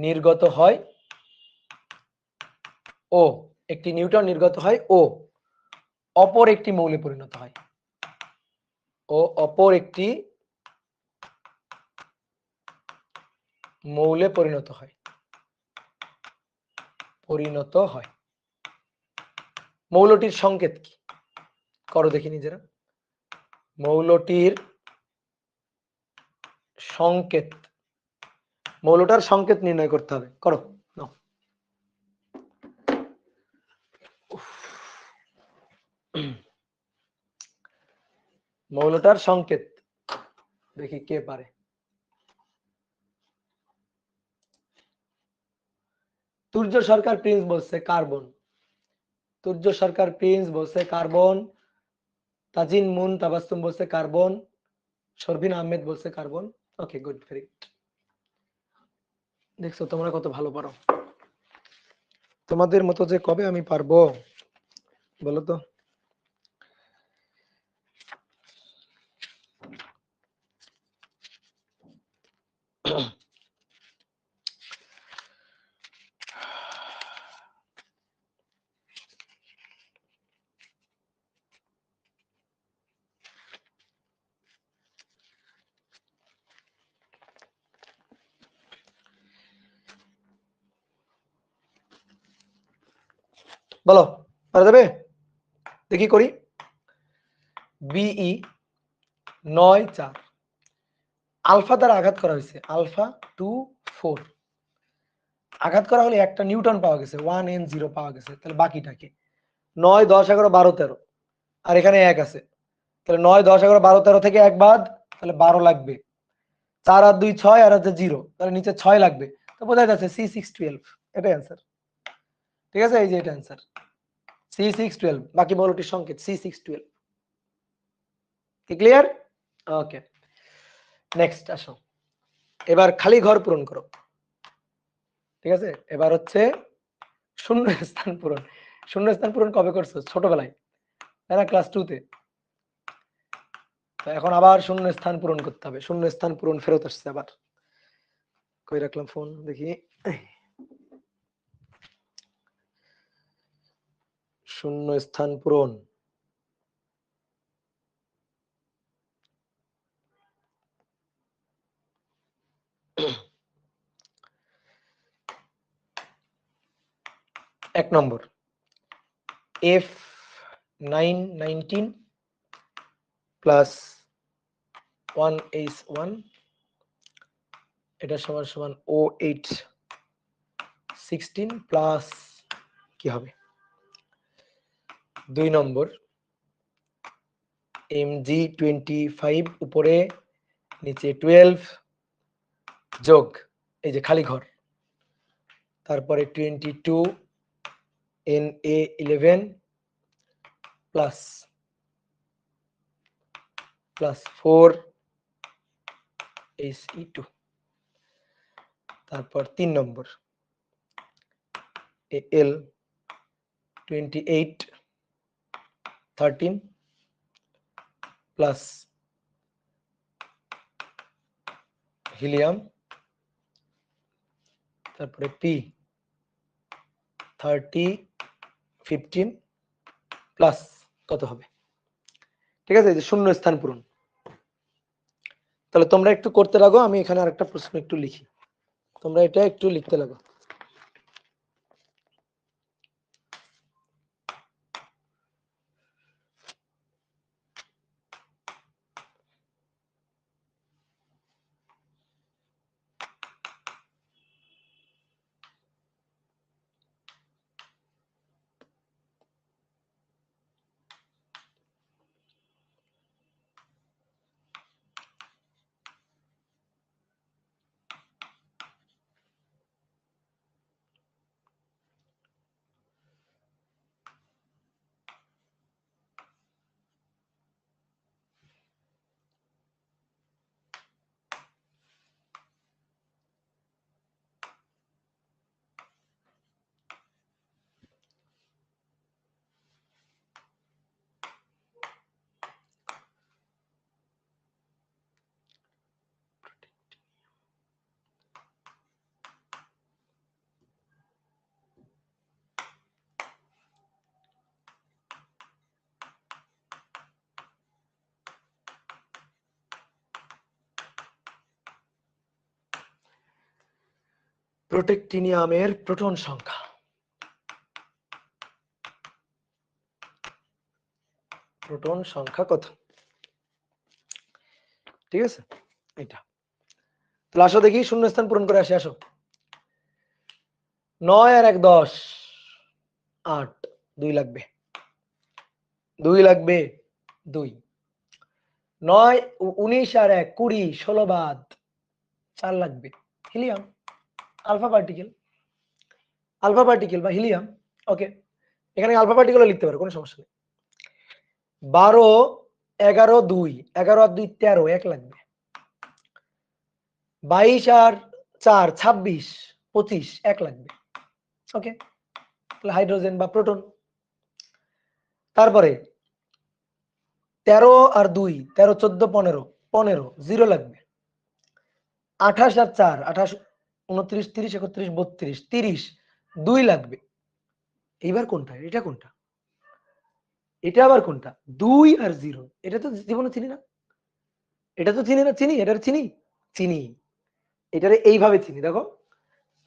নির্গত হয় ও একটি নিউটন নির্গত হয় ও অপর একটি মৌলে পরিণত হয়, ও অপর একটি মৌলে পরিণত হয়। মৌলটির সংকেত কি করো দেখি নিজেরা। মৌলটির সংকেত, মৌলটার সংকেত নির্ণয় করতে হবে, করো নাও। মৌলটার সংকেত দেখি কে পারে। তুর্য সরকার প্রিন্স বলছে কার্বন, তুর্য সরকার প্রিন্স বলছে কার্বন, তাজিন মুন তাবাসসুম বলছে কার্বন, শরবিন আহমেদ বলছে carbon. Okay good, very good. দেখছো তোমরা কত ভালো পারো, তোমাদের মতো যে কবে আমি পারবো বলো তো। বলো পারা যাবে? দেখি করি। বিই 9, 4 আলফা দ্বারা আঘাত করা হয়েছে, আলফা 2, 4। আঘাত করা হলে একটা নিউটন পাওয়া গেছে, 1n0 পাওয়া গেছে, তাহলে বাকিটা কি? 9, 10, 11, 12, 13, আর এখানে 1 আছে, তাহলে 9, 10, 11, 12, 13 থেকে 1 বাদ, তাহলে 12 লাগবে। 4 আর 2 6, আর আছে 0, তাহলে নিচে 6 লাগবে। তো বোঝাই যাচ্ছে C612, এটাই অ্যান্সার। ঠিক আছে, এই যে এটা অ্যান্সার C612, বাকি বলটির সংকেত C612। কি ক্লিয়ার? ওকে, নেক্সট আসো, এবার খালি ঘর পূরণ করো। ঠিক আছে, এবার হচ্ছে শূন্য স্থান পূরণ। শূন্য স্থান পূরণ কবে করছো? ছোটবেলায়, তাই না? ক্লাস 2 তে। তো এখন আবার শূন্য স্থান পূরণ করতে হবে। শূন্য স্থান পূরণ ফেরত আসছে আবার। কই রাখলাম ফোন দেখি। শূন্য স্থান পূরণ, এক নম্বর F919 প্লাস 1H1, এটা সমান সমান O816 প্লাস কি হবে? 2 নম্বর Mg25 উপরে নিচে 12 যোগ এই যে খালি ঘর, তারপরে 22 Na11 প্লাস 4 He2, তারপর 3 নম্বর Al28 13 প্লাস হিলিয়াম, তারপরে P30 15 প্লাস কত হবে? ঠিক আছে, এই যে শূন্য স্থান পূরণ। তাহলে তোমরা একটু করতে লাগো, আমি এখানে আরেকটা প্রশ্ন একটু লিখি, তোমরা এটা একটু লিখতে লাগো। প্রোটেক্টিনিয়ামের প্রোটন সংখ্যা, প্রোটন সংখ্যা কত? ঠিক আছে, এটা তাহলে আসো দেখি, শূন্য স্থান পূরণ করে আসি। আসো, 9 আর 1 10, 8, 2 লাগবে, 2 লাগবে, 2, 9 19 আর 1 20, 16 বাদ 4 লাগবে, helium, alpha particle, alpha particle বা হিলিয়াম। ওকে, এখানে আলফা পার্টিকেলও লিখতে পারো, কোনো সমস্যা নেই। 12 11 2, 11 আর 2 13, 1 লাগবে। 22 আর 4 26, 25, 1 লাগবে। ওকে, তাহলে হাইড্রোজেন বা প্রোটন। তারপরে 13 আর 2, 13 14 15, 15, 0 লাগবে। 28 আর 4 28, 29 30 31 32, 30, 2 লাগবে। এইবার কোনটা? এটা কোনটা? এটা আবার কোনটা? 2 আর 0, এটা তো জীবনে চিনি না, এটা তো চিনি না। চিনি, এটার চিনি, চিনি, এটারে এইভাবে চিনি। দেখো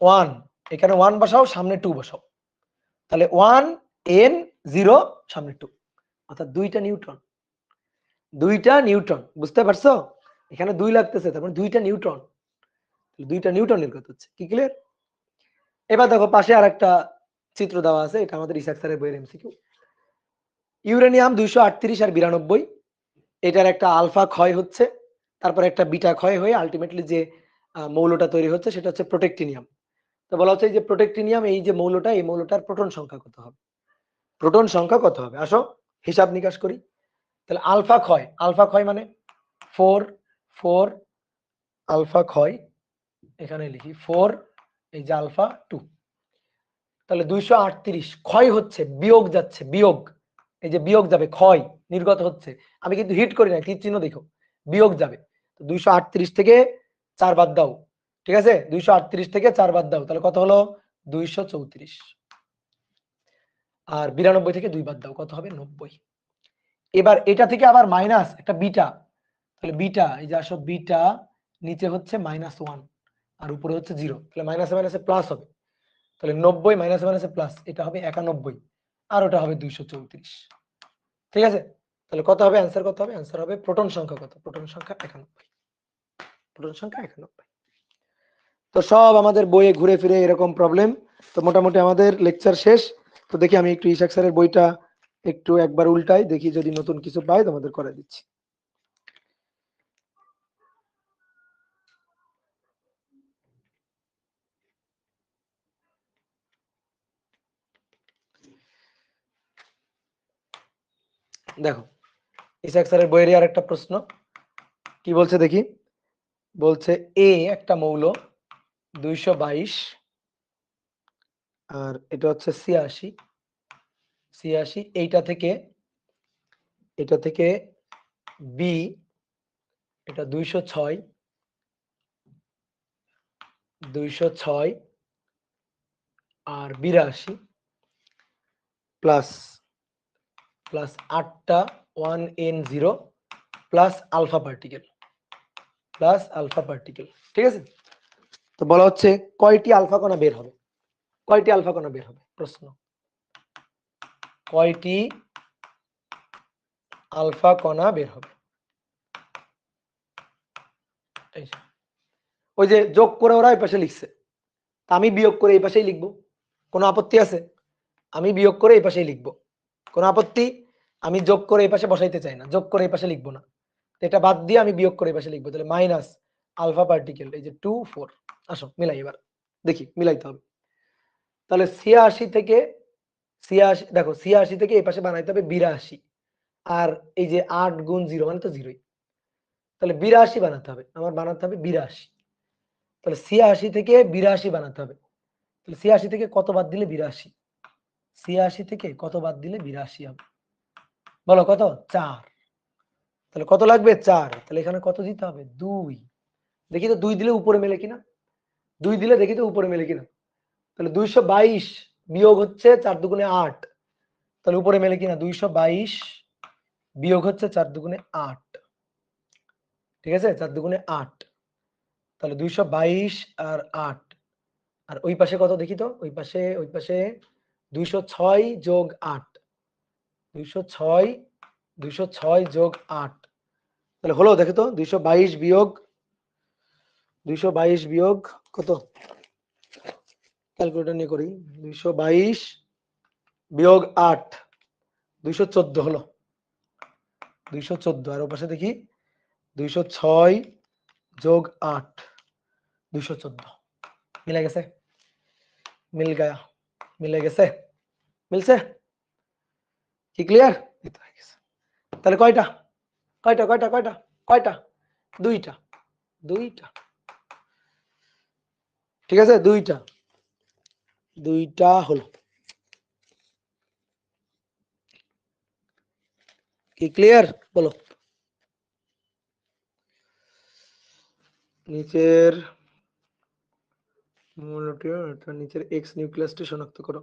1, এখানে 1 বসাও, সামনে 2 বসাও, তাহলে 1 n 0 সামনে 2, অর্থাৎ 2টা নিউট্রন। 2টা নিউট্রন, বুঝতে পারছো? এখানে 2 লাগতেছে, তার মানে 2টা নিউট্রন, 2টা নিউটন নির্গত হচ্ছে। কি ক্লিয়ার? এবার দেখো পাশে আরেকটা চিত্র দেওয়া আছে, এটা আমাদের ইসাক স্যারের বইয়ের এমসিকিউ। ইউরেনিয়াম 238 আর 92, এটার একটা আলফা ক্ষয় হচ্ছে, তারপর একটা বিটা ক্ষয় হয়ে আলটিমেটলি যে মৌলটা তৈরি হচ্ছে সেটা হচ্ছে প্রোটেক্টিনিয়াম। তো বলা হচ্ছে এই যে প্রোটেক্টিনিয়াম, এই যে মৌলটা, এই মৌলটার প্রোটন সংখ্যা কত হবে? প্রোটন সংখ্যা কত হবে? আসো হিসাব নিকাশ করি। তাহলে আলফা ক্ষয় মানে 4 4, আলফা ক্ষয় এখানে লিখি 4, এই যে আলফা 2, তাহলে 238 ক্ষয় হচ্ছে, বিয়োগ যাচ্ছে, বিয়োগ, এই যে বিয়োগ যাবে, ক্ষয় নির্গত হচ্ছে, আমি কিন্তু হিট করি না, তীর চিহ্ন দেখো, বিয়োগ যাবে। 238 থেকে 4 বাদ দাও, ঠিক আছে, 238 থেকে 4 বাদ দাও, তাহলে কত হলো? 234। আর 92 থেকে 2 বাদ দাও, কত হবে? 90। এবার এটা থেকে আবার মাইনাস একটা বিটা, তাহলে বিটা, এই যে আসো বিটা, নিচে হচ্ছে -1 আর উপরে হচ্ছে 0, তাহলে মাইনাসে মাইনাসে প্লাস হবে, তাহলে 90 মাইনাসে মাইনাসে প্লাস, এটা হবে 91 আর ওটা হবে 234। ঠিক আছে, তাহলে কত হবে অ্যান্সার? কত হবে অ্যান্সার? হবে প্রোটন সংখ্যা কত? প্রোটন সংখ্যা 91, প্রোটন সংখ্যা 91। তো সব আমাদের বইয়ে ঘুরে ফিরে এরকম প্রবলেম। তো মোটামুটি আমাদের লেকচার শেষ। তো দেখি আমি একটু ইসাক স্যারের বইটা একটু একবার উল্টাই, দেখি যদি নতুন কিছু পাই তোমাদের করে দিচ্ছি। দেখো ইসাক স্যারের বইয়েরই আর একটা প্রশ্ন, কি বলছে দেখি। বলছে এ একটা মৌল 222, আর এটা হচ্ছে 86, 86, এটা থেকে বি, এটা 206, 206 আর 82 প্লাস প্লাস 8টা 1n0 plus alpha particle, plus alpha particle. ঠিক আছে, তো বলা হচ্ছে কয়টি আলফা কণা বের হবে? কয়টি আলফা কণা বের হবে? প্রশ্ন, কয়টি আলফা কণা বের হবে? এই যে, ওই যে যোগ করে ওরা এই পাশে লিখছে, তা আমি বিয়োগ করে এই পাশেই লিখবো, কোনো আপত্তি আছে? আমি বিয়োগ করে এই পাশেই লিখবো, কোনো আপত্তি? আমি যোগ করে এই পাশে বসাইতে চাই না, যোগ করে এই পাশে লিখবো না, এটা বাদ দিয়ে আমি বিয়োগ করে এই পাশে লিখবো, তাহলে মাইনাস আলফা পার্টিকেল, এই যে 2 4। আসো মিলাই, এবার দেখি মিলাইতে হবে। তাহলে 86 থেকে 86, দেখো 86 থেকে এই পাশে বানাইতে হবে 82, আর এই যে 8 গুণ 0 মানে তো 0ই, তাহলে 82 বানাতে হবে, আমার বানাতে হবে 82। তাহলে 86 থেকে 82 বানাতে হবে, তাহলে 86 থেকে কত বাদ দিলে 82? 86 থেকে কত বাদ দিলে 82 হবে? বলো কত? 4। তাহলে কত লাগবে? 4। তাহলে এখানে কত দিতে হবে? 2। দেখি তো 2 দিলে উপরে মেলে কিনা, 2 দিলে দেখি তো উপরে মেলে কিনা। তাহলে 222 বিয়োগ হচ্ছে 4 দুগুণে 8, তাহলে উপরে মেলে কিনা? 222 বিয়োগ হচ্ছে 4 দুগুণে 8, ঠিক আছে, 4 দুগুণে 8, তাহলে 222 আর 8, আর ওই পাশে কত দেখি তো, ওই পাশে 206 যোগ 8, 206, 206 যোগ 8, তাহলে হলো দেখো তো 222 বিয়োগ, 222 বিয়োগ কত, ক্যালকুলেটর নিয়ে করি, 222 বিয়োগ 8, 214 হলো, 214, আর ওপাশে দেখি 206 যোগ 8, 214, মিলে গেছে, মিল গায়া, মিলে গেছে, মিলছে কি? ক্লিয়ার? তাহলে কয়টা, কয়টা কয়টা কয়টা কয়টা? দুইটা, দুইটা, ঠিক আছে, দুইটা, দুইটা হলো। কি ক্লিয়ার? বলো। নিচের মৌলটি, নিচের এক্স নিউক্লিয়াসটি শনাক্ত করো।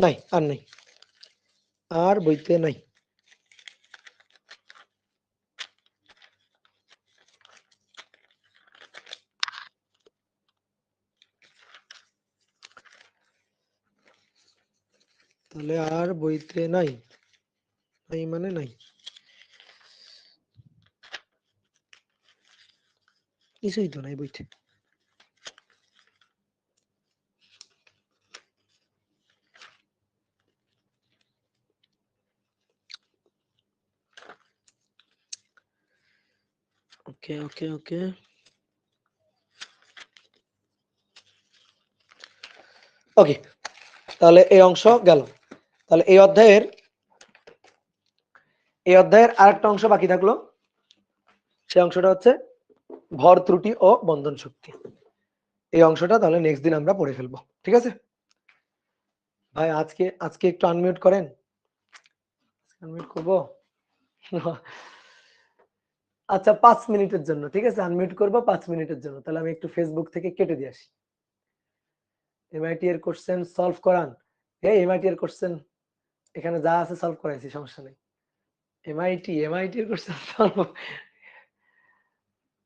নাই, আর নাই, আর বইতে নাই। তাহলে আর বইতে নাই, নাই মানে নাই, কিছুই তো নাই বইতে। ওকে ওকে ওকে, ওকে, তাহলে এই অংশ গেল। তাহলে এই অধ্যায়ের আরেকটা অংশ বাকি থাকলো, সেই অংশটা হচ্ছে ভর ত্রুটি ও বন্ধন শক্তি। এই অংশটা তাহলে নেক্সট দিন আমরা পড়ে ফেলবো, ঠিক আছে ভাই? আজকে একটু আনমিউট করেন, আনমিউট করবো। আচ্ছা 5 মিনিটের জন্য, ঠিক আছে, আনমিউট করবো 5 মিনিটের জন্য। তাহলে আমি একটু ফেসবুক থেকে কেটে দিয়ে আসি। এমআইটি এর কোশ্চেন সলভ করান। এই এমআইটি এর কোশ্চেন এখানে যা আছে সলভ করাইছি, সমস্যা নেই। এমআইটি এর কোশ্চেন সলভ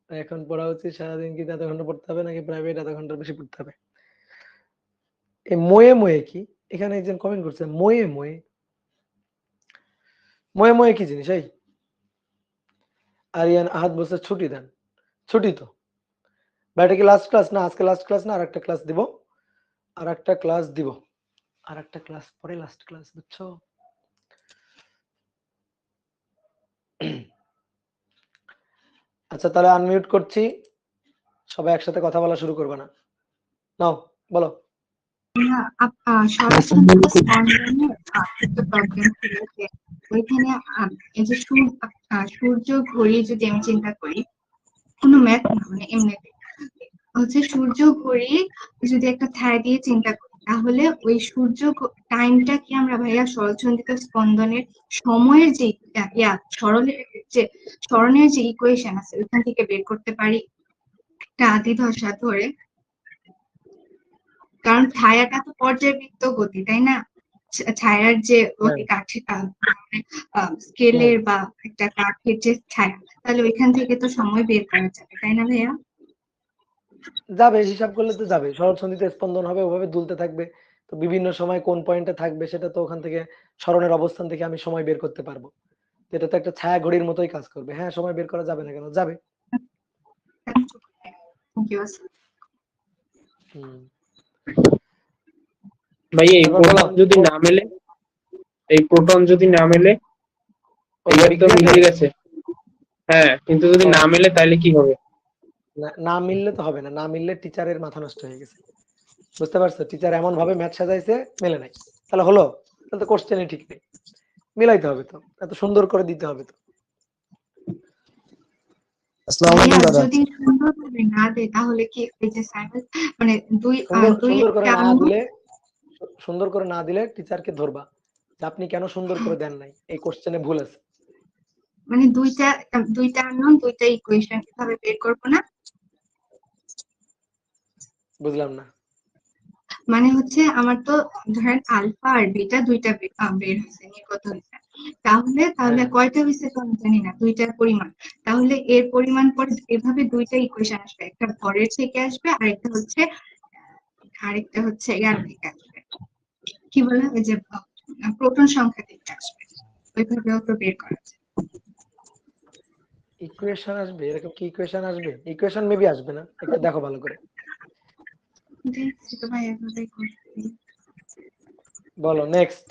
এখন পড়া উচিত সারাদিন, কি এত ঘন্টা পড়তে হবে নাকি প্রাইভেট এত ঘন্টার বেশি পড়তে হবে? এই মোয়ে মোয়ে কি, এখানে একজন কমেন্ট করছে মোয়ে মোয়ে, মোয়ে মোয়ে কি জিনিস? এই আরিয়ান আহাদ বলছে ছুটি দেন, ছুটি তো ভাই, এটা কি লাস্ট ক্লাস না? আজকে লাস্ট ক্লাস না, আরেকটা ক্লাস দিব, আরেকটা ক্লাস দিব, আরেকটা ক্লাস পরে লাস্ট ক্লাস, বুঝছো? আচ্ছা তাহলে আনমিউট করছি, সবাই একসাথে কথা বলা শুরু করবে না, নাও বলো। ওইখানে এই যে সূর্য ঘড়ি যদি আমি চিন্তা করি, কোনো ম্যাথ না, মানে এমনিতে হচ্ছে সূর্য ঘড়ি যদি একটা ছায়া দিয়ে চিন্তা করি, তাহলে ওই সূর্য টাইমটা কি আমরা ভাইয়া সরলচন্দ্রিকা স্পন্দনের সময়ের যে স্মরণের যে ইকুয়েশন আছে ওইখান থেকে বের করতে পারি একটা আদি দশা ধরে? কারণ ছায়াটা তো পর্যায়বৃত্ত গতি, তাই না? ছায়ার যে স্কেলের বা একটা কাঠের যে ছায়া, তাহলে ওইখান থেকে তো সময় বের করা যাবে, তাই না ভাইয়া? যাবে, হিসাব করলে তো যাবে, সরলসন্ধিতে স্পন্দন হবে, ওভাবে দুলতে থাকবে, তো বিভিন্ন সময় কোন পয়েন্টে থাকবে সেটা তো ওখান থেকে স্মরণের অবস্থান থেকে আমি সময় বের করতে পারবো। এটা তো একটা ছায়া ঘড়ির মতোই কাজ করবে। হ্যাঁ, সময় বের করা যাবে না কেন? যাবে। ভাই এই প্রোটন যদি না মেলে, এই প্রোটন যদি না মেলে, এইবার তো মিলে গেছে। হ্যাঁ, কিন্তু যদি না মেলে তাহলে কি হবে? না মিললে তো হবে না, না মিললে টিচারের মাথা নষ্ট হয়ে গেছে, বুঝতে পারছো? টিচার এমন ভাবে ম্যাথ সাজাইছে, মেলে নাই, তাহলে হলো? তাহলে তো কোশ্চেনই ঠিক নেই, মিলাইতে হবে তো, এত সুন্দর করে দিতে হবে তো। আসসালামু আলাইকুম দাদা। যদি সুন্দর করে না দেয় তাহলে কি এই যে মানে সুন্দর করে না দিলে, সুন্দর করে না দিলে টিচারকে ধরবা যে আপনি কেন সুন্দর করে দেন নাই, এই কোশ্চেনে ভুল আছে। মানে দুইটা আননোন, দুইটা ইকুয়েশন কিভাবে বের করব না? বুঝলাম না। মানে হচ্ছে আমার তো ধরেন আলফা আর বিটা দুইটা বের হয়েছে, নির্গত হয়েছে, তাহলে কয়টা হয়েছে তো আমি জানি না, দুইটার পরিমাণ, তাহলে এর পরিমাণ পরে এভাবে দুইটা ইকুয়েশন আসবে, একটা ভরের থেকে আসবে, আরেকটা হচ্ছে ইয়ার থেকে আসবে, কি বলে ওই যে প্রোটন সংখ্যা থেকে আসবে, ওইভাবেও তো বের করা যায়। ইকুয়েশন আসবে? এরকম কি ইকুয়েশন আসবে? ইকুয়েশন মেবি আসবে না, একটু দেখো ভালো করে। দেখছি তো ভাই, এভাবেই করছি। বলো নেক্সট।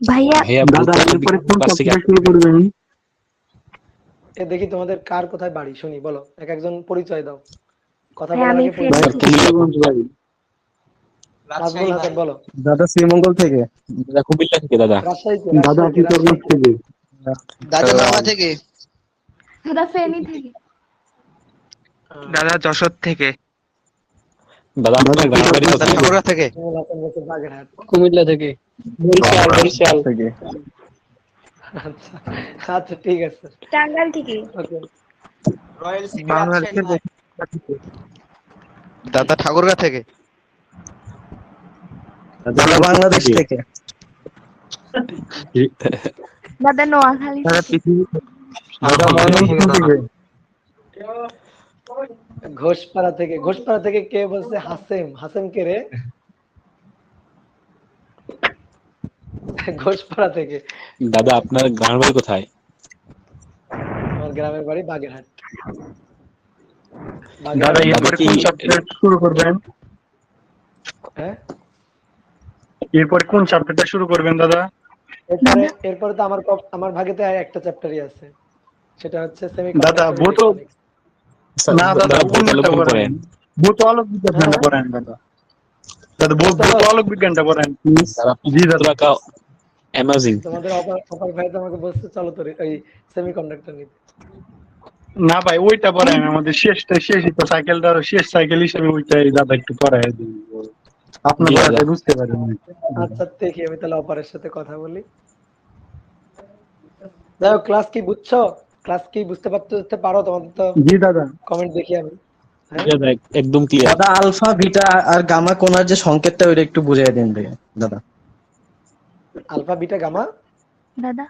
ভাইয়া দাদা এরপরে কোন টপিকটা শুরু করবেন? এ দেখি তোমাদের কার কোথায় বাড়ি শুনি, বলো, এক একজন পরিচয় দাও, কথা ভাই বলার আমি আগে পরিচয় দাও। কিশোরগঞ্জ ভাই। নাজমুল হাসান বলো। দাদা শ্রীমঙ্গল থেকে। দাদা কুমিল্লা থেকে। দাদা রাজশাহী থেকে। দাদা কিশোরগঞ্জ থেকে। দাদা মালদা থেকে। দাদা ফেনী থেকে। দাদা যশোর থেকে। দাদা আপনার গ্রামের বাড়ি কোথায়? ঠাকুরগাঁ থেকে। বাগেরহাট। কুমিল্লা থেকে। বরিশাল থেকে। আচ্ছা আচ্ছা ঠিক আছে। টাঙ্গাইল থেকে। ওকে। বাংলাদেশ থেকে। দাদা ঠাকুরগাঁ থেকে। দাদা বাংলাদেশ থেকে। দাদা নোয়াখালী দাদা থেকে। পৃথিবী দাদা ময়মনসিংহ থেকে। ঘোষপাড়া থেকে। ঘোষপাড়া থেকে কে বলছে? হাসেম। হাসেম কে রে? ঘোষপাড়া থেকে। দাদা আপনার গ্রামের বাড়ি কোথায়? আমার গ্রামের বাড়ি বাগেরহাট। দাদা বাগেরহাট। এরপরে কোন চ্যাপ্টার শুরু করবেন? হ্যাঁ, এরপরে কোন চ্যাপ্টারটা শুরু করবেন দাদা? এরপরে তো আমার ভাগেতে আর একটা চ্যাপ্টারই আছে, সেটা হচ্ছে দাদা ভূত না দাদা অন্যটা পড়েন। ভূত আলোক বিজ্ঞানটা পড়েন দাদা। দাদা ভূত আলোক বিজ্ঞানটা পড়েন প্লিজ। জি দাদা। অ্যামেজিং। তোমাদের অপার ভাই তো আমাকে বলছে চলো তোর ওই সেমিকন্ডাক্টর নিতে। না ভাই ওইটা পড়েন, আমাদের শেষই তো সাইকেলটা শেষ সাইকেল হিসেবে ওইটাই দাদা একটু পড়ায় দিন, আপনার জি দাদা। ভাষায় বুঝতে পারেন। আচ্ছা দেখি আমি তাহলে অপারের সাথে কথা বলি। যাই হোক, ক্লাস কি বুঝছো? ক্লাস কি বুঝতে পারো? তোমাদের তো জি দাদা। কমেন্ট দেখি আমি। হ্যাঁ? দাদা একদম ক্লিয়ার। দাদা আলফা বিটা আর গামা কোণার যে সংকেতটা ওইটা একটু বুঝিয়ে দিন দাদা। আলফা বিটা গামা দাদা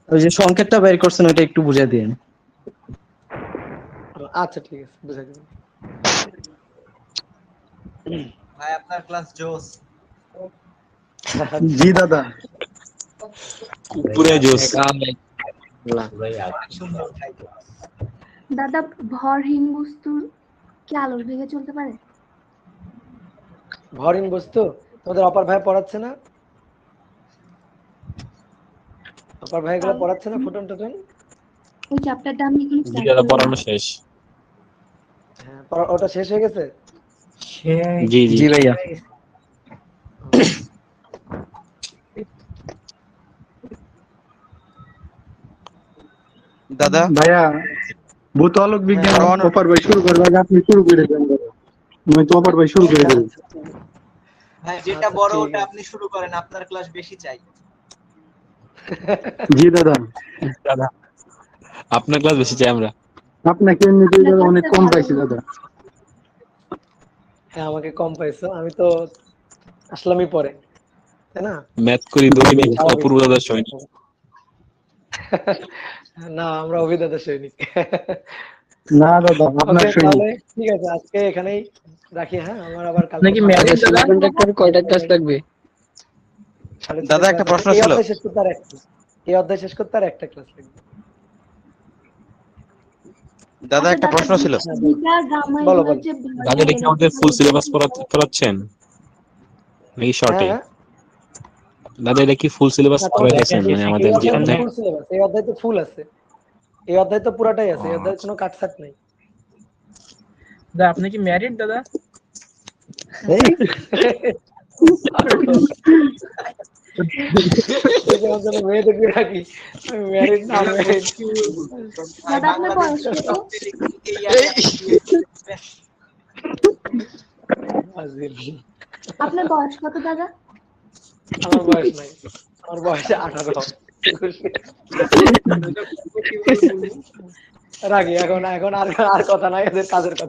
ওই যে সংকেতটা বের করছেন ওইটা একটু বুঝিয়ে দিন। আচ্ছা ঠিক আছে, বুঝাই দিন। ভাই আপনার ক্লাস জোস। জি দাদা। পুরো জোস। দাদা ভরহীন বস্তু কি আলোর বেগে চলতে পারে? ভরহীন বস্তু তোমাদের অপার ভাই পড়াচ্ছে না? অপার ভাই গুলো পড়াচ্ছে না ফুটন টুটন? ওই চ্যাপ্টারটা আমি এখন জি দাদা পড়ানো শেষ। হ্যাঁ, ওটা শেষ হয়ে গেছে। জি জি জি ভাইয়া। দাদা ভাইয়া ভূত আলোক বিজ্ঞান হ্যাঁ, অপার ভাই শুরু করবেন, আপনি শুরু করে দেন দাদা। আমি তো অপার ভাই শুরু করে দেব। ভাই যেটা বড় ওটা আপনি শুরু করেন, আপনার ক্লাস বেশি চাই। জি দাদা। দাদা আপনার ক্লাস বেশি চাই আমরা। আপনাকে এমনিতেই দাদা অনেক কম পাইছি দাদা। হ্যাঁ, আমাকে কম পাইছো, আমি তো আসলামই পরে, তাই না? ম্যাথ করি দৈনিক অপূর্ব দাদা সৈনিক। না, আমরা অভিদাতা সৈনিক। না দাদা আপনার Okay, সৈনিক। তাহলে ঠিক আছে, আজকে এখানেই রাখি। হ্যাঁ, আমার আবার কালকে নাকি ম্যারেজ দাদা কয়টা ক্লাস লাগবে? দাদা, একটা প্রশ্ন ছিল। এই অধ্যায় শেষ করতে আর একটা ক্লাস লাগবে। দাদা একটা প্রশ্ন ছিল। বিটা গামা বলো, এগুলোর বলো। যে দাদা দেখি আমাদের ফুল সিলেবাস পড়াচ্ছেন নাকি শর্টে? হ্যাঁ, দাদা এটা কি ফুল সিলেবাস না, পড়াইতেছেন মানে আমাদের যে অধ্যায়? ফুল সিলেবাস, এই অধ্যায় তো ফুল আছে, এই অধ্যায় তো পুরাটাই আছে, এই অধ্যায় কোনো কাটছাট নাই। দাদা আপনি কি ম্যারিড দাদা? মেয়ে দেখবি রাখি, আমি ম্যারিড না ম্যারিড। দাদা আপনার বয়স কত? আপনার বয়স কত দাদা? আমার বয়স নাই, আমার বয়স 18। রাখি এখন আর কথা নাই, এদের কাজের কথা।